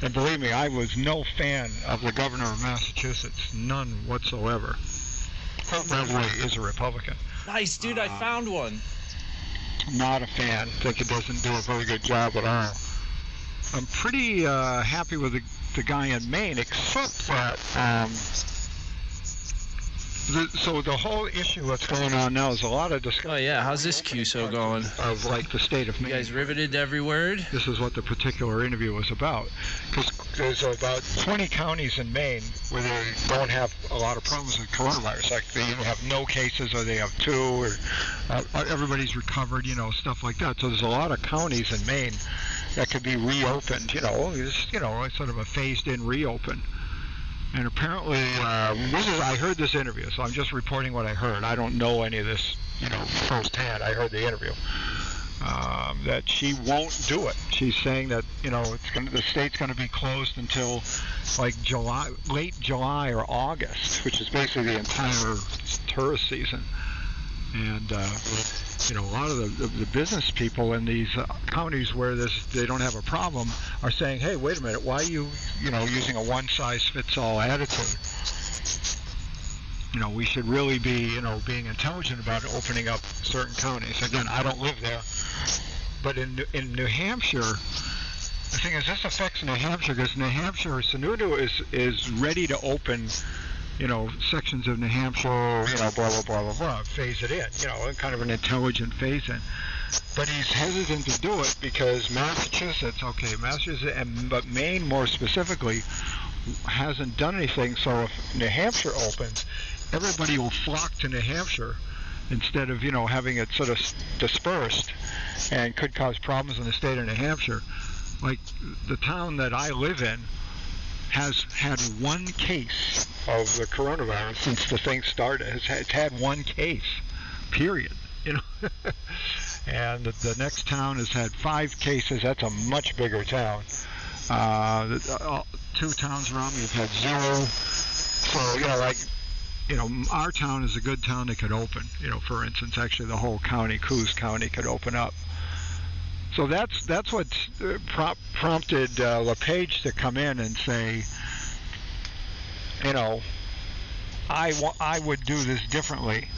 And believe me, I was no fan of the governor of Massachusetts, none whatsoever. Kurt Redway is a Republican. Nice, dude, I found one. Not a fan. Think he doesn't do a very good job at all. I'm pretty happy with the guy in Maine, except that so the whole issue that's going on now is a lot of discussion. Oh yeah, how's this QSO going? Of like the state of Maine. You guys riveted to every word? This is what the particular interview was about. Because there's about 20 counties in Maine where they don't have a lot of problems with coronavirus. Like they either have no cases or they have 2, or everybody's recovered, you know, stuff like that. So there's a lot of counties in Maine that could be reopened, it's sort of a phased-in reopen. And apparently, I heard this interview, so I'm just reporting what I heard. I don't know any of this, firsthand. I heard the interview. That she won't do it. She's saying that, the state's going to be closed until like late July or August, which is basically the entire tourist season. And, a lot of the business people in these counties where they don't have a problem are saying, hey, wait a minute, why are you, using a one-size-fits-all attitude? We should really be, being intelligent about opening up certain counties. Again, I don't live there. But in New Hampshire, the thing is, this affects New Hampshire because New Hampshire, Sununu is ready to open sections of New Hampshire, blah, blah, blah, blah, blah, phase it in, kind of an intelligent phase in. But he's hesitant to do it because Massachusetts, but Maine more specifically, hasn't done anything. So if New Hampshire opens, everybody will flock to New Hampshire instead of, having it sort of dispersed, and could cause problems in the state of New Hampshire. Like the town that I live in has had one case of the coronavirus since the thing started. It's had one case, period. And the next town has had 5 cases. That's a much bigger town. 2 towns around me have had 0. So, our town is a good town that could open. For instance, actually the whole county, Coos County, could open up. So that's what prompted LePage to come in and say, I would do this differently.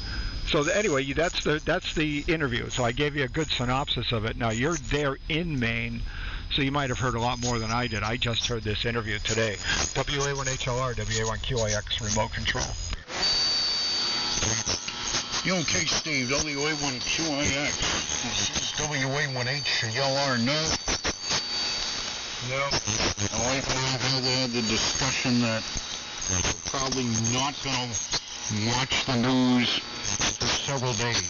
So anyway, that's the interview. So I gave you a good synopsis of it. Now you're there in Maine, so you might have heard a lot more than I did. I just heard this interview today. WA1HLR, WA1QIX, remote control. Okay, Steve, WA1QIX. WA1HLR, no? No. I had the discussion that we're probably not going to watch the news for several days.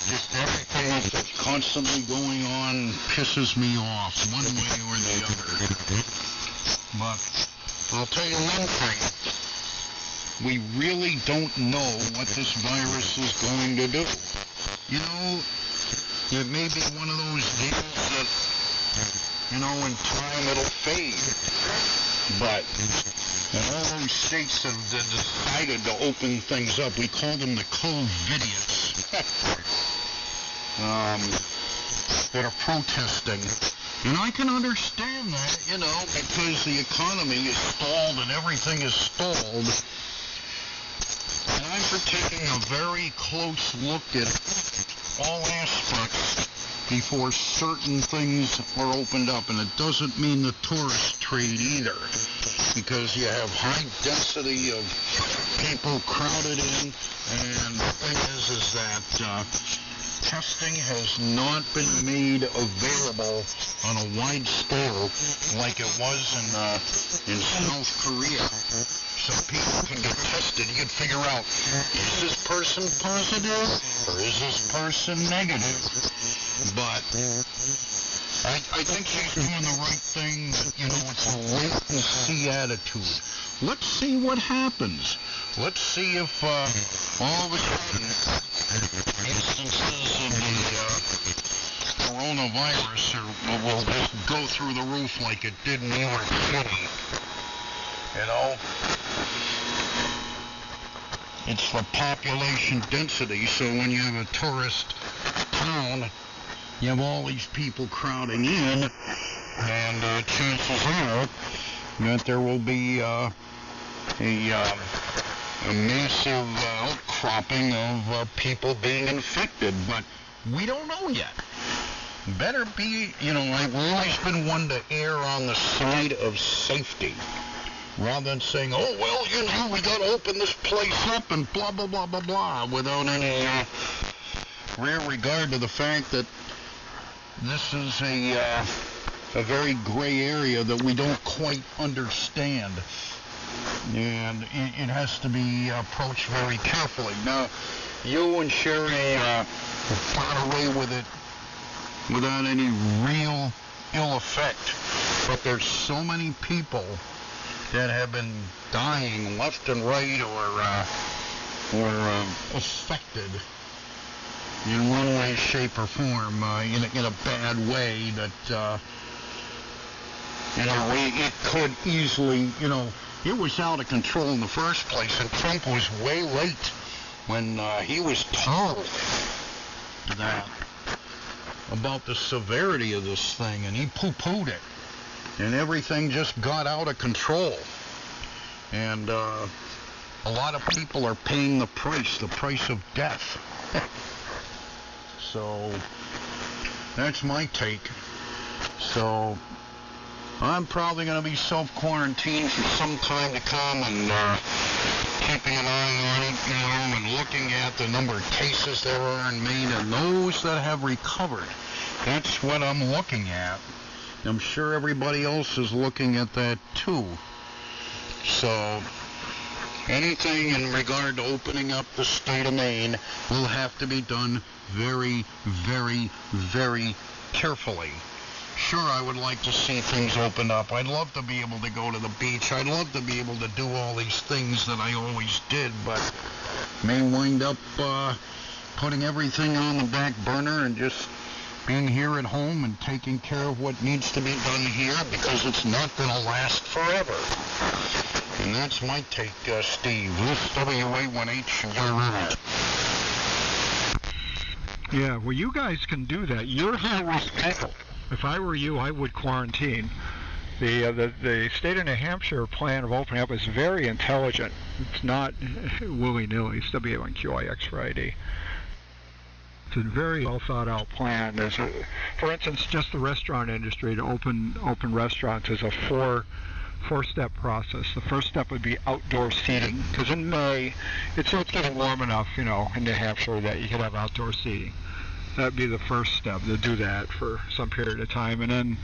Just everything that's constantly going on pisses me off, one way or the other. But I'll tell you one thing. We really don't know what this virus is going to do. It may be one of those deals that, in time it'll fade. But all those states have decided to open things up. We call them the COVIDians that are protesting. And I can understand that, because the economy is stalled and everything is stalled. And I'm taking a very close look at all aspects before certain things are opened up. And it doesn't mean the tourist trade either, because you have high density of people crowded in, and the thing is that testing has not been made available on a wide scale like it was in South Korea. So people can get tested. You can figure out, is this person positive or is this person negative? But I think she's doing the right thing. It's a wait-and-see attitude. Let's see what happens. Let's see if all of a sudden instances of the coronavirus will just go through the roof like it did in New York City. It's the population density, so when you have a tourist town, you have all these people crowding in, and chances are that there will be a massive outcropping of people being infected, but we don't know yet. Better be, I've always been one to err on the side of safety, rather than saying, oh, well, we got to open this place up and blah, blah, blah, blah, blah, without any real regard to the fact that this is a very gray area that we don't quite understand. And it has to be approached very carefully. Now, you and Sherry got away with it without any real ill effect. But there's so many people that have been dying left and right or affected in one way, shape, or form, in a bad way that, it could easily, it was out of control in the first place, and Trump was way late when he was told that about the severity of this thing, and he poo-pooed it, and everything just got out of control. And a lot of people are paying the price of death. So that's my take. So I'm probably going to be self-quarantined for some time to come, and keeping an eye on it, and looking at the number of cases there are in Maine and those that have recovered. That's what I'm looking at. I'm sure everybody else is looking at that too. So anything in regard to opening up the state of Maine will have to be done very, very, very carefully. Sure, I would like to see things open up. I'd love to be able to go to the beach. I'd love to be able to do all these things that I always did, but may wind up putting everything on the back burner and just being here at home and taking care of what needs to be done here, because it's not going to last forever. And that's my take, Steve. This WA1H, you're right. Yeah, well, you guys can do that. You're high-risk people. If I were you, I would quarantine. The state of New Hampshire plan of opening up is very intelligent. It's not willy-nilly. It's W1QIX for ID. It's a very well thought out plan. For instance, just the restaurant industry, to open restaurants is a four-step process. The first step would be outdoor seating, because in May it's getting warm enough, in New Hampshire, that you could have outdoor seating. That'd be the first step, to do that for some period of time. And then,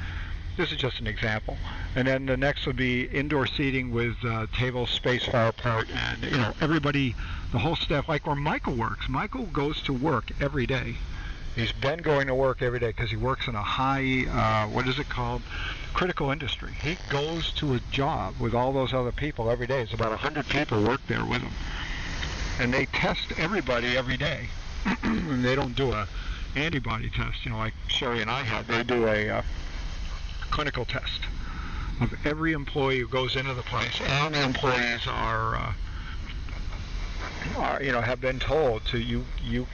this is just an example. And then the next would be indoor seating with tables spaced far apart, and everybody, the whole staff, like where Michael works. Michael goes to work every day. He's been going to work every day because he works in a high, what is it called? Critical industry. He goes to a job with all those other people every day. It's about 100 people work there with him. And they test everybody every day. And they don't do a antibody test, like Sherry and I had. They do a clinical test of every employee who goes into the place. And the employees are have been told to you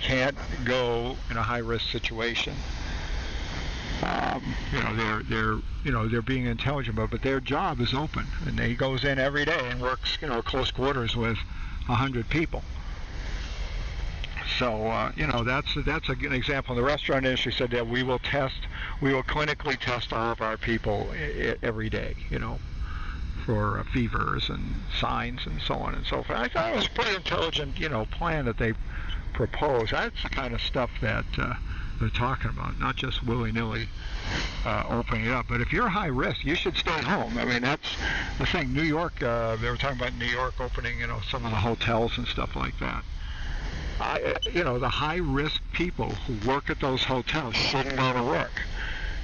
can't go in a high risk situation. They're being intelligent, but their job is open, and he goes in every day and works close quarters with 100 people. So, that's an example. The restaurant industry said that we will clinically test all of our people every day, for fevers and signs and so on and so forth. I thought it was a pretty intelligent, plan that they proposed. That's the kind of stuff that they're talking about, not just willy-nilly opening it up. But if you're high risk, you should stay home. I mean, that's the thing. New York, they were talking about New York opening, some of the hotels and stuff like that. The high-risk people who work at those hotels shouldn't go to work.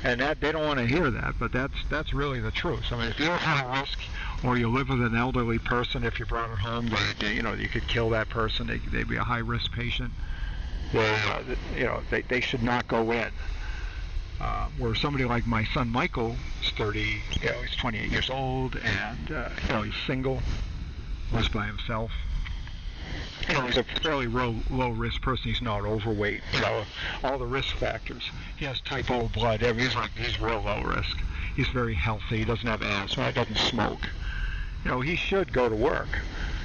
And that they don't want to hear that, but that's really the truth. I mean, if you're high risk, or you live with an elderly person, if you brought it home, you could kill that person. They'd be a high-risk patient. They should not go in. Where somebody like my son Michael is 30, he's 28 years old, and he's single, lives by himself. He's a fairly low-risk person. He's not overweight. All the risk factors. He has type O blood. He's real low risk. He's very healthy. He doesn't have asthma. He doesn't smoke. He should go to work,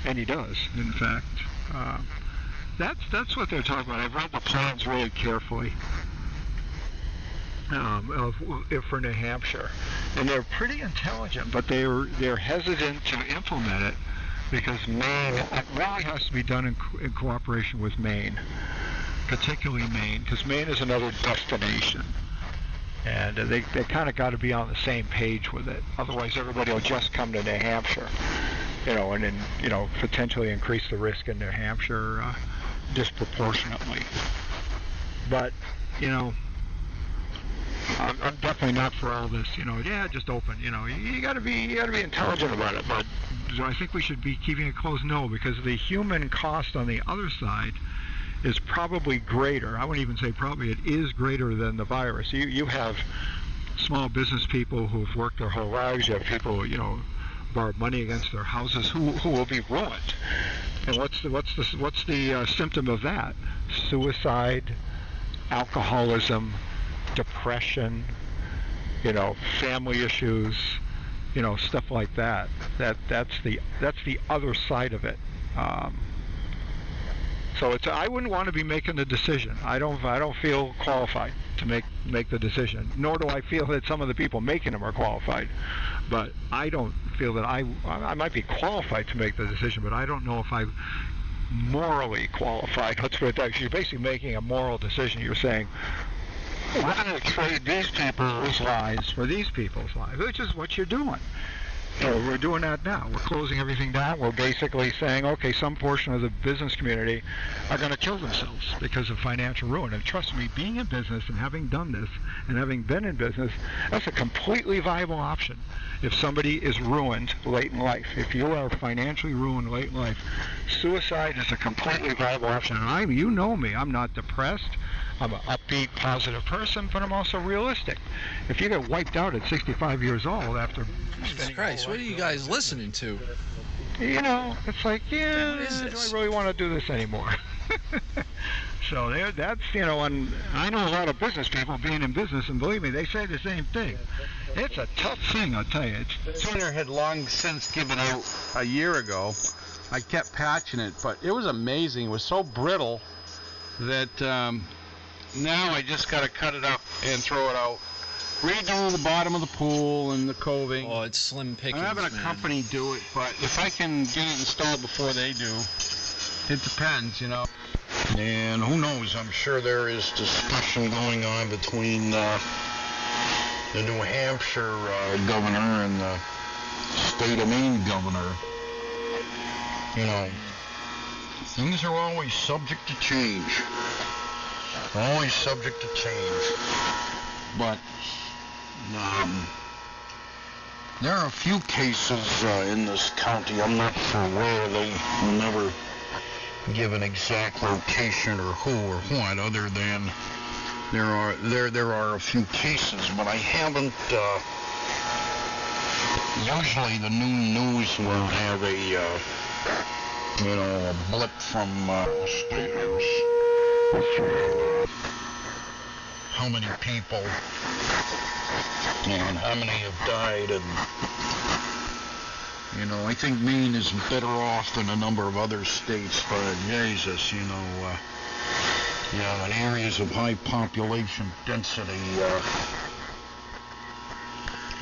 and he does. In fact, that's what they're talking about. I've read the plans really carefully for New Hampshire, and they're pretty intelligent, but they're hesitant to implement it. Because Maine, it really has to be done in cooperation with Maine, particularly Maine, because Maine is another destination. And they kind of got to be on the same page with it. Otherwise, everybody will just come to New Hampshire, and then, potentially increase the risk in New Hampshire disproportionately. But, I'm definitely not for all this, just open, you gotta be intelligent about it, but I think we should be keeping it closed, because the human cost on the other side is probably greater. I wouldn't even say probably, it is greater than the virus. You have small business people who've worked their whole lives, you have people, borrowed money against their houses who will be ruined. And what's the symptom of that? Suicide, alcoholism, depression, family issues, stuff like that. That's the other side of it. So I wouldn't want to be making the decision. I don't feel qualified to make the decision. Nor do I feel that some of the people making them are qualified. But I don't feel that I might be qualified to make the decision, but I don't know if I'm morally qualified. Let's put it that way. You're basically making a moral decision. You're saying, we're going to trade these people's lives for these people's lives, which is what you're doing. We're doing that now. We're closing everything down. We're basically saying, okay, some portion of the business community are going to kill themselves because of financial ruin. And trust me, being in business and having done this and having been in business, that's a completely viable option. If somebody is ruined late in life, if you are financially ruined late in life, suicide is a completely viable option. And you know me, I'm not depressed. I'm an upbeat, positive person, but I'm also realistic. If you get wiped out at 65 years old after Jesus Christ, what are you guys listening to? It's like, do I really want to do this anymore? So that's, and I know a lot of business people being in business, and believe me, they say the same thing. It's a tough thing, I'll tell you. Tuner had long since given out a year ago. I kept patching it, but it was amazing. It was so brittle that now I just got to cut it up and throw it out. Redo the bottom of the pool and the coving. Oh, it's slim pickings, I'm having a company do it, but if I can get it installed before they do, it depends, And who knows, I'm sure there is discussion going on between the New Hampshire governor and the state of Maine governor. Things are always subject to change. Always subject to change. But there are a few cases in this county. I'm not sure where. They never give an exact location or who or what, other than there are a few cases, but I haven't. Usually the news will have a blip from State House. How many people and how many have died, and I think Maine is better off than a number of other states, but Jesus, in areas of high population density,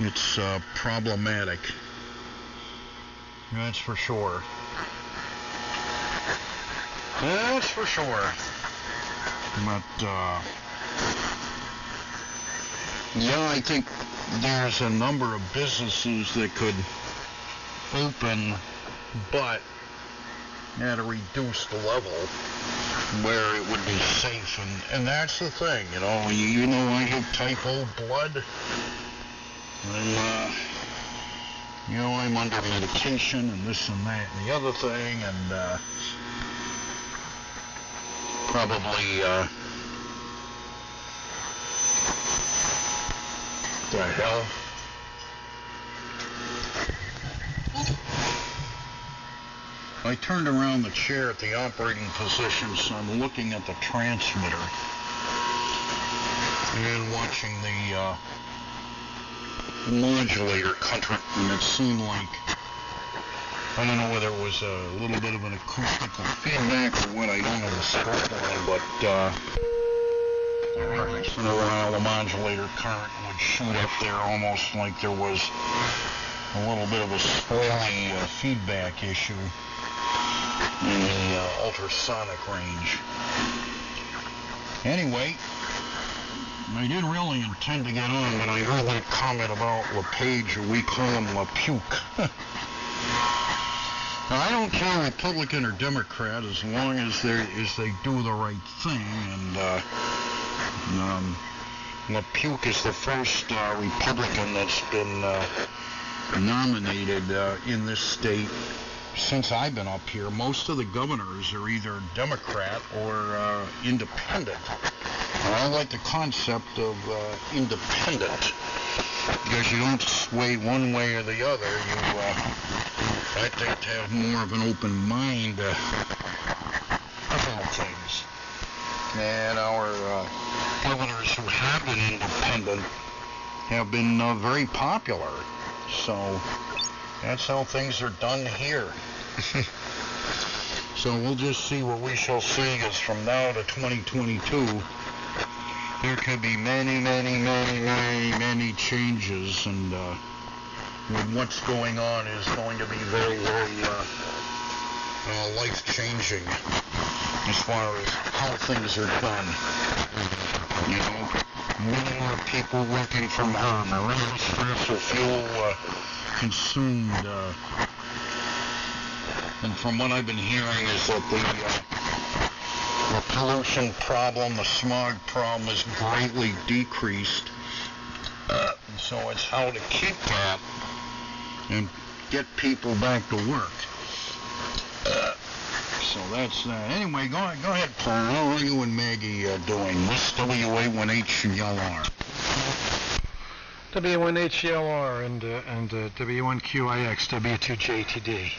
it's problematic. That's for sure. That's for sure. But, yeah, I think there's a number of businesses that could open, but at a reduced level where it would be safe, and that's the thing, you know, I have type O blood, and, I'm under medication and this and that and the other thing, and, probably, the hell? I turned around the chair at the operating position, so I'm looking at the transmitter and watching the modulator country, and it seemed like, I don't know whether it was a little bit of an acoustical feedback or what, I don't have a scope on, but once in a while the modulator current would shoot up there almost like there was a little bit of a squally feedback issue in the ultrasonic range. Anyway, I didn't really intend to get on, but I heard that comment about LePage, or we call him LePuke. Now, I don't care Republican or Democrat as long as they do the right thing, and LePuke is the first Republican that's been nominated in this state since I've been up here. Most of the governors are either Democrat or independent. And I like the concept of independent, because you don't sway one way or the other. I think to have more of an open mind about things. And our governors who have been independent have been very popular. So that's how things are done here. So we'll just see what we shall see, as from now to 2022, there could be many, many, many, many, many changes, and what's going on is going to be very, very life-changing as far as how things are done. Many more people working from home, a less fossil fuel consumed, and from what I've been hearing is that the pollution problem, the smog problem is greatly decreased, and so it's how to keep that and get people back to work. So that's that. Anyway, go ahead, Paul. How are you and Maggie doing? This WA1HLR. W1HLR and W1QIX, W2JTD.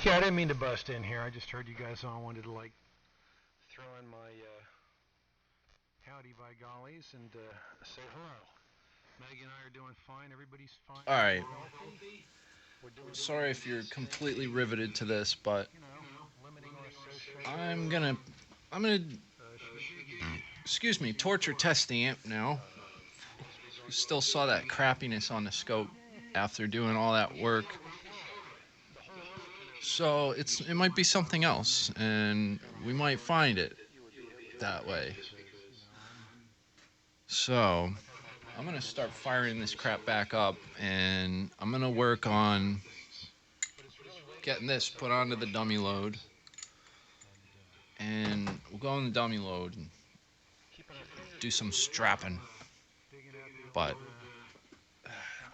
Yeah, I didn't mean to bust in here. I just heard you guys all wanted to, like, throw in my howdy by gollies and say hello. Maggie and I are doing fine. Everybody's fine. All right. Sorry if you're completely riveted to this, but I'm gonna, excuse me, torture test the amp now. You still saw that crappiness on the scope after doing all that work. So it might be something else, and we might find it that way. So I'm gonna start firing this crap back up, and I'm gonna work on getting this put onto the dummy load, and we'll go on the dummy load and do some strapping. But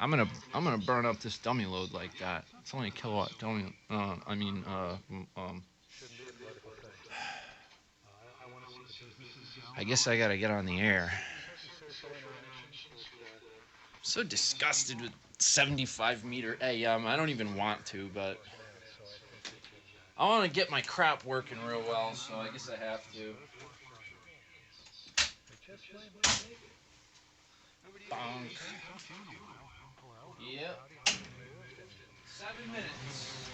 I'm gonna burn up this dummy load like that. It's only a kilowatt dummy. I guess I gotta get on the air. I'm so disgusted with 75 meter AM. I don't even want to, but I want to get my crap working real well, so I guess I have to. Bonk. Yep. 7 minutes.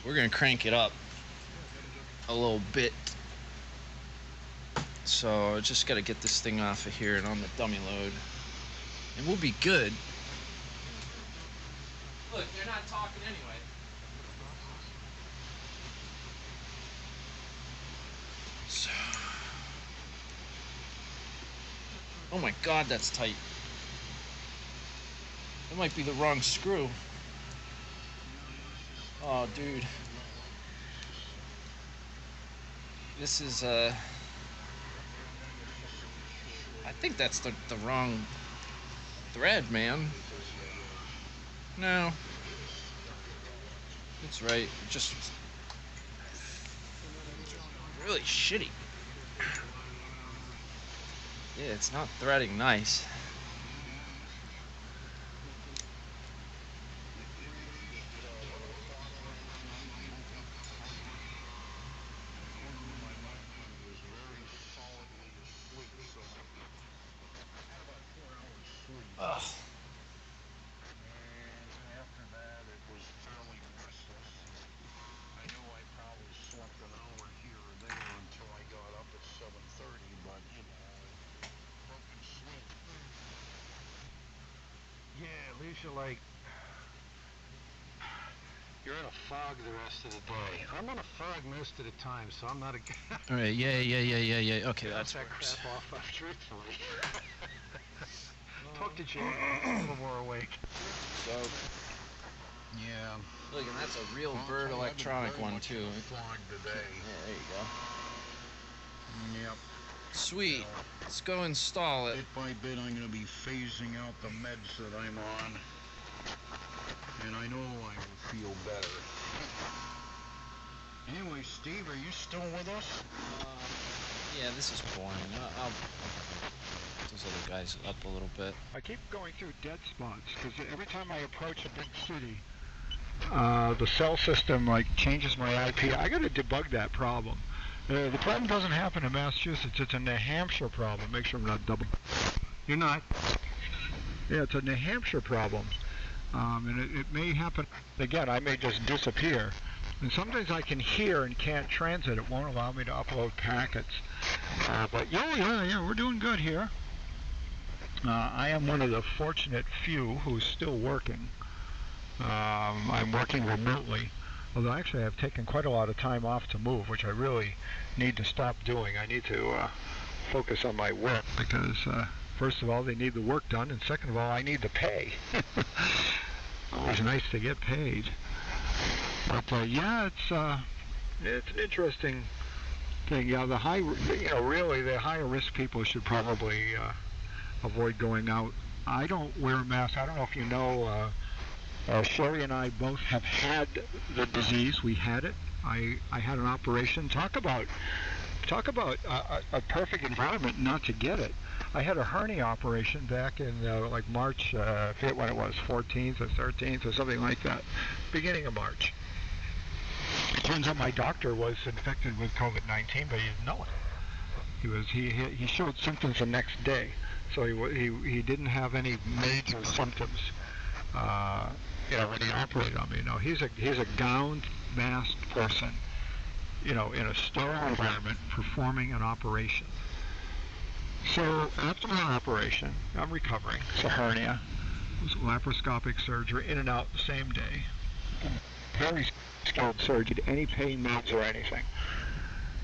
we're gonna crank it up a little bit. So I just gotta get this thing off of here and on the dummy load, and we'll be good. Look, they're not talking anyway. So, oh my God, that's tight. That might be the wrong screw. Oh, dude. This is, I think that's the wrong thread, man. No. It's right. Just really shitty. Yeah, it's not threading nice. Ugh. Yeah, leaves you like you're in a fog the rest of the day. I'm in a fog most of the time, so I'm not a. All right, yeah. Okay, that's that worse. crap off, truthfully. Talk to Jay. A little more awake. So, yeah. look, and that's a real Bird electronic one too. Fog today. Yeah, there you go. Yep. Sweet. Let's go install it. Bit by bit, I'm going to be phasing out the meds that I'm on. And I know I will feel better. Anyway, Steve, are you still with us? Yeah, this is boring. I'll put those other guys up a little bit. I keep going through dead spots because every time I approach a big city, the cell system like changes my IP. I got to debug that problem. The problem doesn't happen in Massachusetts. It's a New Hampshire problem. Make sure I'm not double. You're not. Yeah, it's a New Hampshire problem. And it may happen again. I may just disappear. And sometimes I can hear and can't transit. It won't allow me to upload packets. But yeah, we're doing good here. I am one of the fortunate few who's still working. I'm working remotely. Although actually I've taken quite a lot of time off to move, which I really need to stop doing. I need to focus on my work because first of all, they need the work done, and second of all, I need the pay. Always nice to get paid. But yeah, it's an interesting thing. Yeah, really the higher risk people should probably avoid going out. I don't wear a mask. I don't know if you know. Sherry and I both have had the disease. We had it. I had an operation. Talk about a perfect environment not to get it. I had a hernia operation back in like March, I forget when it was, 14th or 13th or something like that, beginning of March. It turns out my doctor was infected with COVID-19, but he didn't know it. He showed symptoms the next day, so he didn't have any major symptoms. When he operated on me. No, he's a gowned, masked person, in a sterile environment performing an operation. So after my operation, I'm recovering. It's a hernia. It was laparoscopic surgery, in and out the same day. Very skilled surgery, any pain meds or anything.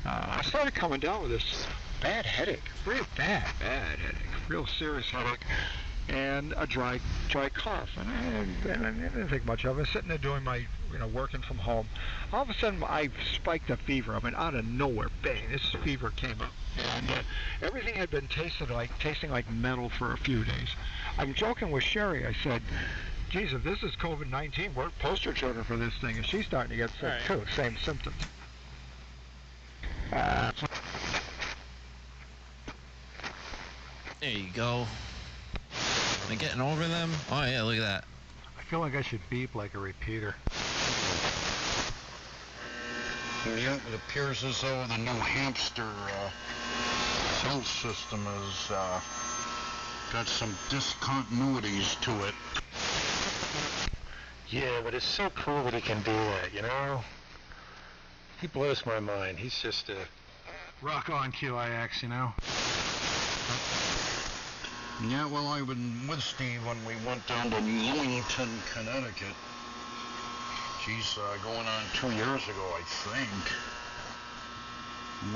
I started coming down with this bad headache, real bad headache, real serious headache. And a dry cough, and I didn't think much of it. Sitting there doing my, working from home. All of a sudden, I spiked a fever. I mean, out of nowhere, bang! This fever came up, and everything had been tasting like metal for a few days. I'm joking with Sherry. I said, "Geez, if this is COVID-19, we're poster children for this thing." And she's starting to get sick too. Same symptoms. There you go. Am I getting over them? Oh yeah, look at that. I feel like I should beep like a repeater. Yeah, it appears as though the New Hampshire cell system has got some discontinuities to it. Yeah, but it's so cool that he can do that, he blows my mind. He's just a rock-on QIX, you know? Yeah, well, I've been with Steve when we went down to Newington, Connecticut. Geez, going on 2 years ago, I think.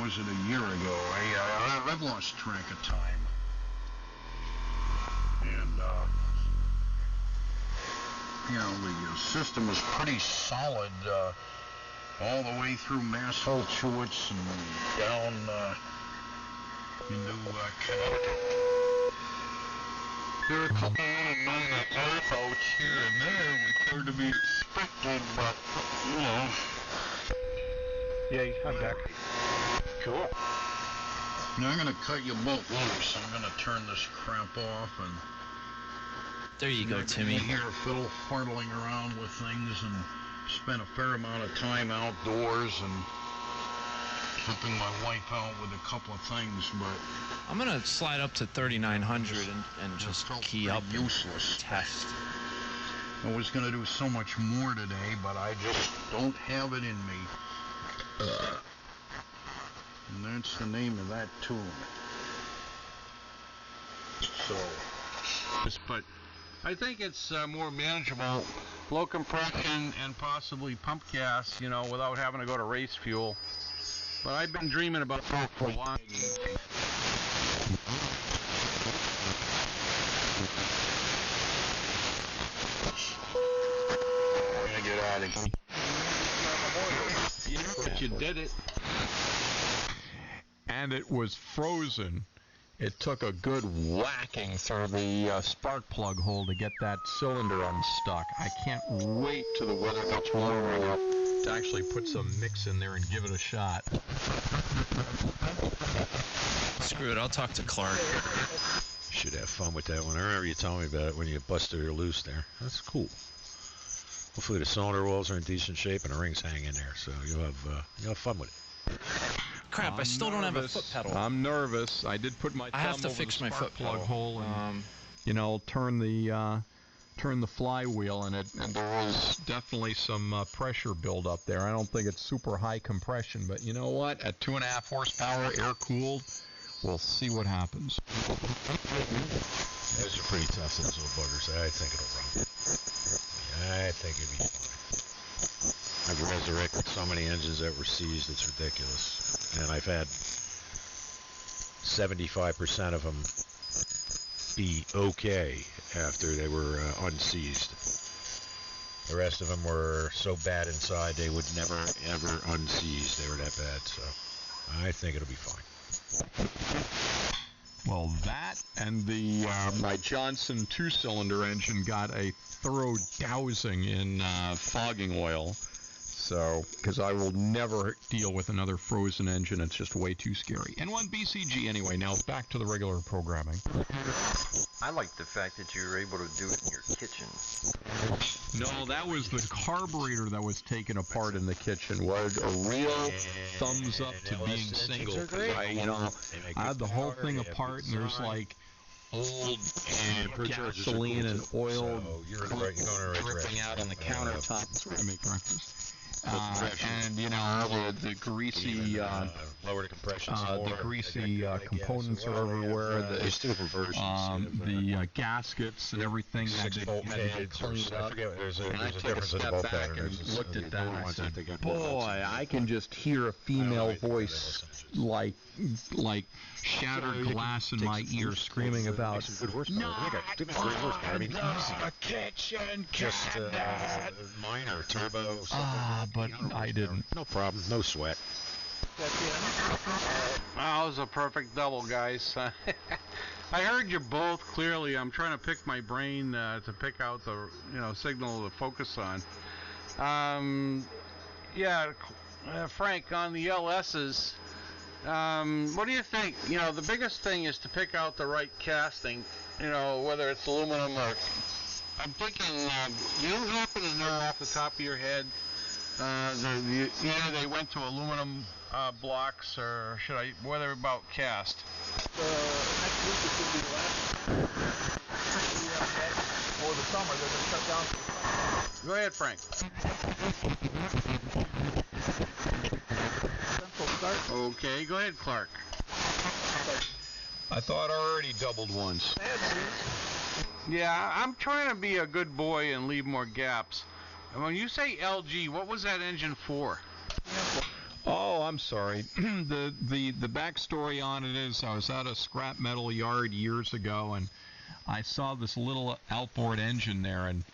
Was it a year ago? I've lost track of time. And, you know, the system is pretty solid all the way through Massachusetts and down into Connecticut. There are a couple little minor earthouts here and there which are to be expected, but, you know. Yeah, I'm back. Cool. Now I'm going to cut you both loose. I'm going to turn this crap off and... There you go, Timmy. You hear Phil fartling around with things and spent a fair amount of time outdoors and helping my wife out with a couple of things, but... I'm gonna slide up to 3900 and just key up useless. Test. I was gonna do so much more today, but I just don't have it in me. And that's the name of that tune. So, but I think it's more manageable. Low compression and possibly pump gas, you know, without having to go to race fuel. But I've been dreaming about that for a while. I'm gonna get out of here. But you did it. And it was frozen. It took a good whacking through the spark plug hole to get that cylinder unstuck. I can't wait till the weather gets warmer enough to actually put some mix in there and give it a shot. Screw it, I'll talk to Clark. Should have fun with that one. I remember you telling me about it when you busted her loose there. That's cool. Hopefully the cylinder walls are in decent shape and the rings hang in there, so you'll have fun with it. Crap, I still don't have a foot pedal. I'm nervous. I did put my thumb I have to over fix the my spark foot plug pedal. hole and, you know, turn the flywheel in it, and there is definitely some pressure buildup there. I don't think it's super high compression, but you know what? At 2.5 horsepower, air-cooled, we'll see what happens. Those are pretty tough, those little buggers. I think it'll run. I think it'll be fine. I've resurrected so many engines that were seized, it's ridiculous. And I've had 75% of them be okay after they were unseized. The rest of them were so bad inside they would never, ever unseize. They were that bad, so I think it'll be fine. Well, that and the my Johnson 2-cylinder engine got a thorough dousing in fogging oil. So, because I will never deal with another frozen engine, it's just way too scary. And one BCG anyway. Now back to the regular programming. I like the fact that you were able to do it in your kitchen. No, that was the carburetor that was taken apart in the kitchen. Was a real thumbs up to being single. I had the whole thing apart, and there's like old gasoline and oil dripping out on the countertop. That's where I make breakfast. And you know the greasy lower the compression components are everywhere. The gaskets and everything had to be cleaned up. And I took a step back and looked at that and I said, boy, I can just hear a female voice like shattered glass in my ear screaming about not the kitchen cabinet. Minor turbo. But I didn't. No problem. No sweat. That was a perfect double, guys. I heard you both clearly. I'm trying to pick my brain to pick out the signal to focus on. Frank, on the LSs, what do you think? The biggest thing is to pick out the right casting. Whether it's aluminum or. I'm thinking. Do you happen to know off the top of your head? Either they went to aluminum blocks, or whether about cast? Next week it should be the last for the summer. They're going to shut down for the summer. Go ahead, Frank. Okay, go ahead, Clark. I thought I already doubled once. Yeah, I'm trying to be a good boy and leave more gaps. And when you say LG, what was that engine for? Oh, I'm sorry. The backstory on it is I was at a scrap metal yard years ago, and I saw this little outboard engine there. And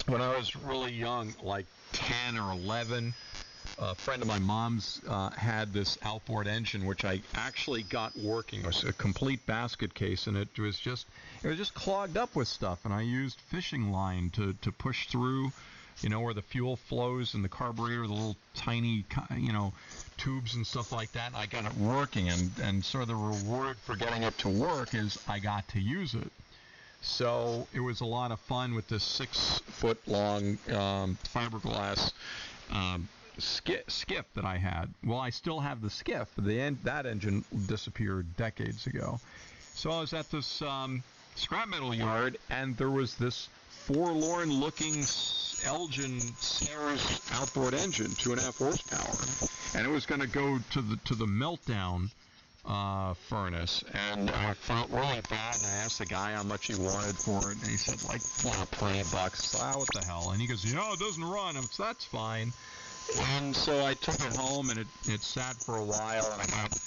when I was really young, like 10 or 11, a friend of my mom's had this outboard engine, which I actually got working. It was a complete basket case, and it was just clogged up with stuff. And I used fishing line to push through, you know, where the fuel flows in the carburetor, the little tiny, you know, tubes and stuff like that. And I got it working, and sort of the reward for getting it to work is I got to use it. So it was a lot of fun with this 6-foot-long fiberglass skiff that I had. Well, I still have the skiff, but that engine disappeared decades ago. So I was at this scrap metal yard, and there was this forlorn-looking Elgin Sayers outboard engine, 2.5 horsepower, and it was going to go to the meltdown furnace, and I felt really bad, and I asked the guy how much he wanted for it, and he said like $20. So, what the hell? And he goes, it doesn't run. I said, that's fine. And so I took it home, and it sat for a while, and I got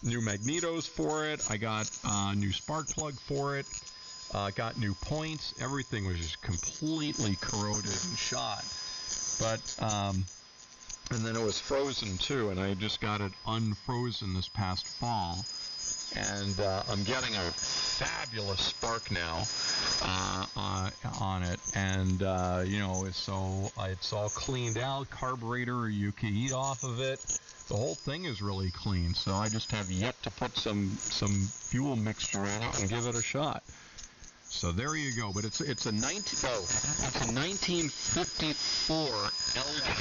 new magnetos for it. I got a new spark plug for it. Got new points. Everything was just completely corroded and shot. But and then it was frozen too, and I just got it unfrozen this past fall. And I'm getting a fabulous spark now on it, and you know, it's all cleaned out. Carburetor, you can eat off of it. The whole thing is really clean. So I just have yet to put some fuel mixture in it and give it a shot. So there you go. But it's a 1954 Elgin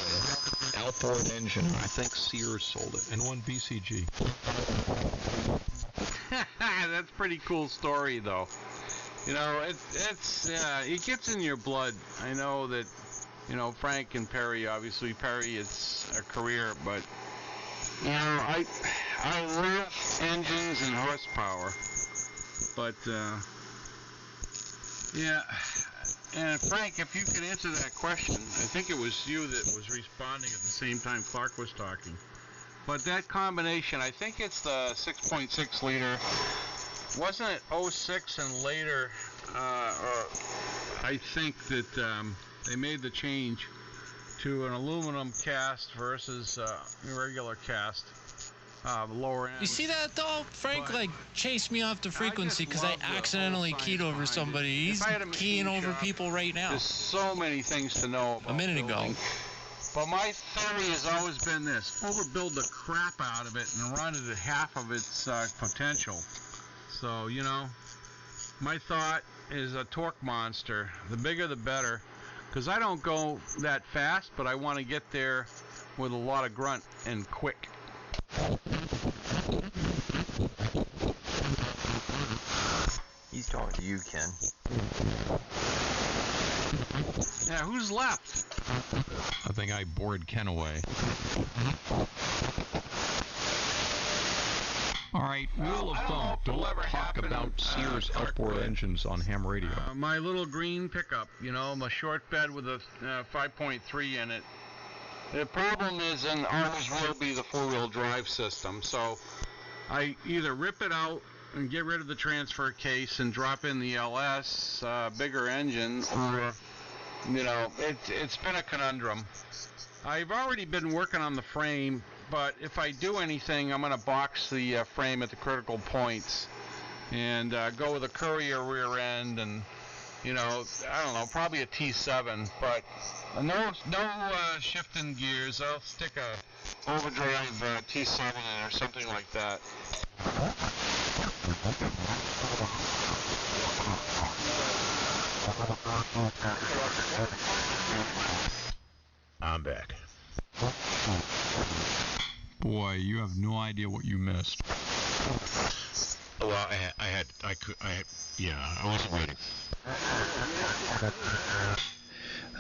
outboard engine. I think Sears sold it, and one BCG. That's a pretty cool story, though. You know, it gets in your blood. I know that, you know, Frank and Perry, obviously Perry, it's a career, but you know, I love engines and horsepower, but yeah. And Frank, if you could answer that question, I think it was you that was responding at the same time Clark was talking. But that combination, I think it's the 6.6 liter. Wasn't it 06 and later? I think that they made the change to an aluminum cast versus regular cast. Lower end. You see that though? Frank chased me off the frequency because I accidentally keyed over somebody. He's keying over people right now. There's so many things to know about a minute ago. But my theory has always been this: overbuild the crap out of it and run it at half of its potential. So, you know, my thought is a torque monster. The bigger the better, because I don't go that fast, but I want to get there with a lot of grunt and quick. He's talking to you, Ken. Yeah, who's left? I think I bored Ken away. All right, Wheel of Thumb. Don't talk about Sears outboard engines on ham radio. My little green pickup, you know, my short bed with a 5.3 in it. The problem is, and always will be, the four-wheel drive system. So I either rip it out and get rid of the transfer case and drop in the LS, bigger engine, or, you know, it's been a conundrum. I've already been working on the frame, but if I do anything, I'm going to box the frame at the critical points and go with a Courier rear end and, you know, I don't know, probably a T7, but no shifting gears. I'll stick a overdrive T7 in or something like that. I'm back. Boy, you have no idea what you missed. Well, I wasn't ready.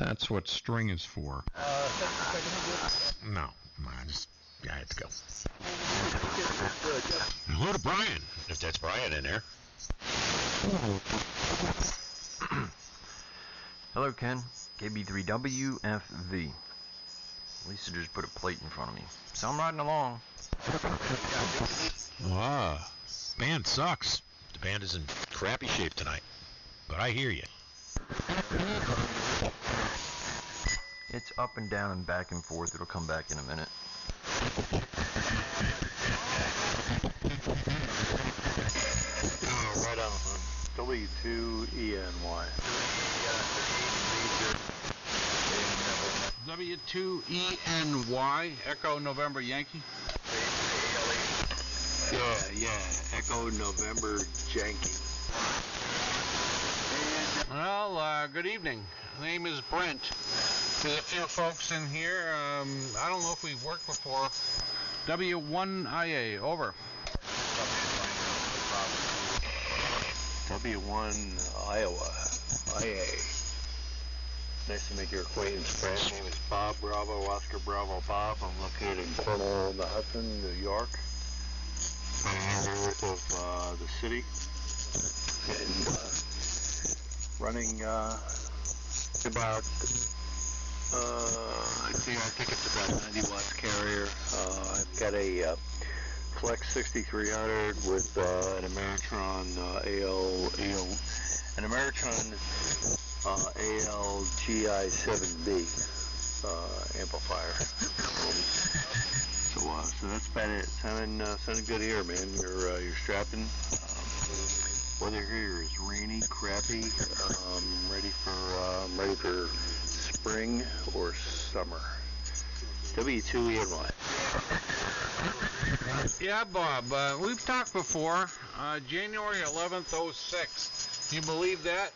That's what string is for. No, I just I have to go. Hello to Brian, if that's Brian in there. Hello, Ken. KB3WFV. Lisa just put a plate in front of me, so I'm riding along. Ah, band sucks. The band is in crappy shape tonight, but I hear you. It's up and down and back and forth. It'll come back in a minute. Oh, right on. W2ENY. W2ENY, Echo November Yankee. Yeah, Echo November Yankee. Well, good evening. My name is Brent. There's a few folks in here. I don't know if we've worked before. W1IA, over. W1 Iowa, IA. Nice to make your acquaintance, friend. My name is Bob Bravo, Oscar Bravo Bob. I'm located in Cornwall-on-the-Hudson, New York. I'm north of the city. And running about, I think it's about 90 watts carrier. I've got a Flex 6300 with an Ameritron ALGI7B amplifier. So that's about it. Sounding good here, man. You're strapping. Weather here is rainy, crappy. Ready for spring or summer. W2ENY. Yeah, Bob, we've talked before. January 11th, 06. You believe that?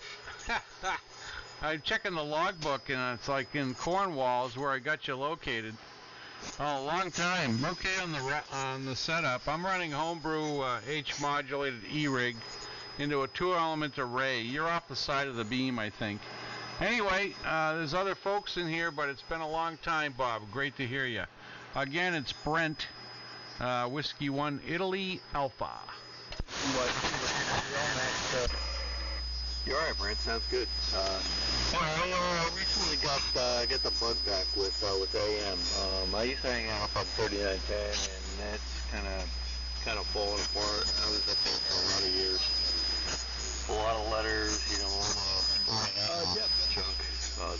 I'm checking the logbook, and it's like in Cornwall is where I got you located. Oh, a long time. Okay, on the setup, I'm running homebrew H-modulated E-rig into a 2-element array. You're off the side of the beam, I think. Anyway, there's other folks in here, but it's been a long time, Bob. Great to hear you. Again, it's Brent, Whiskey 1, Italy, Alpha. You're alright, Brent. Sounds good. I recently got the bug back with AM. I used to hang out up on 3910, and that's kind of falling apart. I was up there for a lot of years. A lot of letters, all the junk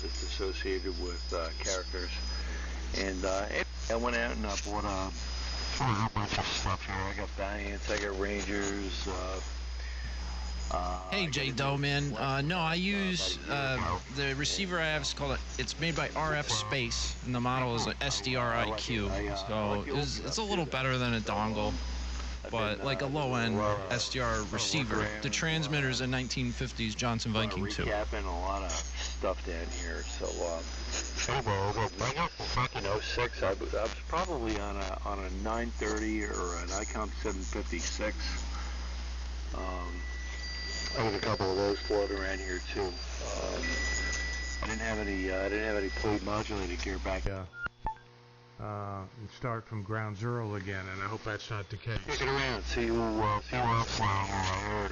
that's associated with characters. And I went out and I bought a whole bunch of stuff here. I got Valiants, I got Rangers. Hey, J Doe, man. No, I use the receiver I have is called it's made by RF Space, and the model is an SDR-IQ. So it's a little better than a dongle, but like a low-end SDR receiver. The transmitter's a 1950s Johnson Viking too. Recapping a lot of stuff down here. So back in 06, I was probably on a 930 or an ICOM 756. I have a couple of those floating around here too. I didn't have any plate modulated gear back. And start from ground zero again, and I hope that's not the case. Look around, see who else around.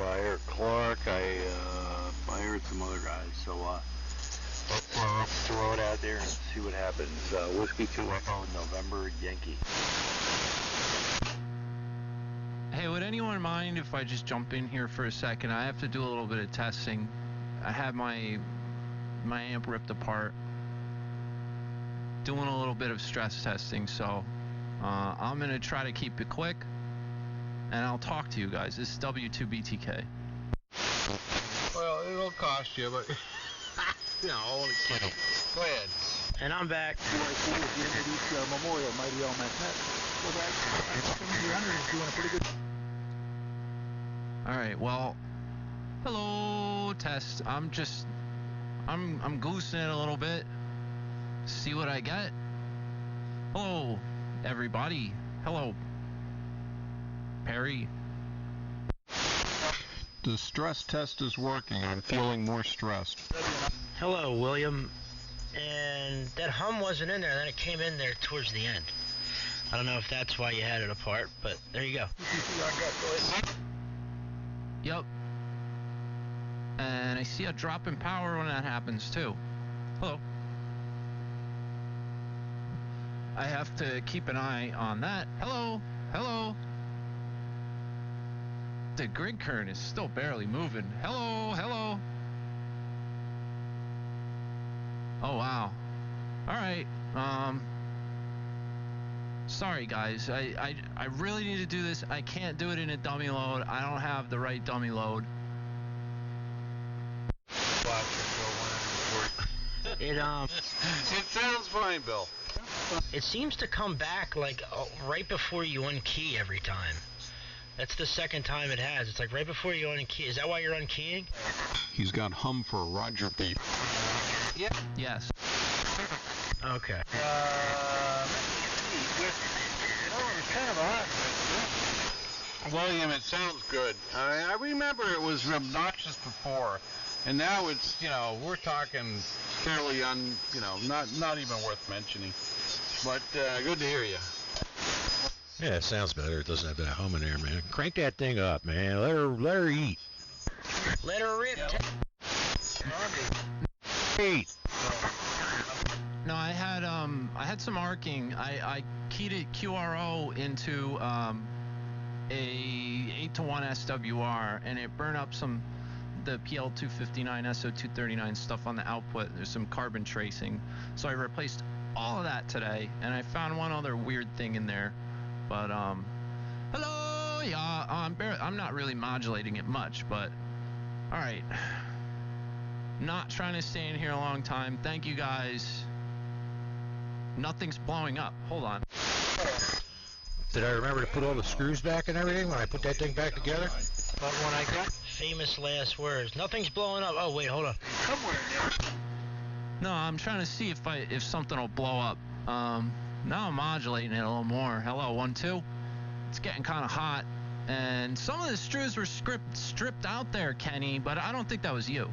I heard Clark. I heard some other guys. So let's throw it out there and see what happens. Whiskey 2 Echo November Yankee. Hey, would anyone mind if I just jump in here for a second? I have to do a little bit of testing. I had my amp ripped apart. Doing a little bit of stress testing, so I'm going to try to keep it quick, and I'll talk to you guys. This is W2BTK. Well, it'll cost you, but, only kidding. Go ahead. And I'm back. Memorial, Mighty LMAX. Well, that 300 is doing a pretty good. All right, well, hello, test. I'm goosing it a little bit. See what I get. Hello, everybody. Hello, Perry. The stress test is working. I'm feeling more stressed. Hello, William. And that hum wasn't in there, and then it came in there towards the end. I don't know if that's why you had it apart, but there you go. Yep. And I see a drop in power when that happens too. Hello. I have to keep an eye on that. Hello. Hello. The grid current is still barely moving. Hello. Hello. Oh wow. All right. Sorry guys. I really need to do this. I can't do it in a dummy load. I don't have the right dummy load. It It sounds fine, Bill. It seems to come back like right before you unkey every time. That's the second time it has. It's like right before you unkey. Is that why you're unkeying? He's got hum for Roger beep. Yeah. Yes. Okay. It's kind of odd. William, it sounds good. I remember it was obnoxious before, and now it's, we're talking fairly not even worth mentioning. But good to hear you. Yeah, it sounds better. It doesn't have that hum in there, man. Crank that thing up, man. Let her eat. Let her rip. Eat. No, I had some arcing. I keyed it QRO into a 8-to-1 SWR, and it burned up the PL259 SO239 stuff on the output. There's some carbon tracing, so I replaced all of that today, and I found one other weird thing in there. But hello, yeah, I'm not really modulating it much, but all right. Not trying to stay in here a long time. Thank you guys. Nothing's blowing up. Hold on. Did I remember to put all the screws back and everything when I put that thing back together? But when I got famous last words, nothing's blowing up. Oh wait, hold on. No, I'm trying to see if something will blow up. Now I'm modulating it a little more. Hello, 1, 2. It's getting kind of hot, and some of the screws were stripped out there, Kenny. But I don't think that was you.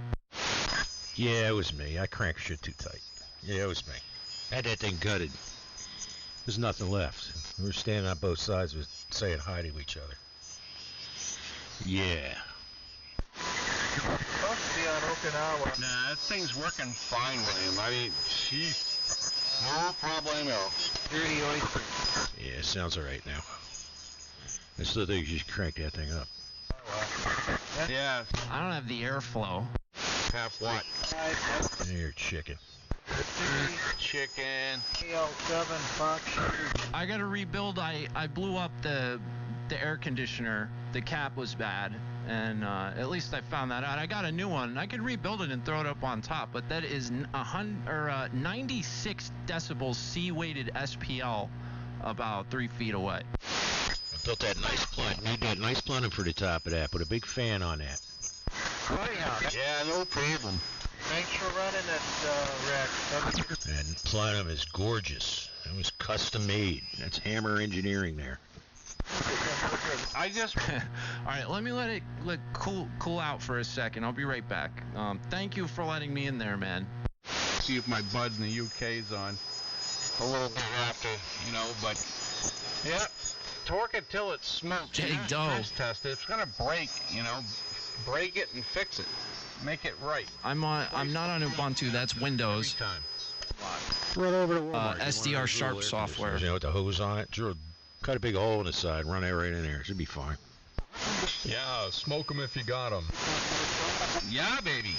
Yeah, it was me. I cranked shit too tight. Yeah, it was me. Had that thing gutted. There's nothing left. We were standing on both sides, with saying hi to each other. Yeah. Supposed to be on Okinawa. Nah, that thing's working fine, William. I mean, jeez. No problemo. Dirty oyster. Yeah, it sounds alright now. I still think you should crank that thing up. Yeah. I don't have the airflow. Have what? You're chicken. Chicken. PL7 Fox. I gotta rebuild. I blew up the air conditioner. The cap was bad, and at least I found that out. I got a new one. I could rebuild it and throw it up on top, but that is 96 decibels C-weighted SPL, about 3 feet away. I built that nice plenum. Made that nice plenum for the top of that. Put a big fan on that. Yeah, no problem. Thanks for running it, Rex. And plenum is gorgeous. It was custom made. That's Hammer Engineering there. I just... All right, let me let it cool out for a second. I'll be right back. Thank you for letting me in there, man. See if my bud in the UK's on. A little bit after, but... Yeah, torque it till it smokes. Jay Doe. Test it. If it's gonna break, break it and fix it. Make it right. I'm not on Ubuntu. That's Windows. Run over to Walmart. SDR Sharp software. With the hose on it. Cut a big hole in the side. Run it right in there. Should be fine. Yeah, smoke them if you got them. Yeah, baby.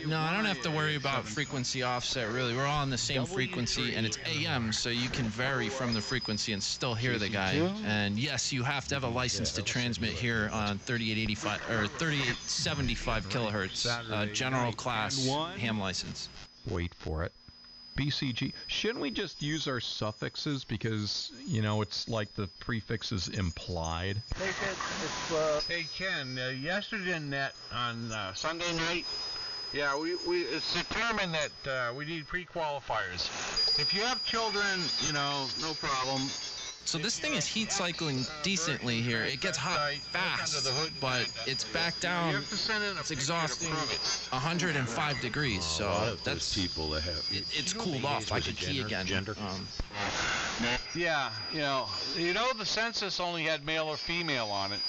No, I don't have to worry about frequency offset, really. We're all on the same frequency, and it's AM, so you can vary from the frequency and still hear the guy. And yes, you have to have a license to transmit here on 3885 or 3875 kilohertz, general class ham license. Wait for it. BCG. Shouldn't we just use our suffixes because, it's like the prefix is implied? Hey, Ken, yesterday net on Sunday night, yeah, it's determined that we need pre-qualifiers. If you have children, no problem. So this thing is heat cycling decently here. It gets hot fast, but it's back down. It's exhausting 105 degrees. So that's people that have. It's cooled off. I could key again. Yeah, you know the census only had male or female on it.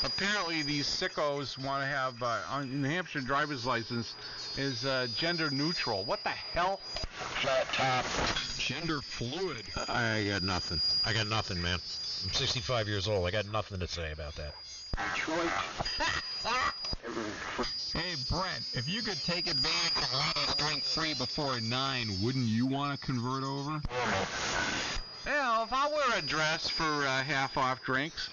Apparently these sickos want to have on New Hampshire driver's license is gender neutral. What the hell? Flat top. Gender fluid. I got nothing. I got nothing, man. I'm 65 years old. I got nothing to say about that. Hey, Brent, if you could take advantage of letting drink free before 9, wouldn't you want to convert over? Yeah, if I wear a dress for half-off drinks.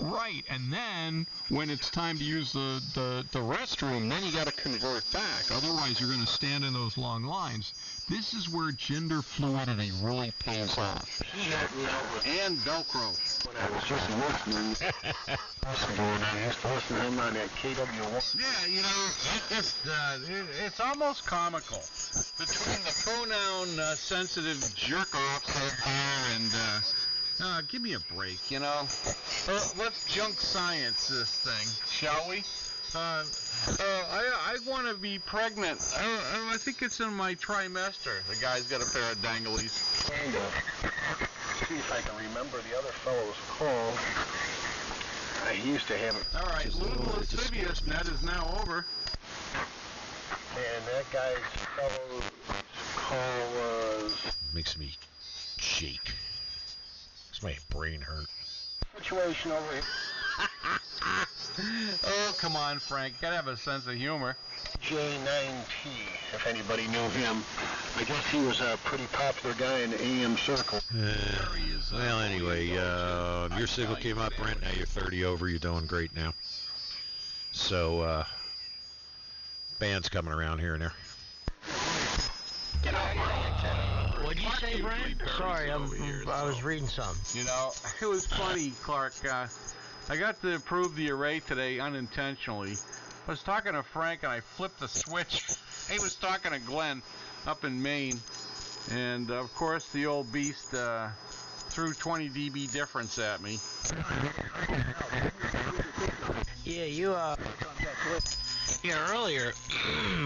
Right, and then when it's time to use the restroom, then you got to convert back. Otherwise, you're going to stand in those long lines. This is where gender fluidity really pays off. And Velcro. When I was just listening, I used to listen to him on that KW1. Yeah, it's almost comical. Between the pronoun-sensitive jerk-offs out there and, give me a break, let's junk science this thing, shall we? I want to be pregnant. I think it's in my trimester. The guy's got a pair of danglies. Kind of. See if I can remember the other fellow's call. I used to have it. All right, little lascivious net is now over. And that guy's fellow's call was... Makes me shake. Makes my brain hurt. Situation over here. Oh, come on, Frank. Gotta have a sense of humor. J9T, if anybody knew him. I guess he was a pretty popular guy in the AM circle. Well, anyway, your signal came up, Brent. Now you're 30 over. You're doing great now. So, band's coming around here and there. What'd you say, Brent? Sorry, I was reading something. It was funny, Clark. I got to approve the array today unintentionally. I was talking to Frank and I flipped the switch. He was talking to Glenn up in Maine. And, of course, the old beast threw 20 dB difference at me. Yeah, earlier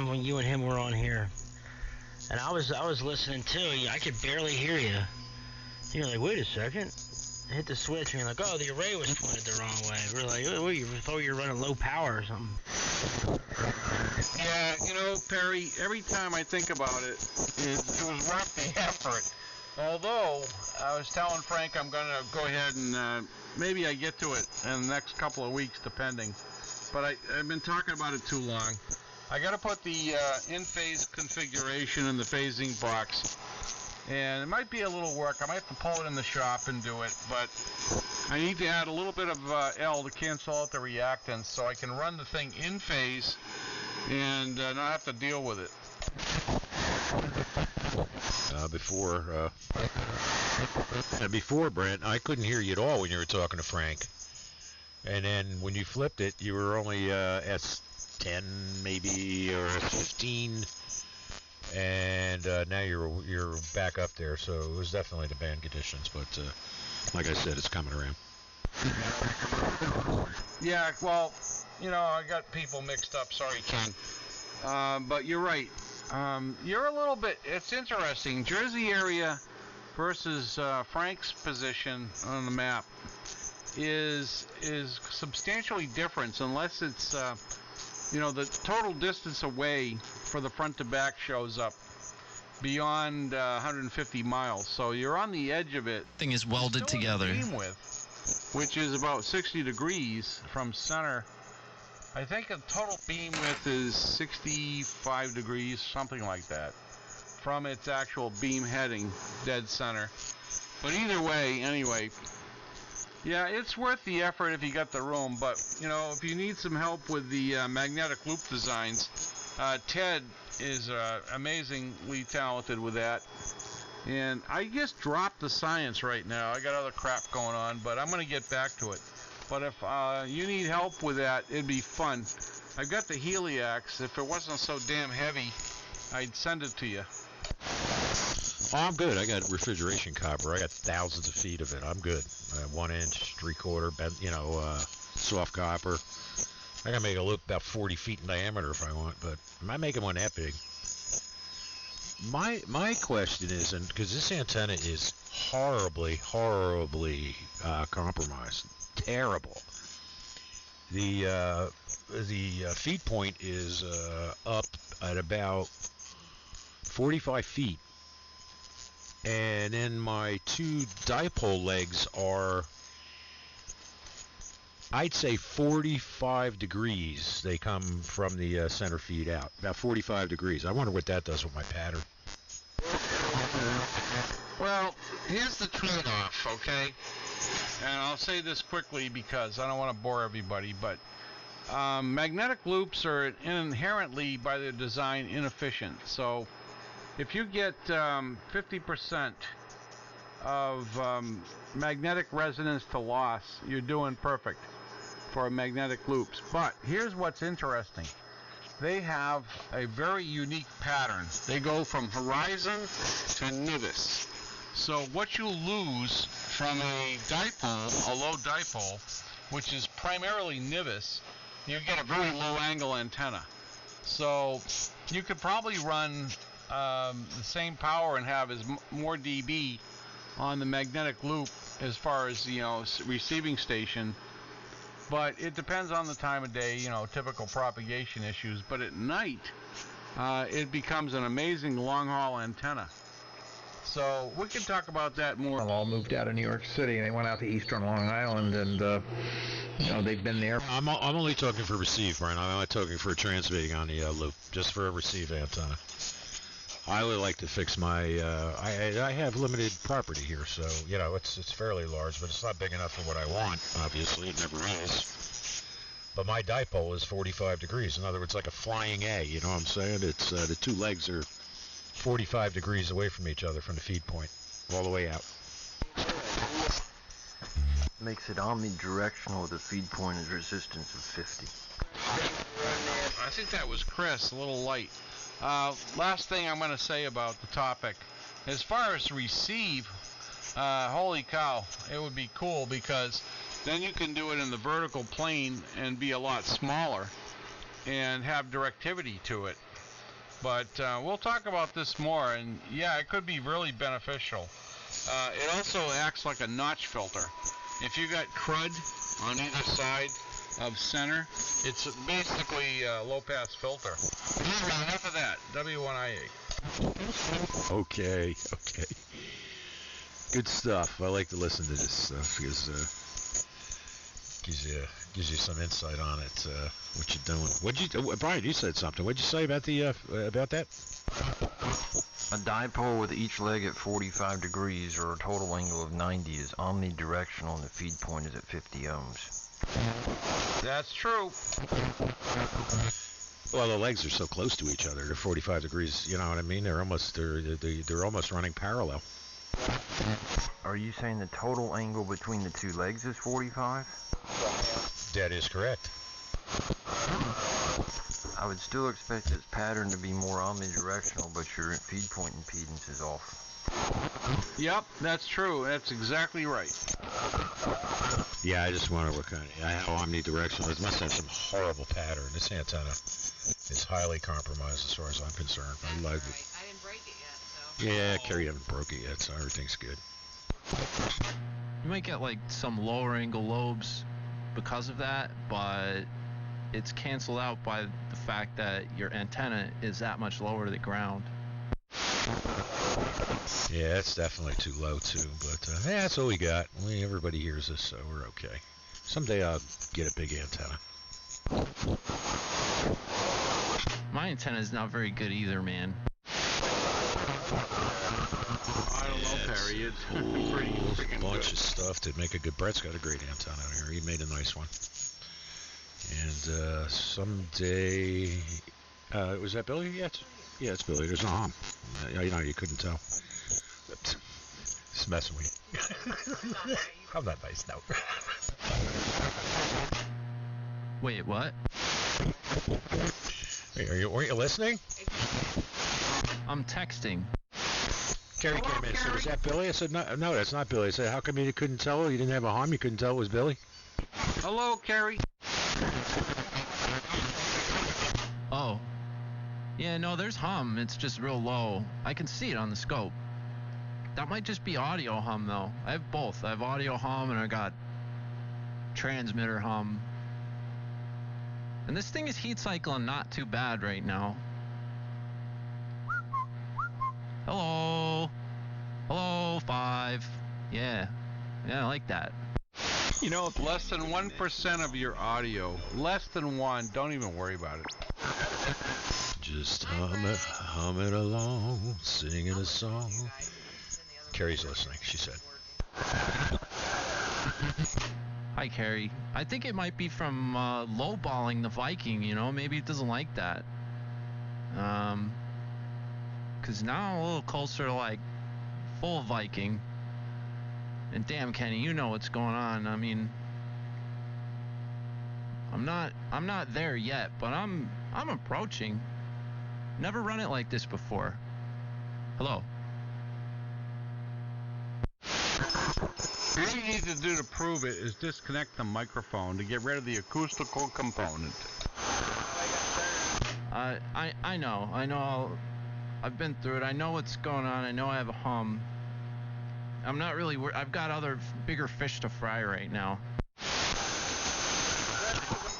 when you and him were on here, and I was listening too. I could barely hear you. You're like, wait a second. Hit the switch and you're like, oh, the array was pointed the wrong way. We're like, oh, you thought you were running low power or something. Yeah, Perry, every time I think about it, it was worth the effort. Although, I was telling Frank I'm going to go ahead and maybe I get to it in the next couple of weeks, depending. But I've been talking about it too long. I got to put the in-phase configuration in the phasing box. And it might be a little work. I might have to pull it in the shop and do it, but I need to add a little bit of L to cancel out the reactance so I can run the thing in phase and not have to deal with it. Before, Brent, I couldn't hear you at all when you were talking to Frank. And then when you flipped it, you were only S10 maybe, or S15. And now you're back up there, so it was definitely the band conditions, but like I said, it's coming around. Yeah, well, I got people mixed up. Sorry, Ken. But you're right. You're a little bit, it's interesting. Jersey area versus Frank's position on the map is substantially different, unless it's the total distance away for the front to back shows up beyond 150 miles. So you're on the edge of it. Thing is welded together. Beam width, which is about 60 degrees from center. I think a total beam width is 65 degrees, something like that, from its actual beam heading, dead center. But either way, anyway, yeah, it's worth the effort if you got the room, but, if you need some help with the magnetic loop designs, Ted is amazingly talented with that. And I just dropped the science right now. I got other crap going on, but I'm going to get back to it. But if you need help with that, it'd be fun. I've got the Heliax. If it wasn't so damn heavy, I'd send it to you. Oh, I'm good. I got refrigeration copper. I got thousands of feet of it. I'm good. 1 inch, 3/4, soft copper. I can make a loop about 40 feet in diameter if I want, but I'm not making one that big. My question is, and because this antenna is horribly compromised, terrible. The feed point is up at about 45 feet, and then my 2 dipole legs are, I'd say, 45 degrees. They come from the center feed out, about 45 degrees. I wonder what that does with my pattern. Well, here's the trade-off, okay? And I'll say this quickly because I don't want to bore everybody, but magnetic loops are inherently, by their design, inefficient. So if you get 50% of magnetic resonance to loss, you're doing perfect for magnetic loops. But here's what's interesting. They have a very unique pattern. They go from horizon to nimbus. So what you lose from a dipole, a low dipole, which is primarily nimbus, you get a very low angle antenna. So you could probably run the same power and have more dB on the magnetic loop as far as, receiving station. But it depends on the time of day, typical propagation issues. But at night, it becomes an amazing long-haul antenna. So we can talk about that more. All moved out of New York City, and they went out to Eastern Long Island, and they've been there. I'm only talking for receive, Brian. I'm not talking for transmitting on the loop, just for a receive antenna. I would like to fix my. I have limited property here, so it's fairly large, but it's not big enough for what I want. Obviously, it never is. But my dipole is 45 degrees. In other words, like a flying A. You know what I'm saying? It's the 2 legs are 45 degrees away from each other from the feed point, all the way out. Makes it omnidirectional with a feed point and resistance of 50. I think that was Chris, a little light. Last thing I'm going to say about the topic. As far as receive, holy cow, it would be cool because then you can do it in the vertical plane and be a lot smaller and have directivity to it. But we'll talk about this more, and yeah, it could be really beneficial. It also acts like a notch filter. If you got crud on either side of center, it's basically a low-pass filter. Anyway, enough of that. W1IA. Okay. Good stuff. I like to listen to this stuff because gives you some insight on it. What you're doing. Brian, you said something. What'd you say about about that? A dipole with each leg at 45 degrees or a total angle of 90 is omnidirectional and the feed point is at 50 ohms. That's true. Well, the legs are so close to each other. They're 45 degrees. You know what I mean? They're almost running parallel. Are you saying the total angle between the 2 legs is 45? That is correct. I would still expect this pattern to be more omnidirectional, but your feed point impedance is off. Yep, that's true. That's exactly right. Yeah, I just wonder what kind of how omnidirectional. It must have some horrible pattern. This antenna is highly compromised as far as I'm concerned. I like it. I didn't break it yet, so. Yeah, Kerry haven't broke it yet, so everything's good. You might get like some lower angle lobes because of that, but it's canceled out by the fact that your antenna is that much lower to the ground. Yeah, it's definitely too low too, but that's all we got. Everybody hears us, so we're okay. Someday I'll get a big antenna. My antenna is not very good either, man. I don't know, Perry. It's pretty freaking bunch good. of stuff to make a good. Brett's got a great antenna out here. He made a nice one. And someday, was that Billy? Yeah, it's Billy. There's no hum. You couldn't tell. Just messing with you. I'm not nice now. Wait, what? Hey, weren't you listening? I'm texting. Kerry came in. So was that Billy? I said, no, that's not Billy. I said, how come you couldn't tell? You didn't have a hum? You couldn't tell it was Billy? Hello, Kerry. Oh. Yeah, no, there's hum. It's just real low. I can see it on the scope. That might just be audio hum, though. I have both. I have audio hum and I got transmitter hum. And this thing is heat cycling not too bad right now. Hello. Hello, 5. Yeah. Yeah, I like that. You know, less than 1% of your audio. Less than 1. Don't even worry about it. Just hum it along, singing a song. Carrie's listening, she said. Hi, Carrie. I think it might be from lowballing the Viking, you know? Maybe it doesn't like that. Because now I'm a little closer to, like, full Viking. And damn, Kenny, you know what's going on. I mean, I'm not there yet, but I'm approaching. Never run it like this before. Hello. What you need to do to prove it is disconnect the microphone to get rid of the acoustical component. I know. I've been through it. I know what's going on. I know I have a hum. I'm not really I've got other bigger fish to fry right now.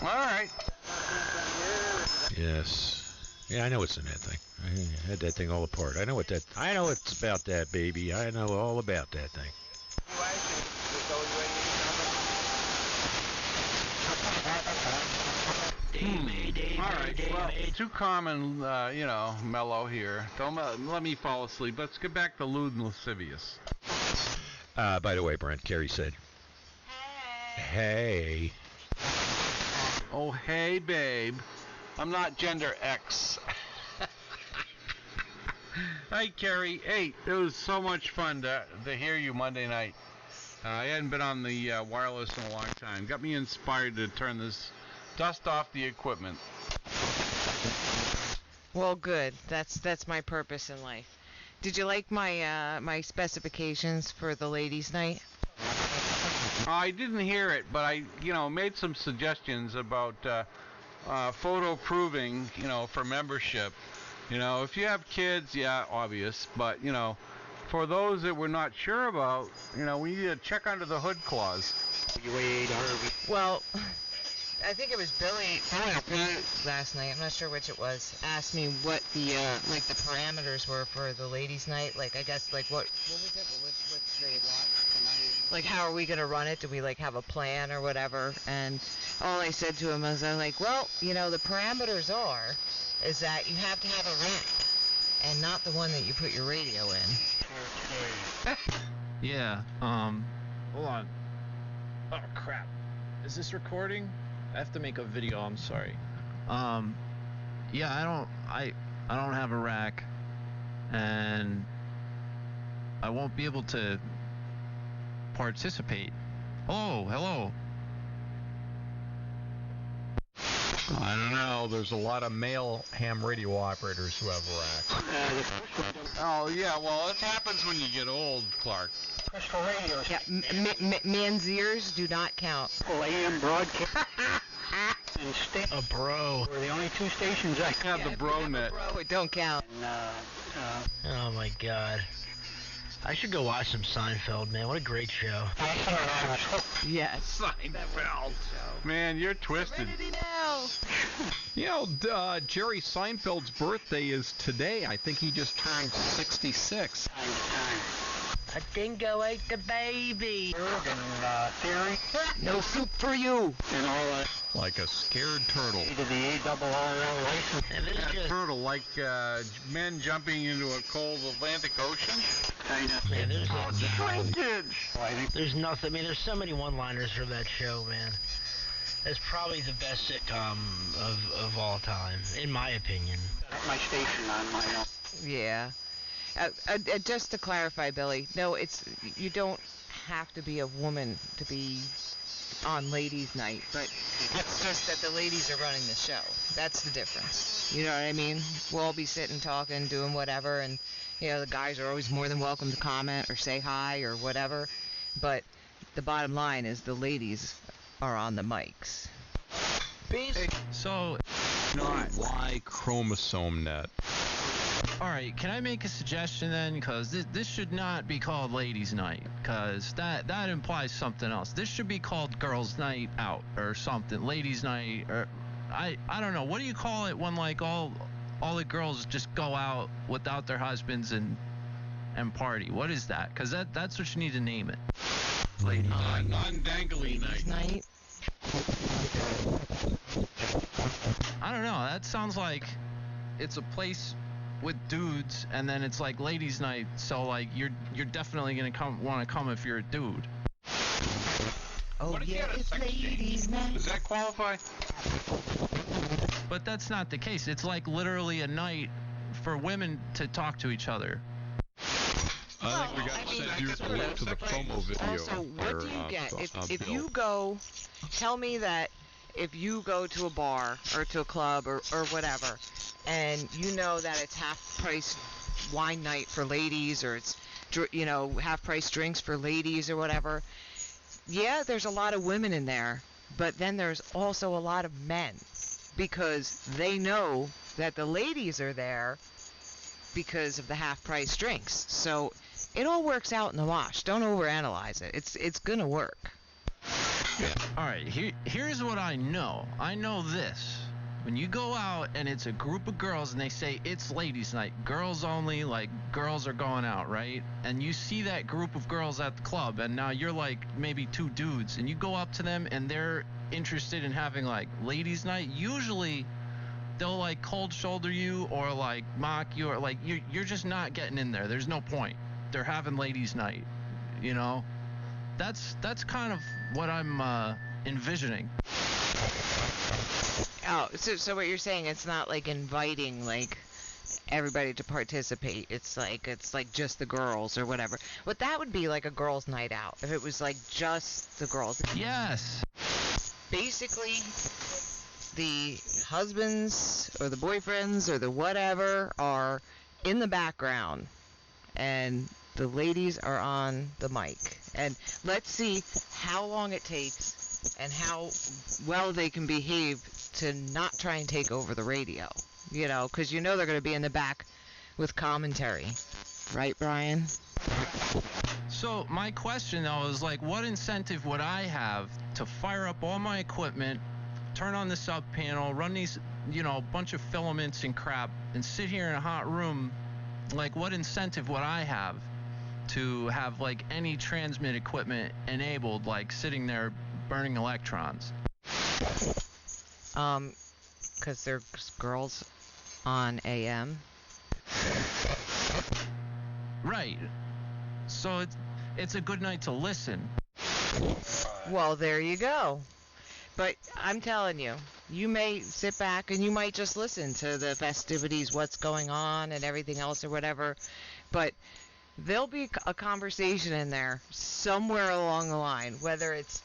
All right. Yes. Yeah, I know what's in that thing. I had that thing all apart. I know it's about that, baby. I know all about that thing. All right, well, too common, mellow here. Don't let me fall asleep. Let's get back to lewd and lascivious. By the way, Brent, Carrie said, hey. Oh, hey, babe. I'm not gender X. Hi, Carrie. Hey, it was so much fun to hear you Monday night. I hadn't been on the wireless in a long time. Got me inspired to turn this dust off the equipment. Well, good. That's my purpose in life. Did you like my my specifications for the ladies' night? I didn't hear it, but I, made some suggestions about photo proving, for membership. If you have kids, yeah, obvious, but, for those that we're not sure about, we need to check under the hood clause. Well, I think it was Billy last night. I'm not sure which it was. Asked me what the the parameters were for the ladies' night. Like, I guess, like what was it? Like, how are we gonna run it? Do we have a plan or whatever? And all I said to him was, I'm like, well, the parameters is that you have to have a rack and not the one that you put your radio in. Yeah. Hold on. Oh crap. Is this recording? I have to make a video. I'm sorry. Yeah, I don't have a rack, and I won't be able to participate. Oh, hello. I don't know. There's a lot of male ham radio operators who have racks. Oh, yeah, well, it happens when you get old, Clark. Crystal radio. Yeah, man's ears do not count. Oh, AM broadcast. And a bro. We're the only two stations I have the bro net. Bro, it don't count. And, oh my god. I should go watch some Seinfeld, man. What a great show. Yes. Seinfeld. Man, you're twisted. Jerry Seinfeld's birthday is today. I think he just turned 66. A dingo ate the baby. And theory. No soup for you. And all that. Like a scared turtle. To the ARRL license. Turtle, like men jumping into a cold Atlantic Ocean? Kind of. Man, shrinkage! There's nothing. I mean, there's so many one-liners from that show, man. That's probably the best sitcom of all time, in my opinion. My station on my own. Yeah. Just to clarify, Billy, no, you don't have to be a woman to be on ladies' night, but it's just that the ladies are running the show. That's the difference. You know what I mean? We'll all be sitting, talking, doing whatever, and, you know, the guys are always more than welcome to comment or say hi or whatever, but the bottom line is the ladies are on the mics. So, Not Y chromosome net. alright, can I make a suggestion then? Because this should not be called ladies' night, because that implies something else. This should be called girls' night out or something. Ladies' night, or I don't know. What do you call it when, like, all the girls just go out without their husbands and party? What is that? Because that's what you need to name it. Lady night. Non-dangly night. I don't know. That sounds like it's a place with dudes, and then it's like ladies' night. So like you're definitely gonna want to come if you're a dude. Oh yeah, it's ladies' night. Does that qualify? But that's not the case. It's like literally a night for women to talk to each other. I think we got to send you the link to the promo video. Also, what do you get if Bill. you go? Tell me that if you go to a bar or to a club or whatever, and you know that it's half-price wine night for ladies, or it's, you know, half-price drinks for ladies or whatever. Yeah, there's a lot of women in there, but then there's also a lot of men, because they know that the ladies are there because of the half-price drinks. So it all works out in the wash. Don't overanalyze it. It's gonna work. All right, here's what I know. I know this. When you go out and it's a group of girls and they say it's ladies' night, girls only, like girls are going out, right? And you see that group of girls at the club, and now you're like maybe two dudes, and you go up to them and they're interested in having like ladies' night. Usually they'll like cold shoulder you or like mock you, or like you're just not getting in there. There's no point. They're having ladies' night, you know? That's kind of what I'm envisioning. Oh, so what you're saying, it's not like inviting like everybody to participate. It's like just the girls or whatever. But that would be like a girls' night out if it was like just the girls. Yes. Basically, the husbands or the boyfriends or the whatever are in the background, and the ladies are on the mic. And let's see how long it takes and how well they can behave to not try and take over the radio. You know, because you know they're going to be in the back with commentary. Right, Brian? So my question though is like, what incentive would I have to fire up all my equipment, turn on the sub panel, run these, you know, bunch of filaments and crap, and sit here in a hot room? Like, what incentive would I have to have like any transmit equipment enabled, like sitting there burning electrons? Because there's girls on AM. Right. So it's a good night to listen. Well, there you go. But I'm telling you, you may sit back and you might just listen to the festivities, what's going on and everything else or whatever. But there'll be a conversation in there somewhere along the line, whether it's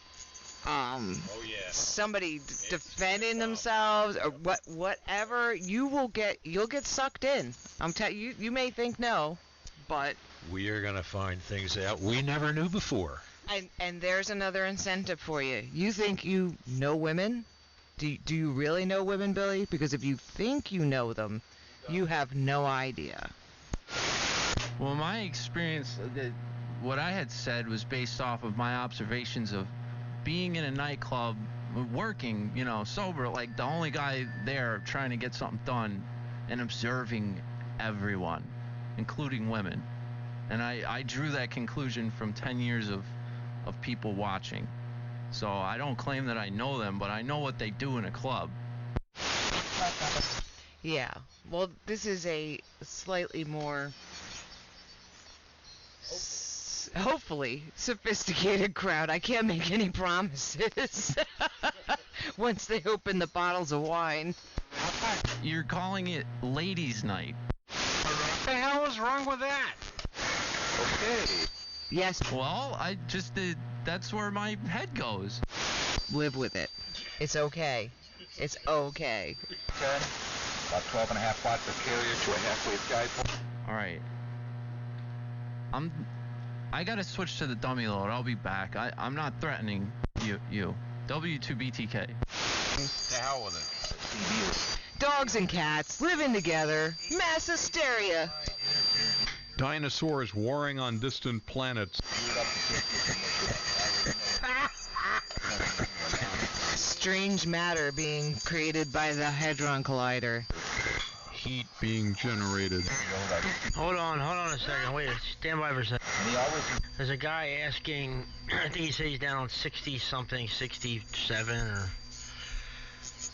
somebody defending themselves or whatever. You'll get sucked in. I'm telling you, you may think no, but We are going to find things out we never knew before. and there's another incentive for you. You think you know women? Do you really know women, Billy? Because if you think you know them, you have no idea. Well, my experience, what I had said was based off of my observations of being in a nightclub, working, you know, sober, like the only guy there trying to get something done, and observing everyone, including women. And I drew that conclusion from 10 years of people watching. So I don't claim that I know them, but I know what they do in a club. Yeah. Well, this is a slightly more, hopefully, sophisticated crowd. I can't make any promises once they open the bottles of wine. You're calling it ladies' night. What the hell is wrong with that? Okay. Yes. Well, I just that's where my head goes. live with it. It's okay. It's okay. About 12.5 watts of carrier to a half-wave dipole. All right. I gotta switch to the dummy load. I'll be back. I'm not threatening you. W2BTK. The hell with it. Dogs and cats living together. Mass hysteria. Dinosaurs warring on distant planets. Strange matter being created by the Hadron Collider. Heat being generated. Hold on a second. Wait, stand by for a second. There's a guy asking, I think he said he's down on 60-something, 67, or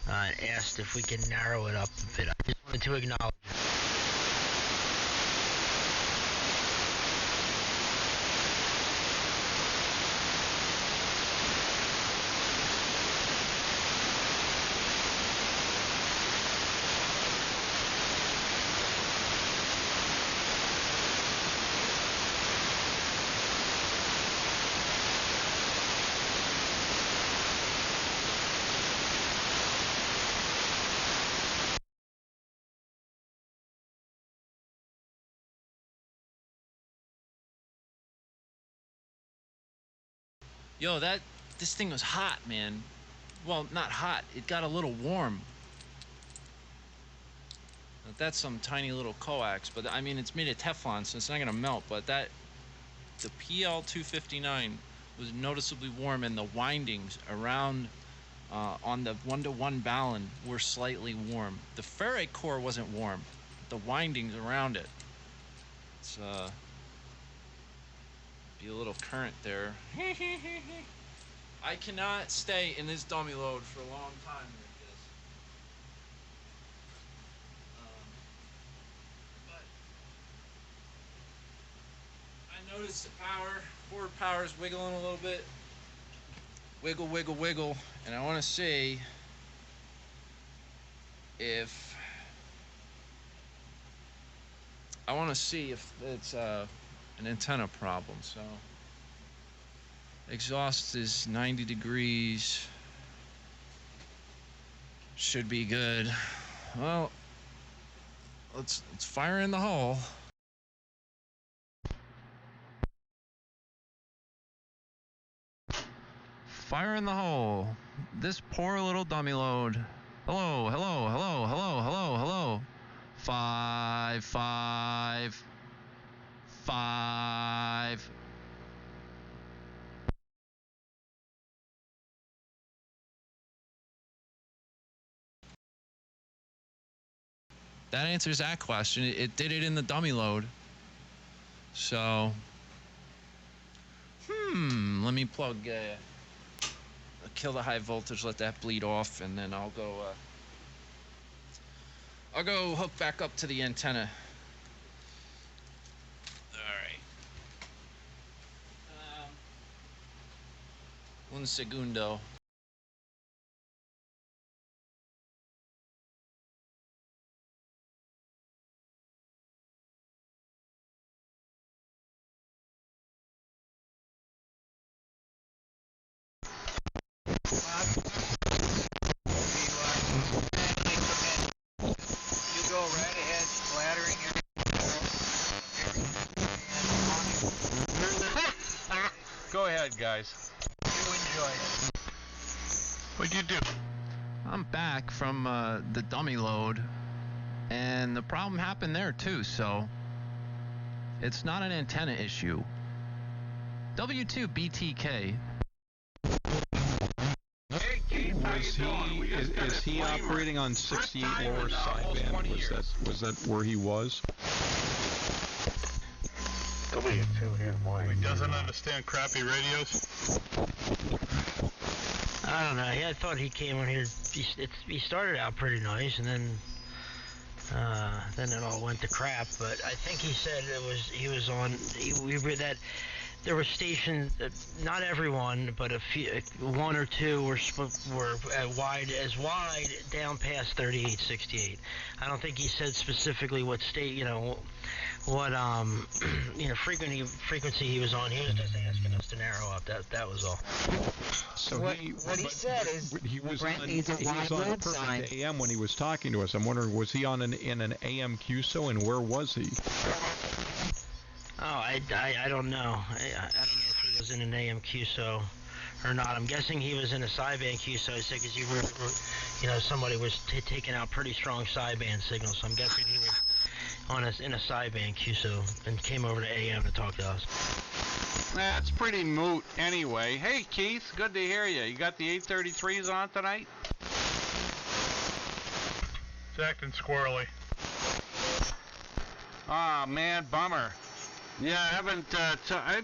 asked if we can narrow it up a bit. I just wanted to acknowledge it. Yo, this thing was hot, man. Well, not hot. It got a little warm. That's some tiny little coax, but I mean, it's made of Teflon, so it's not gonna melt. But the PL259 was noticeably warm, and the windings around on the 1-to-1 balun were slightly warm. The ferrite core wasn't warm. The windings around it. It's be a little current there. I cannot stay in this dummy load for a long time like this. But I noticed the forward power is wiggling a little bit. Wiggle, wiggle, wiggle. And I want to see if it's an antenna problem. So exhaust is 90 degrees, should be good. Well, let's fire in the hole. Fire in the hole. This poor little dummy load. Hello, hello, hello, hello, hello, hello. 5, 5, 5. That answers that question. It did it in the dummy load. So, let me plug, kill the high voltage, let that bleed off, and then I'll go hook back up to the antenna. Alright. Un segundo. You go right ahead, splattering Go ahead, guys. You enjoy it. What'd you do? I'm back from the dummy load, and the problem happened there too, so it's not an antenna issue. W2BTK. Is he operating on 68 lower sideband? Was that where he was? He doesn't understand crappy radios. I don't know. I thought he came on here. He started out pretty nice, and then it all went to crap. But I think he said he was on. there were stations, not everyone, but a few, one or two were as wide down past 3868. I don't think he said specifically what state, what frequency he was on. He was just asking us to narrow up. That was all. So what he said is he was Brent on, needs a he wide was on a web sign. perfect AM when he was talking to us. I'm wondering, was he on in an AM QSO, and where was he? Oh, I don't know. I don't know if he was in an AM QSO or not. I'm guessing he was in a sideband QSO, because you were, somebody was taking out pretty strong sideband signals. So I'm guessing he was in a sideband QSO and came over to AM to talk to us. That's pretty moot anyway. Hey, Keith, good to hear you. You got the 833s on tonight? It's acting squirrely. Ah, man, bummer. Yeah, I haven't. I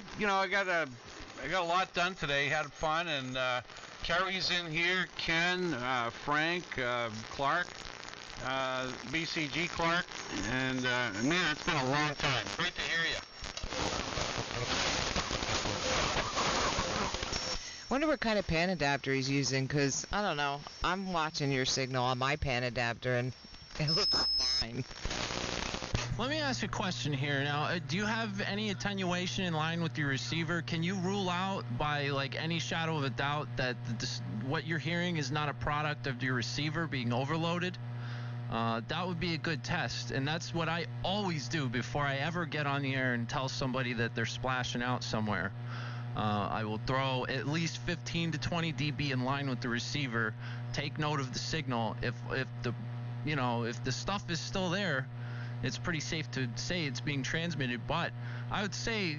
got a lot done today. Had fun, and Kerry's in here. Ken, Frank, Clark, BCG Clark, and man, it's been a long time. Great to hear you. Wonder what kind of pan adapter he's using, because I don't know. I'm watching your signal on my pan adapter, and it looks fine. Let me ask a question here. Now, do you have any attenuation in line with your receiver? Can you rule out by any shadow of a doubt that what you're hearing is not a product of your receiver being overloaded? That would be a good test, and that's what I always do before I ever get on the air and tell somebody that they're splashing out somewhere. I will throw at least 15 to 20 dB in line with the receiver, take note of the signal. If the stuff is still there, it's pretty safe to say it's being transmitted, but I would say,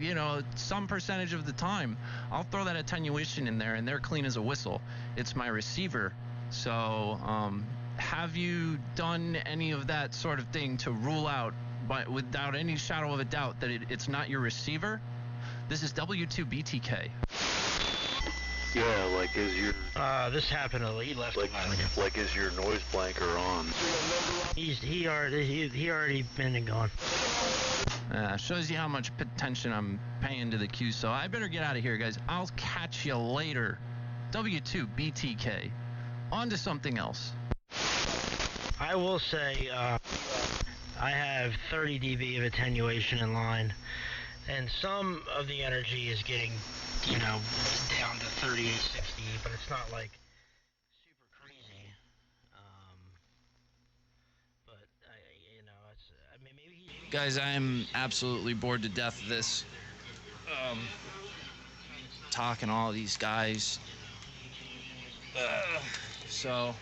some percentage of the time, I'll throw that attenuation in there, and they're clean as a whistle. It's my receiver. So, have you done any of that sort of thing to rule out, without any shadow of a doubt, that it's not your receiver? This is W2BTK. Yeah, is your... This happened, he left a while ago. Is your noise blanker on? He already been and gone. Shows you how much attention I'm paying to the Q, so I better get out of here, guys. I'll catch you later. W2BTK. On to something else. I will say, I have 30 dB of attenuation in line, and some of the energy is getting, down to 3860, but it's not super crazy. But maybe he... Guys, I'm absolutely bored to death of this. Talking to all these guys. So,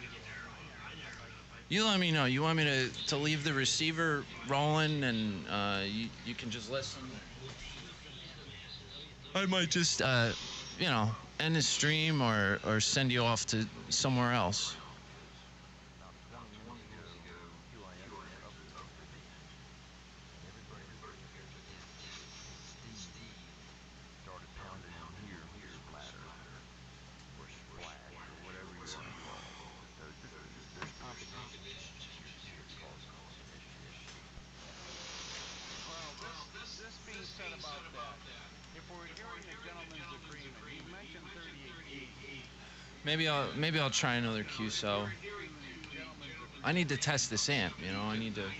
you let me know. You want me to leave the receiver rolling, and you can just listen? I might just, end the stream or send you off to somewhere else. This being said about that, if we're hearing a gentleman's agreement, he mentioned 3880. Maybe I'll try another QSO. I need to test this amp, I need to...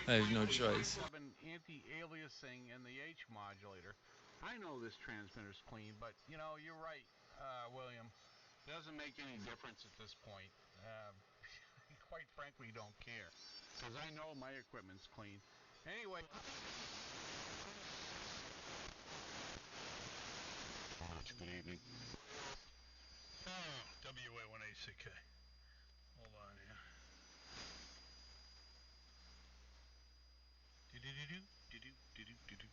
I have no choice. Anti-aliasing in the H modulator. I know this transmitter's clean, but you're right, William. It doesn't make any difference at this point. Quite frankly, don't care, because I know my equipment's clean. Anyway. Good evening. WA1ACK. Hold on here. Do-do-do-do.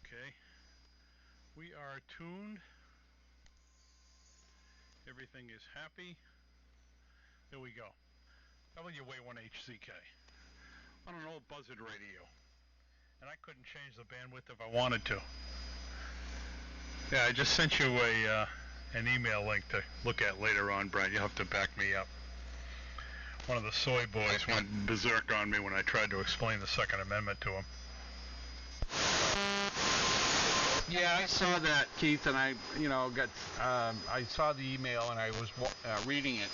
Okay. We are tuned. Everything is happy. There we go. WA1HCK. On an old buzzard radio. And I couldn't change the bandwidth if I wanted to. Yeah, I just sent you an email link to look at later on, Brent. You'll have to back me up. one of the soy boys went berserk on me when I tried to explain the Second Amendment to him. Yeah, I saw that, Keith, and I saw the email and I was reading it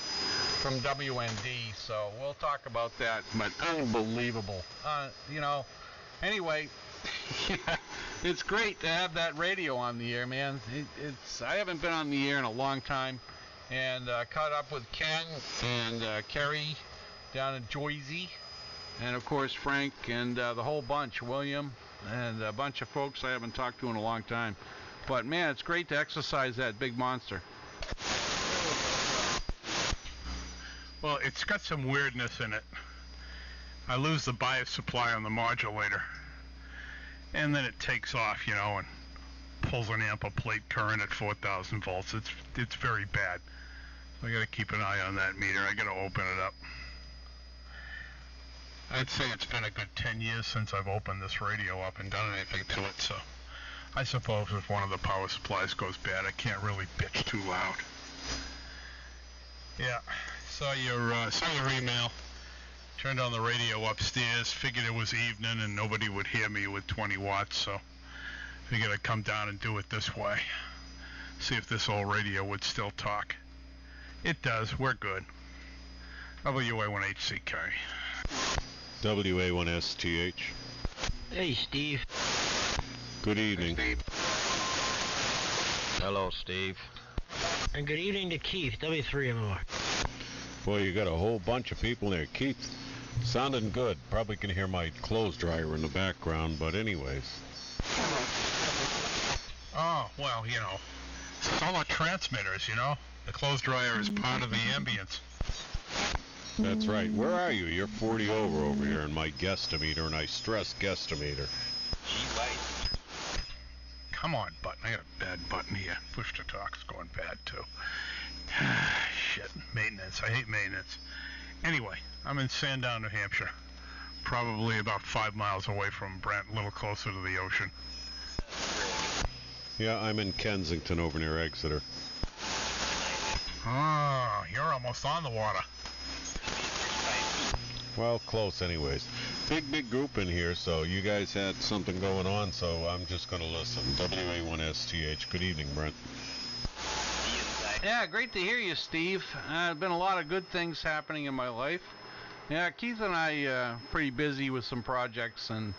from WND, so we'll talk about that, but unbelievable. Anyway, yeah, it's great to have that radio on the air, man. I haven't been on the air in a long time, and caught up with Ken and Kerry down in Jersey, and of course Frank and the whole bunch, William, and a bunch of folks I haven't talked to in a long time. But man, it's great to exercise that big monster. Well, it's got some weirdness in it. I lose the bias supply on the modulator, and then it takes off, and pulls an amp of plate current at 4,000 volts. It's very bad. So I got to keep an eye on that meter. I got to open it up. I'd say it's been a good 10 years since I've opened this radio up and done anything to it, so I suppose if one of the power supplies goes bad, I can't really bitch too loud. Yeah, saw your email. Turned on the radio upstairs, figured it was evening and nobody would hear me with 20 watts, so figured I'd come down and do it this way. See if this old radio would still talk. It does, we're good. WA1HCK. WA1STH. Hey, Steve. Good evening. Hello, Steve. And good evening to Keith, W3MR. Boy, you got a whole bunch of people there. Keith, sounding good. Probably can hear my clothes dryer in the background, but anyways. Oh, well, it's all our transmitters, The clothes dryer is part of the ambience. That's right. Where are you? You're 40 over here in my guesstimeter, and I stress guesstimeter. Come on, button. I got a bad button here. Push to talk's going bad, too. Shit. Maintenance. I hate maintenance. Anyway, I'm in Sandown, New Hampshire. Probably about 5 miles away from Brent, a little closer to the ocean. Yeah, I'm in Kensington over near Exeter. Oh, you're almost on the water. Well, close anyways. Big group in here, so you guys had something going on, so I'm just going to listen. WA1STH. Good evening, Brent. Yeah, great to hear you, Steve. Been a lot of good things happening in my life. Yeah, Keith and I pretty busy with some projects, and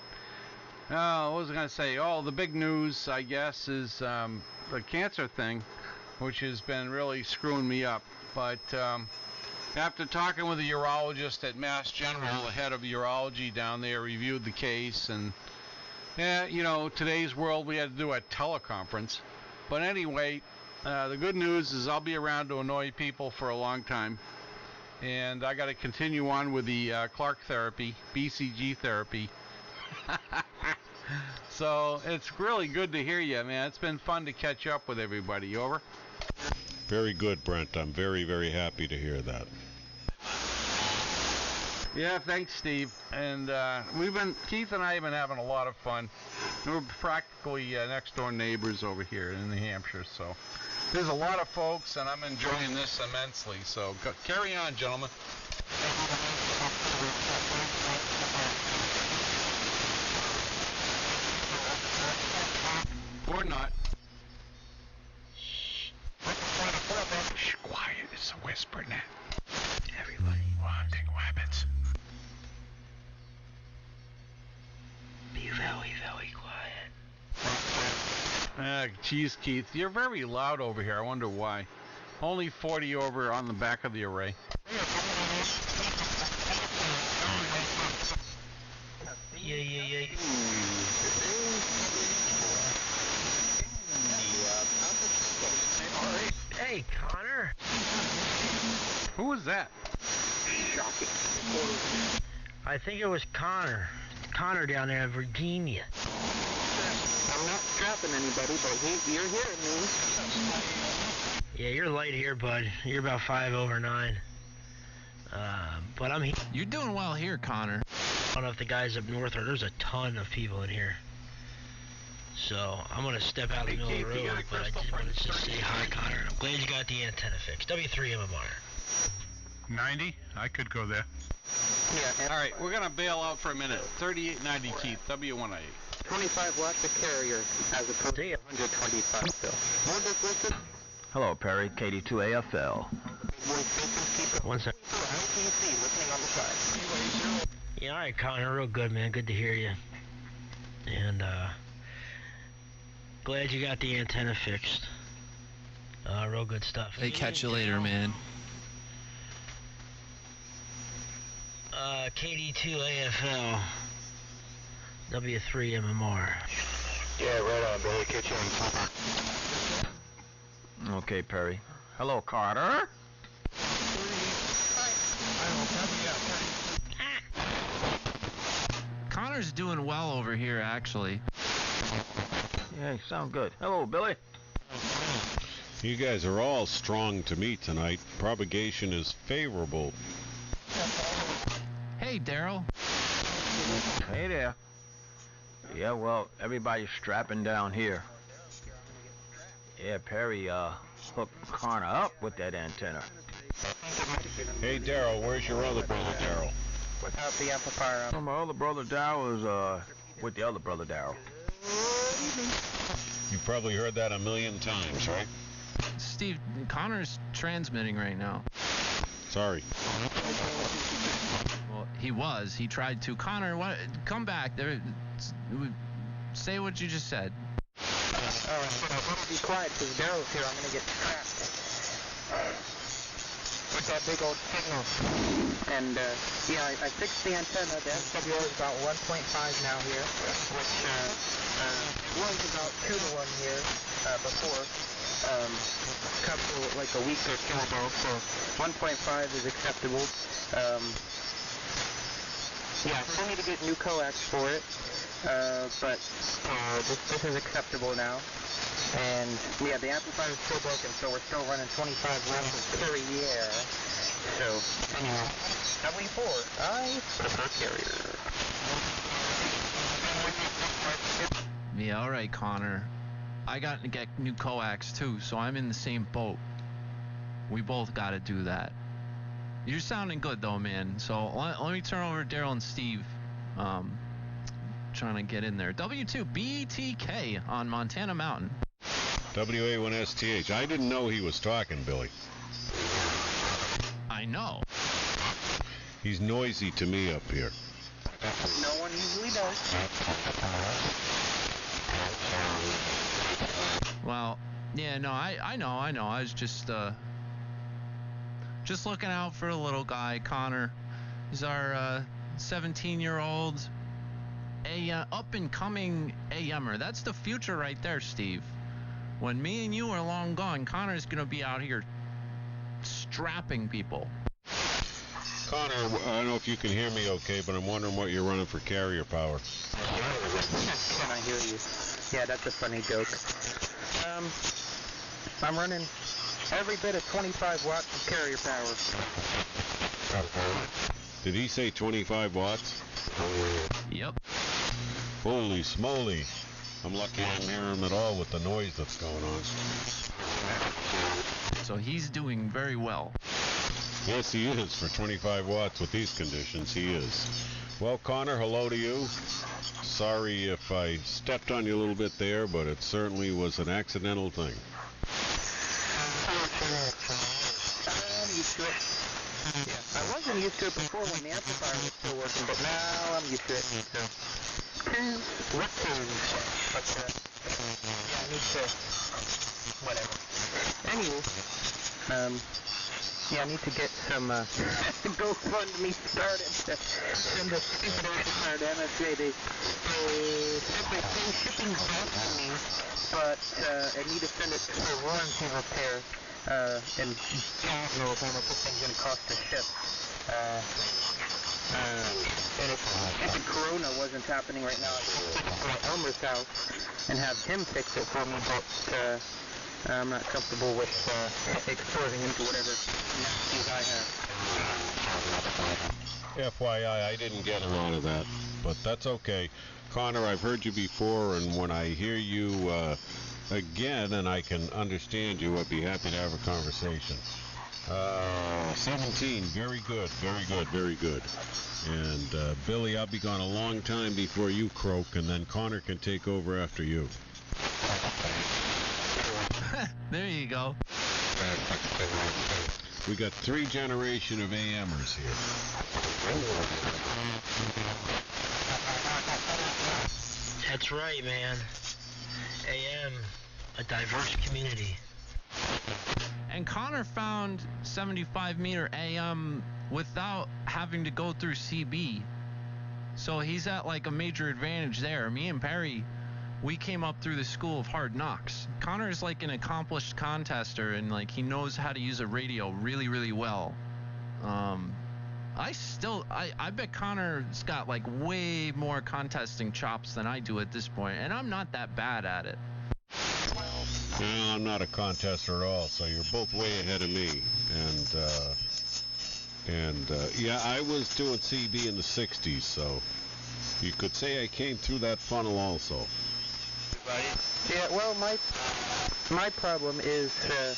what was I going to say? Oh, the big news, I guess, is the cancer thing, which has been really screwing me up. But after talking with a urologist at Mass General, the head of urology down there reviewed the case, and yeah, today's world we had to do a teleconference. But anyway, the good news is I'll be around to annoy people for a long time, and I got to continue on with the Clark therapy, BCG therapy. So it's really good to hear you, man. It's been fun to catch up with everybody. Over. Very good, Brent. I'm very, very happy to hear that. Yeah, thanks, Steve. And Keith and I have been having a lot of fun. We're practically next door neighbors over here in New Hampshire, so there's a lot of folks, and I'm enjoying this immensely. So carry on, gentlemen. Or not. Shh, quiet. It's a whisper now. Everybody. Big rabbits. Be very, very quiet. Geez, Keith, you're very loud over here. I wonder why. Only 40 over on the back of the array. Yeah. Hey, Connor. Who was that? Shocking. I think it was Connor. Connor down there in Virginia. I'm not trapping anybody, but you're hearing me. Yeah, you're light here, bud. You're about 5 over 9. But I'm here. You're doing well here, Connor. I don't know if the guys up north are. There's a ton of people in here. So I'm going to step out in the middle of the road, but I did want to just say hi, Connor. I'm glad you got the antenna fixed. W3MMR. 90? I could go there. Yeah. All right, we're going to bail out for a minute. 3890 Keith, W1A. 25 watts of carrier as opposed to 125 still. Hello, Perry, KD2AFL. 1 second. Yeah, all right, Connor, real good, man. Good to hear you. And glad you got the antenna fixed. Real good stuff. Hey, catch you later, man. KD2AFL. W3 MMR. Yeah, right on, Billy. Catch you on. Okay, Perry. Hello, Carter. Connor's doing well over here, actually. Yeah, you sound good. Hello, Billy. You guys are all strong to me tonight. Propagation is favorable. Hey, Daryl. Hey there. Yeah, well, everybody's strapping down here. Yeah, Perry, hooked Connor up with that antenna. Hey, Daryl, where's your other brother, Daryl? Without the amplifier on. My other brother Daryl is, with the other brother Daryl. You probably heard that a million times, right? Steve, Connor's transmitting right now. Sorry. Well, he was. He tried to. Connor, what? Come back. There. Say what you just said. Be quiet, because Daryl's here. I'm going to get trapped with that big old signal. And, yeah, I fixed the antenna. The SWR is about 1.5 now here, which was about 2 to 1 here before. Couple, like a week or two ago, so 1.5 is acceptable. Yeah, I still need to get new coax for it, but this is acceptable now. And yeah, the amplifier is still broken, so we're still running 25 watts of carrier. So anyway, W4, I prefer carrier. Yeah, all right, Connor. I got to get new coax too, so I'm in the same boat. We both got to do that. You're sounding good though, man. So let me turn over to Daryl and Steve. Trying to get in there. W2BTK on Montana Mountain. WA1STH. I didn't know he was talking, Billy. I know. He's noisy to me up here. No one usually does. Well, yeah, no, I know. I was just looking out for a little guy, Connor. He's our 17-year-old up-and-coming AMer. That's the future right there, Steve. When me and you are long gone, Connor's going to be out here strapping people. Connor, I don't know if you can hear me okay, but I'm wondering what you're running for carrier power. Can I hear you? Yeah, that's a funny joke. I'm running every bit of 25 watts of carrier power. Did he say 25 watts? Yep. Holy smoly. I'm lucky I didn't hear him at all with the noise that's going on. So he's doing very well. Yes, he is. For 25 watts with these conditions, he is. Well, Connor, hello to you. Sorry if I stepped on you a little bit there, but it certainly was an accidental thing. I'm used to it. Yeah, I wasn't used to it before when the amplifier was still working, but now I'm used to it. So, what change? But yeah, I need to. Whatever. Anyway, yeah, I need to get some GoFundMe started. Send a stupid amplifier to MSA. They said they pay shipping back to me, but I need to send it for warranty repair. And I don't know how much this thing's going to cost to ship. And if the Corona wasn't happening right now, I'd take it to my Elmer's house and have him fix it for me, but I'm not comfortable with exposing him to whatever nasties I have. FYI, I didn't get a lot of that, but that's okay. Connor, I've heard you before, and when I hear you again and I can understand you, I'd be happy to have a conversation. 17. Very good, very good, very good. And Billy, I'll be gone a long time before you croak, and then Connor can take over after you. There you go. We got 3 generation of AMers here. That's right, man. AM, a diverse community. And Connor found 75 meter AM without having to go through CB. So he's at like a major advantage there. Me and Perry, we came up through the school of hard knocks. Connor is like an accomplished contester, and like he knows how to use a radio really, really well. I bet Connor's got like way more contesting chops than I do at this point, and I'm not that bad at it. Well, I'm not a contester at all, so you're both way ahead of me. And yeah, I was doing CB in the 60s, so you could say I came through that funnel also. Yeah, well, my problem is that,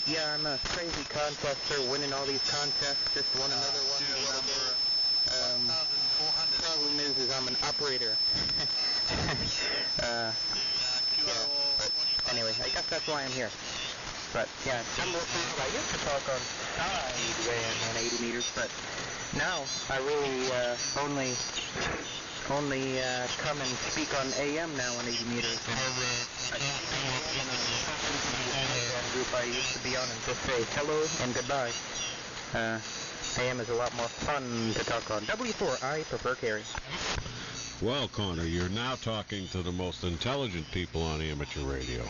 yeah, I'm a crazy contester, winning all these contests, just won another one the other day. Problem is I'm an operator. Yeah, but anyway, I guess that's why I'm here. But yeah, I'm listening. I used to talk on side and 80 meters, but now I really only come and speak on AM now on 80 meters. Group I used to be on and just say hello and goodbye. AM is a lot more fun to talk on. W4, I prefer carry. Well, Connor, you're now talking to the most intelligent people on amateur radio.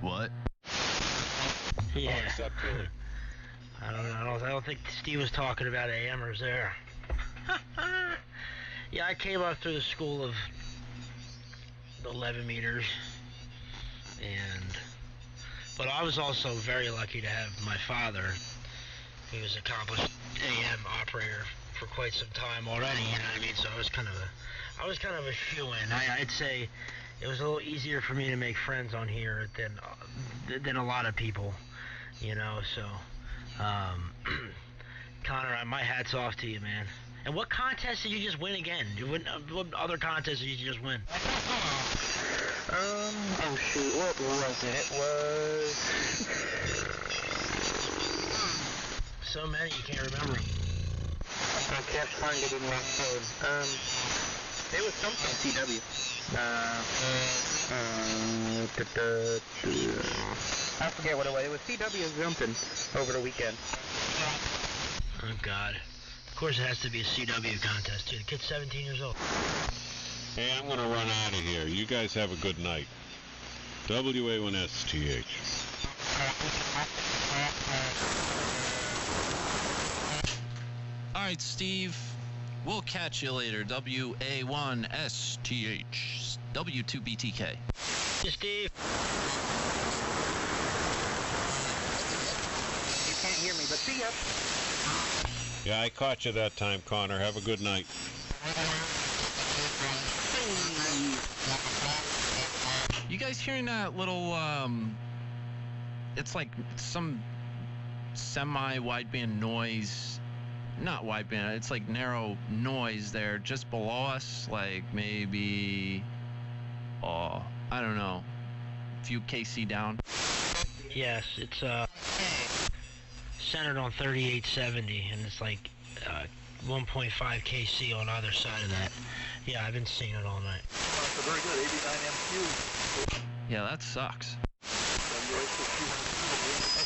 What? Yeah. I don't think Steve was talking about AMers there. Yeah, I came up through the school of 11 meters, but I was also very lucky to have my father, who was an accomplished AM operator for quite some time already. You know what I mean? So I was kind of a shoo-in. I'd say it was a little easier for me to make friends on here than a lot of people, you know. So, Connor, my hat's off to you, man. And what contest did you just win again? What other contest did you just win? Oh shoot, what was it? It was... So many, you can't remember them. I can't find it in my phone. It was something CW. I forget what it was. It was CW jumping over the weekend. Oh God. Of course it has to be a CW contest too. The kid's 17 years old. Hey, I'm going to run out of here. You guys have a good night. WA1STH. All right, Steve. We'll catch you later. WA1STH. W2BTK. Hey, Steve. You can't hear me, but see ya. Yeah, I caught you that time, Connor. Have a good night. You guys hearing that little, it's like some semi-wideband noise, not wideband, it's like narrow noise there just below us, like maybe, I don't know, a few KC down? Yes, it's centered on 3870, and it's like 1.5 KC on either side of that. Yeah, I've been seeing it all night. That's a very good 89 MQ. Yeah, that sucks. It's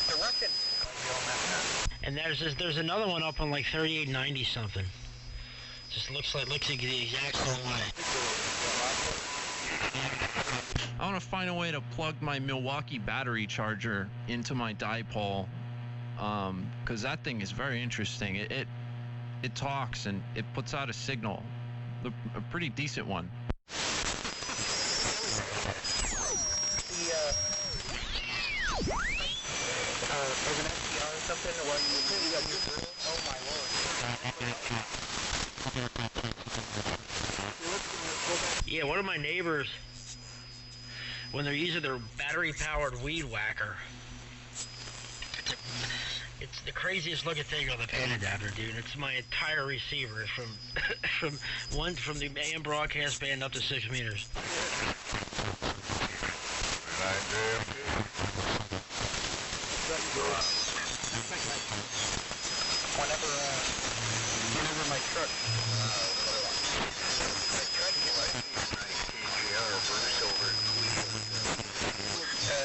a Russian. And there's another one up on like 3890 something. Just looks like the exact same way. I want to find a way to plug my Milwaukee battery charger into my dipole, because that thing is very interesting. It talks and it puts out a signal, a pretty decent one. As an SDR or something, while you got your girl? Oh my lord. Yeah, one of my neighbors when they're using their battery-powered weed whacker. It's the craziest looking thing on the pan adapter, dude. It's my entire receiver from from the AM broadcast band up to 6 meters. Whenever my truck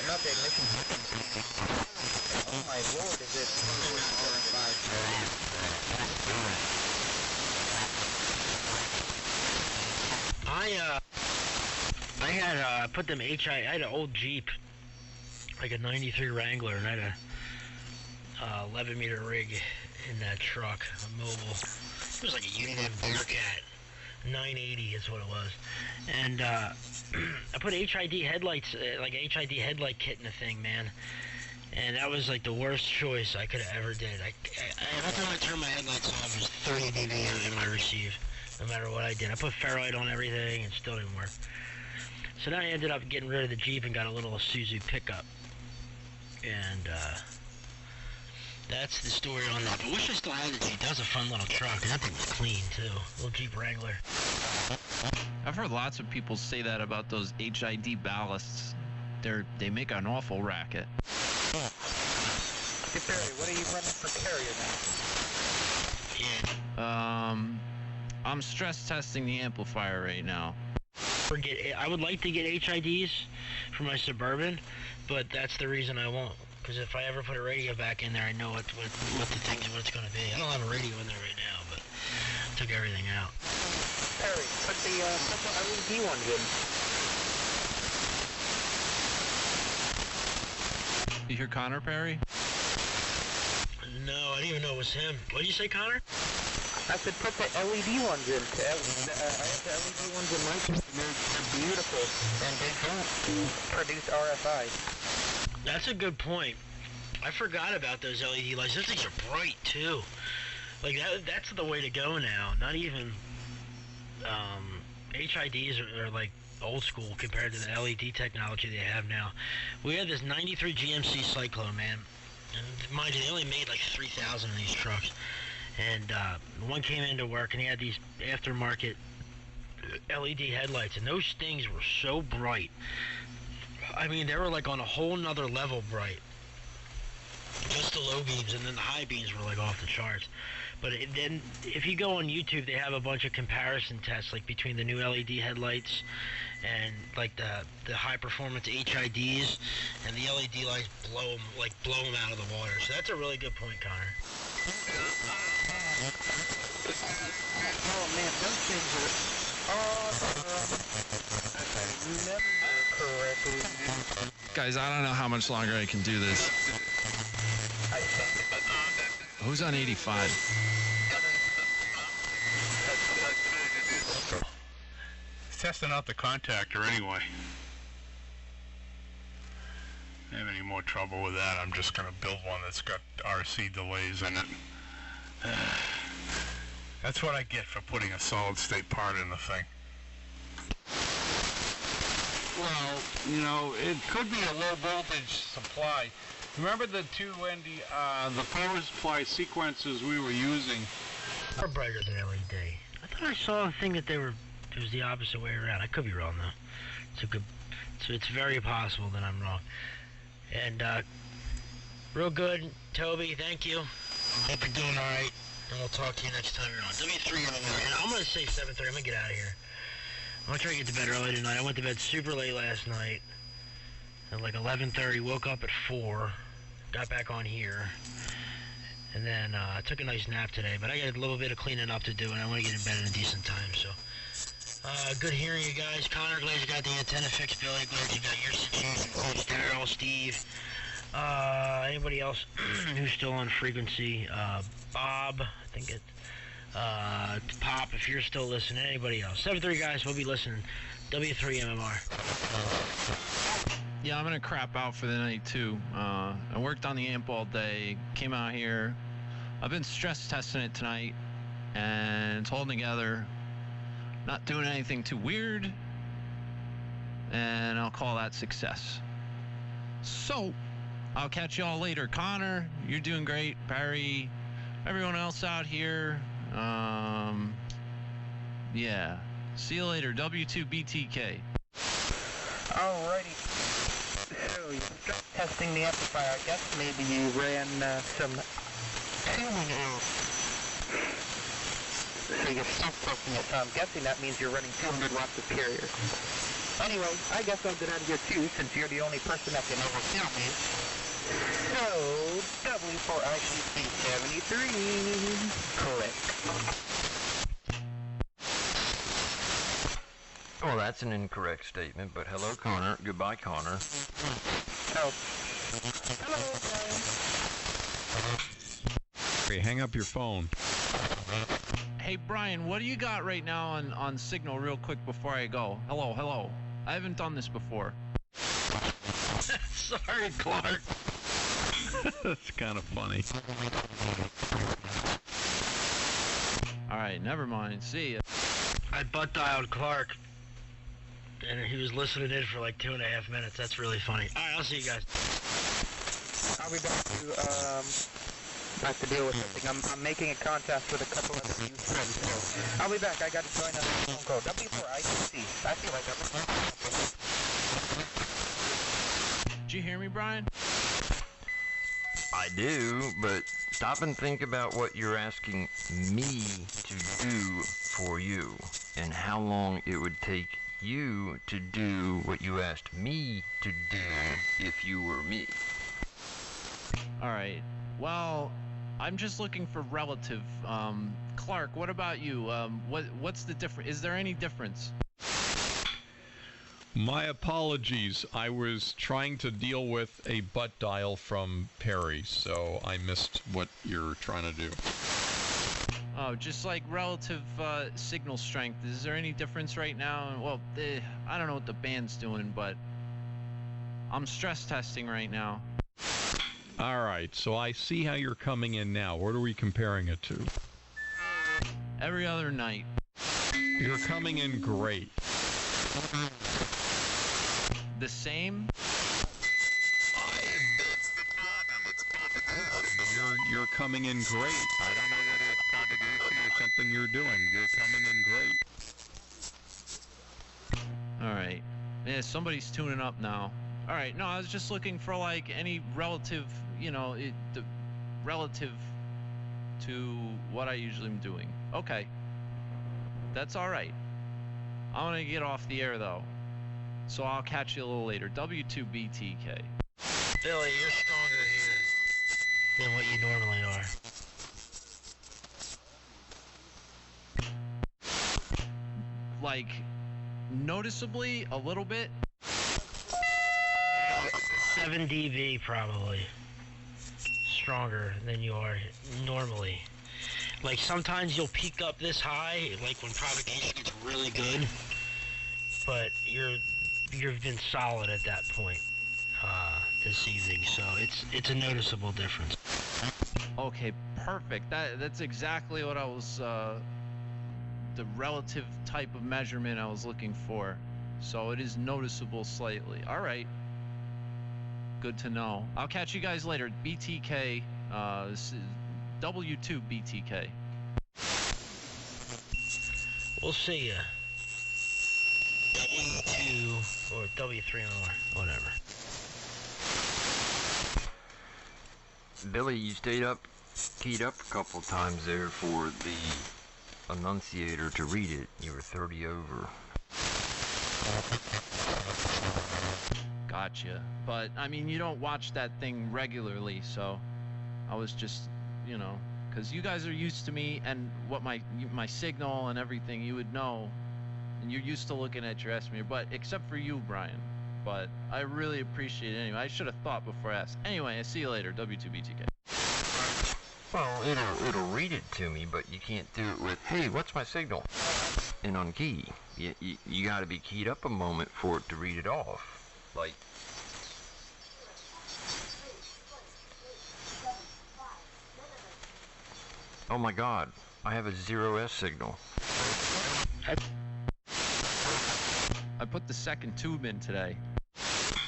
not the ignition. Oh my lord, is it I had put them I had an old Jeep, like a 93 Wrangler, and I had a 11 meter rig in that truck, a mobile. It was like a Union Bearcat 980 is what it was. And I put HID headlights, like HID headlight kit in the thing, man. And that was like the worst choice I could have ever did. Every time I turned my headlights on, it was 30 dB in my receive, no matter what I did. I put ferrite on everything and still didn't work. So then I ended up getting rid of the Jeep and got a little Isuzu pickup. And that's the story on that. But I wish I still had the Jeep. That was a fun little truck. And that thing was clean too. Little Jeep Wrangler. I've heard lots of people say that about those HID ballasts. They make an awful racket. Hey Barry, what are you running for carrier now? I'm stress testing the amplifier right now. I would like to get HIDs for my Suburban, but that's the reason I won't. Because if I ever put a radio back in there, I know what the thing's what it's going to be. I don't have a radio in there right now, but I took everything out. Barry, put the LED ones in. You hear Connor, Perry? No, I didn't even know it was him. What did you say, Connor? I said put the LED ones in. I have the LED ones in my system. They're beautiful, and they don't produce RFI. That's a good point. I forgot about those LED lights. Those things are bright, too. Like, that's the way to go now. Not even... HIDs are like old school compared to the LED technology they have now. We had this 93 GMC Cyclone, man. And mind you, they only made like 3,000 of these trucks. And one came into work and he had these aftermarket LED headlights. And those things were so bright. I mean, they were like on a whole nother level bright. Just the low beams, and then the high beams were like off the charts. But then, if you go on YouTube, they have a bunch of comparison tests, like between the new LED headlights and like the high performance HIDs, and the LED lights blow them out of the water. So that's a really good point, Connor. Oh man, those things are correctly. Guys, I don't know how much longer I can do this. Who's on 85? Testing out the contactor anyway. If I have any more trouble with that, I'm just going to build one that's got RC delays in it. That's what I get for putting a solid state part in the thing. Well, you know, it could be a low voltage supply. Remember the two the power supply sequences we were using? They're brighter than LED. I thought I saw a thing that it was the opposite way around. I could be wrong though. So it's very possible that I'm wrong. And real good, Toby. Thank you. Hope you're doing all right. And we'll talk to you next time you're on. W3 and I'm gonna say 7:30. I'm gonna get out of here. I'm gonna try to get to bed early tonight. I went to bed super late last night. At like 11:30, woke up at 4, got back on here, and then I took a nice nap today, but I got a little bit of cleaning up to do, and I want to get in bed in a decent time, so. Good hearing you guys. Connor, glad you got the antenna fixed. Billy, glad you got your situation. Coach, Daryl, Steve, anybody else who's still on frequency, Bob, I think it's, Pop, if you're still listening, anybody else. 7:30 guys, we'll be listening. W3 MMR. Yeah, I'm gonna crap out for the night too. I worked on the amp all day, came out here. I've been stress testing it tonight, and it's holding together. Not doing anything too weird. and I'll call that success. So, I'll catch y'all later. Connor, you're doing great. Barry, everyone else out here, yeah. See you later. W2BTK. Alrighty. So, you're stress testing the amplifier. I guess maybe you ran some tuning errors. So you're stress testing it. So I'm guessing that means you're running 200 watts of carrier. Anyway, I guess I'll get out of here too, since you're the only person that can overhear me. So, W4ICC73, correct. Well, that's an incorrect statement, but hello, Connor. Goodbye, Connor. Oh. Hello, Hey, hang up your phone. Hey, Brian, what do you got right now on Signal real quick before I go? Hello, hello. I haven't done this before. Sorry, Clark. That's kind of funny. Alright, never mind. See ya. I butt dialed Clark, and he was listening in for like 2.5 minutes. That's really funny. Alright, I'll see you guys. I'll be back to, have to deal with something. I'm making a contact with a couple of new friends, so I'll be back. I got to join a phone call. W4ICC. I feel like Did you hear me, Brian? I do, but stop and think about what you're asking me to do for you, and how long it would take you to do what you asked me to do if you were me. Alright. Well, I'm just looking for relative. Clark, what about you? What's the difference? Is there any difference? My apologies. I was trying to deal with a butt dial from Perry, so I missed what you're trying to do. Oh, just like relative signal strength. Is there any difference right now? Well, I don't know what the band's doing, but I'm stress testing right now. All right, so I see how you're coming in now. What are we comparing it to? Every other night. You're coming in great. The same? You're coming in great. I don't know whether it's propagation or something you're doing. You're coming in great. Alright. Yeah, somebody's tuning up now. Alright, no, I was just looking for like any relative, you know, relative to what I usually am doing. Okay. That's alright. I'm gonna get off the air though. So I'll catch you a little later. W2BTK. Billy, you're stronger here than what you normally are. Like, noticeably, a little bit. 7 dB probably. Stronger than you are normally. Like sometimes you'll peak up this high, like when propagation is really good, but you've been solid at that point this evening, so it's a noticeable difference. Okay, perfect. That's exactly what I was the relative type of measurement I was looking for. So it is noticeable slightly. All right. Good to know. I'll catch you guys later. BTK, this is W2BTK. We'll see ya. W2 or W3R, whatever. Billy, you stayed up, keyed up a couple times there for the annunciator to read it. You were 30 over. Gotcha. But, I mean, you don't watch that thing regularly, so I was just, you know, because you guys are used to me and what my signal and everything, you would know, and you're used to looking at your estimator, but except for you, Brian. But I really appreciate it anyway. I should have thought before I asked. Anyway, I see you later. W2BTK. Well, it'll read it to me, but you can't do it with, hey, what's my signal? And on key. You gotta be keyed up a moment for it to read it off. Like, oh my god, I have a 0S signal. I put the second tube in today.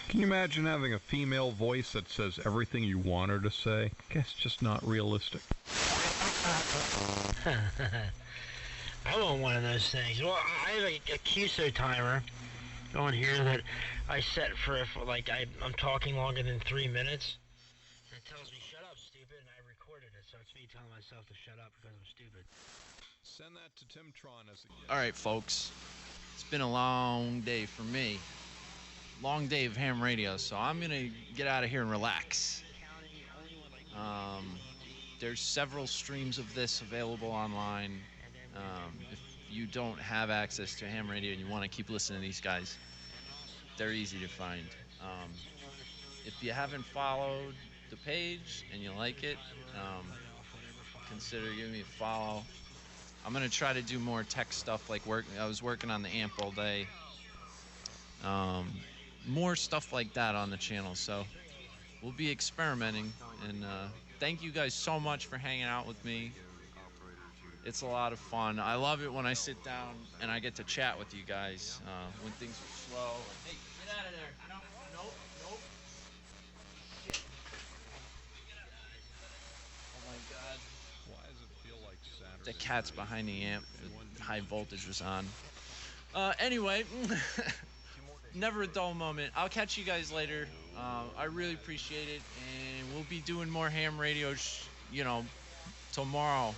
Can you imagine having a female voice that says everything you want her to say? I guess it's just not realistic. I want one of those things. Well, I have a QSO timer on here that I set for if, like, I'm talking longer than 3 minutes. And it tells me, shut up, stupid, and I recorded it, so it's me telling myself to shut up because I'm stupid. Send that to Timtron as a gift. Alright, folks. It's been a long day for me. Long day of ham radio, so I'm going to get out of here and relax. There's several streams of this available online. If you don't have access to ham radio and you want to keep listening to these guys, they're easy to find. If you haven't followed the page and you like it, consider giving me a follow. I'm going to try to do more tech stuff, like I was working on the amp all day. More stuff like that on the channel, so we'll be experimenting. And thank you guys so much for hanging out with me. It's a lot of fun. I love it when I sit down and I get to chat with you guys when things are slow. Hey, get out of there. No, nope, nope. Shit. Oh my God. Why does it feel like Saturday? The cat's behind the amp. The high voltage was on. Anyway, never a dull moment. I'll catch you guys later. I really appreciate it, and we'll be doing more ham radio, tomorrow.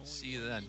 See you then.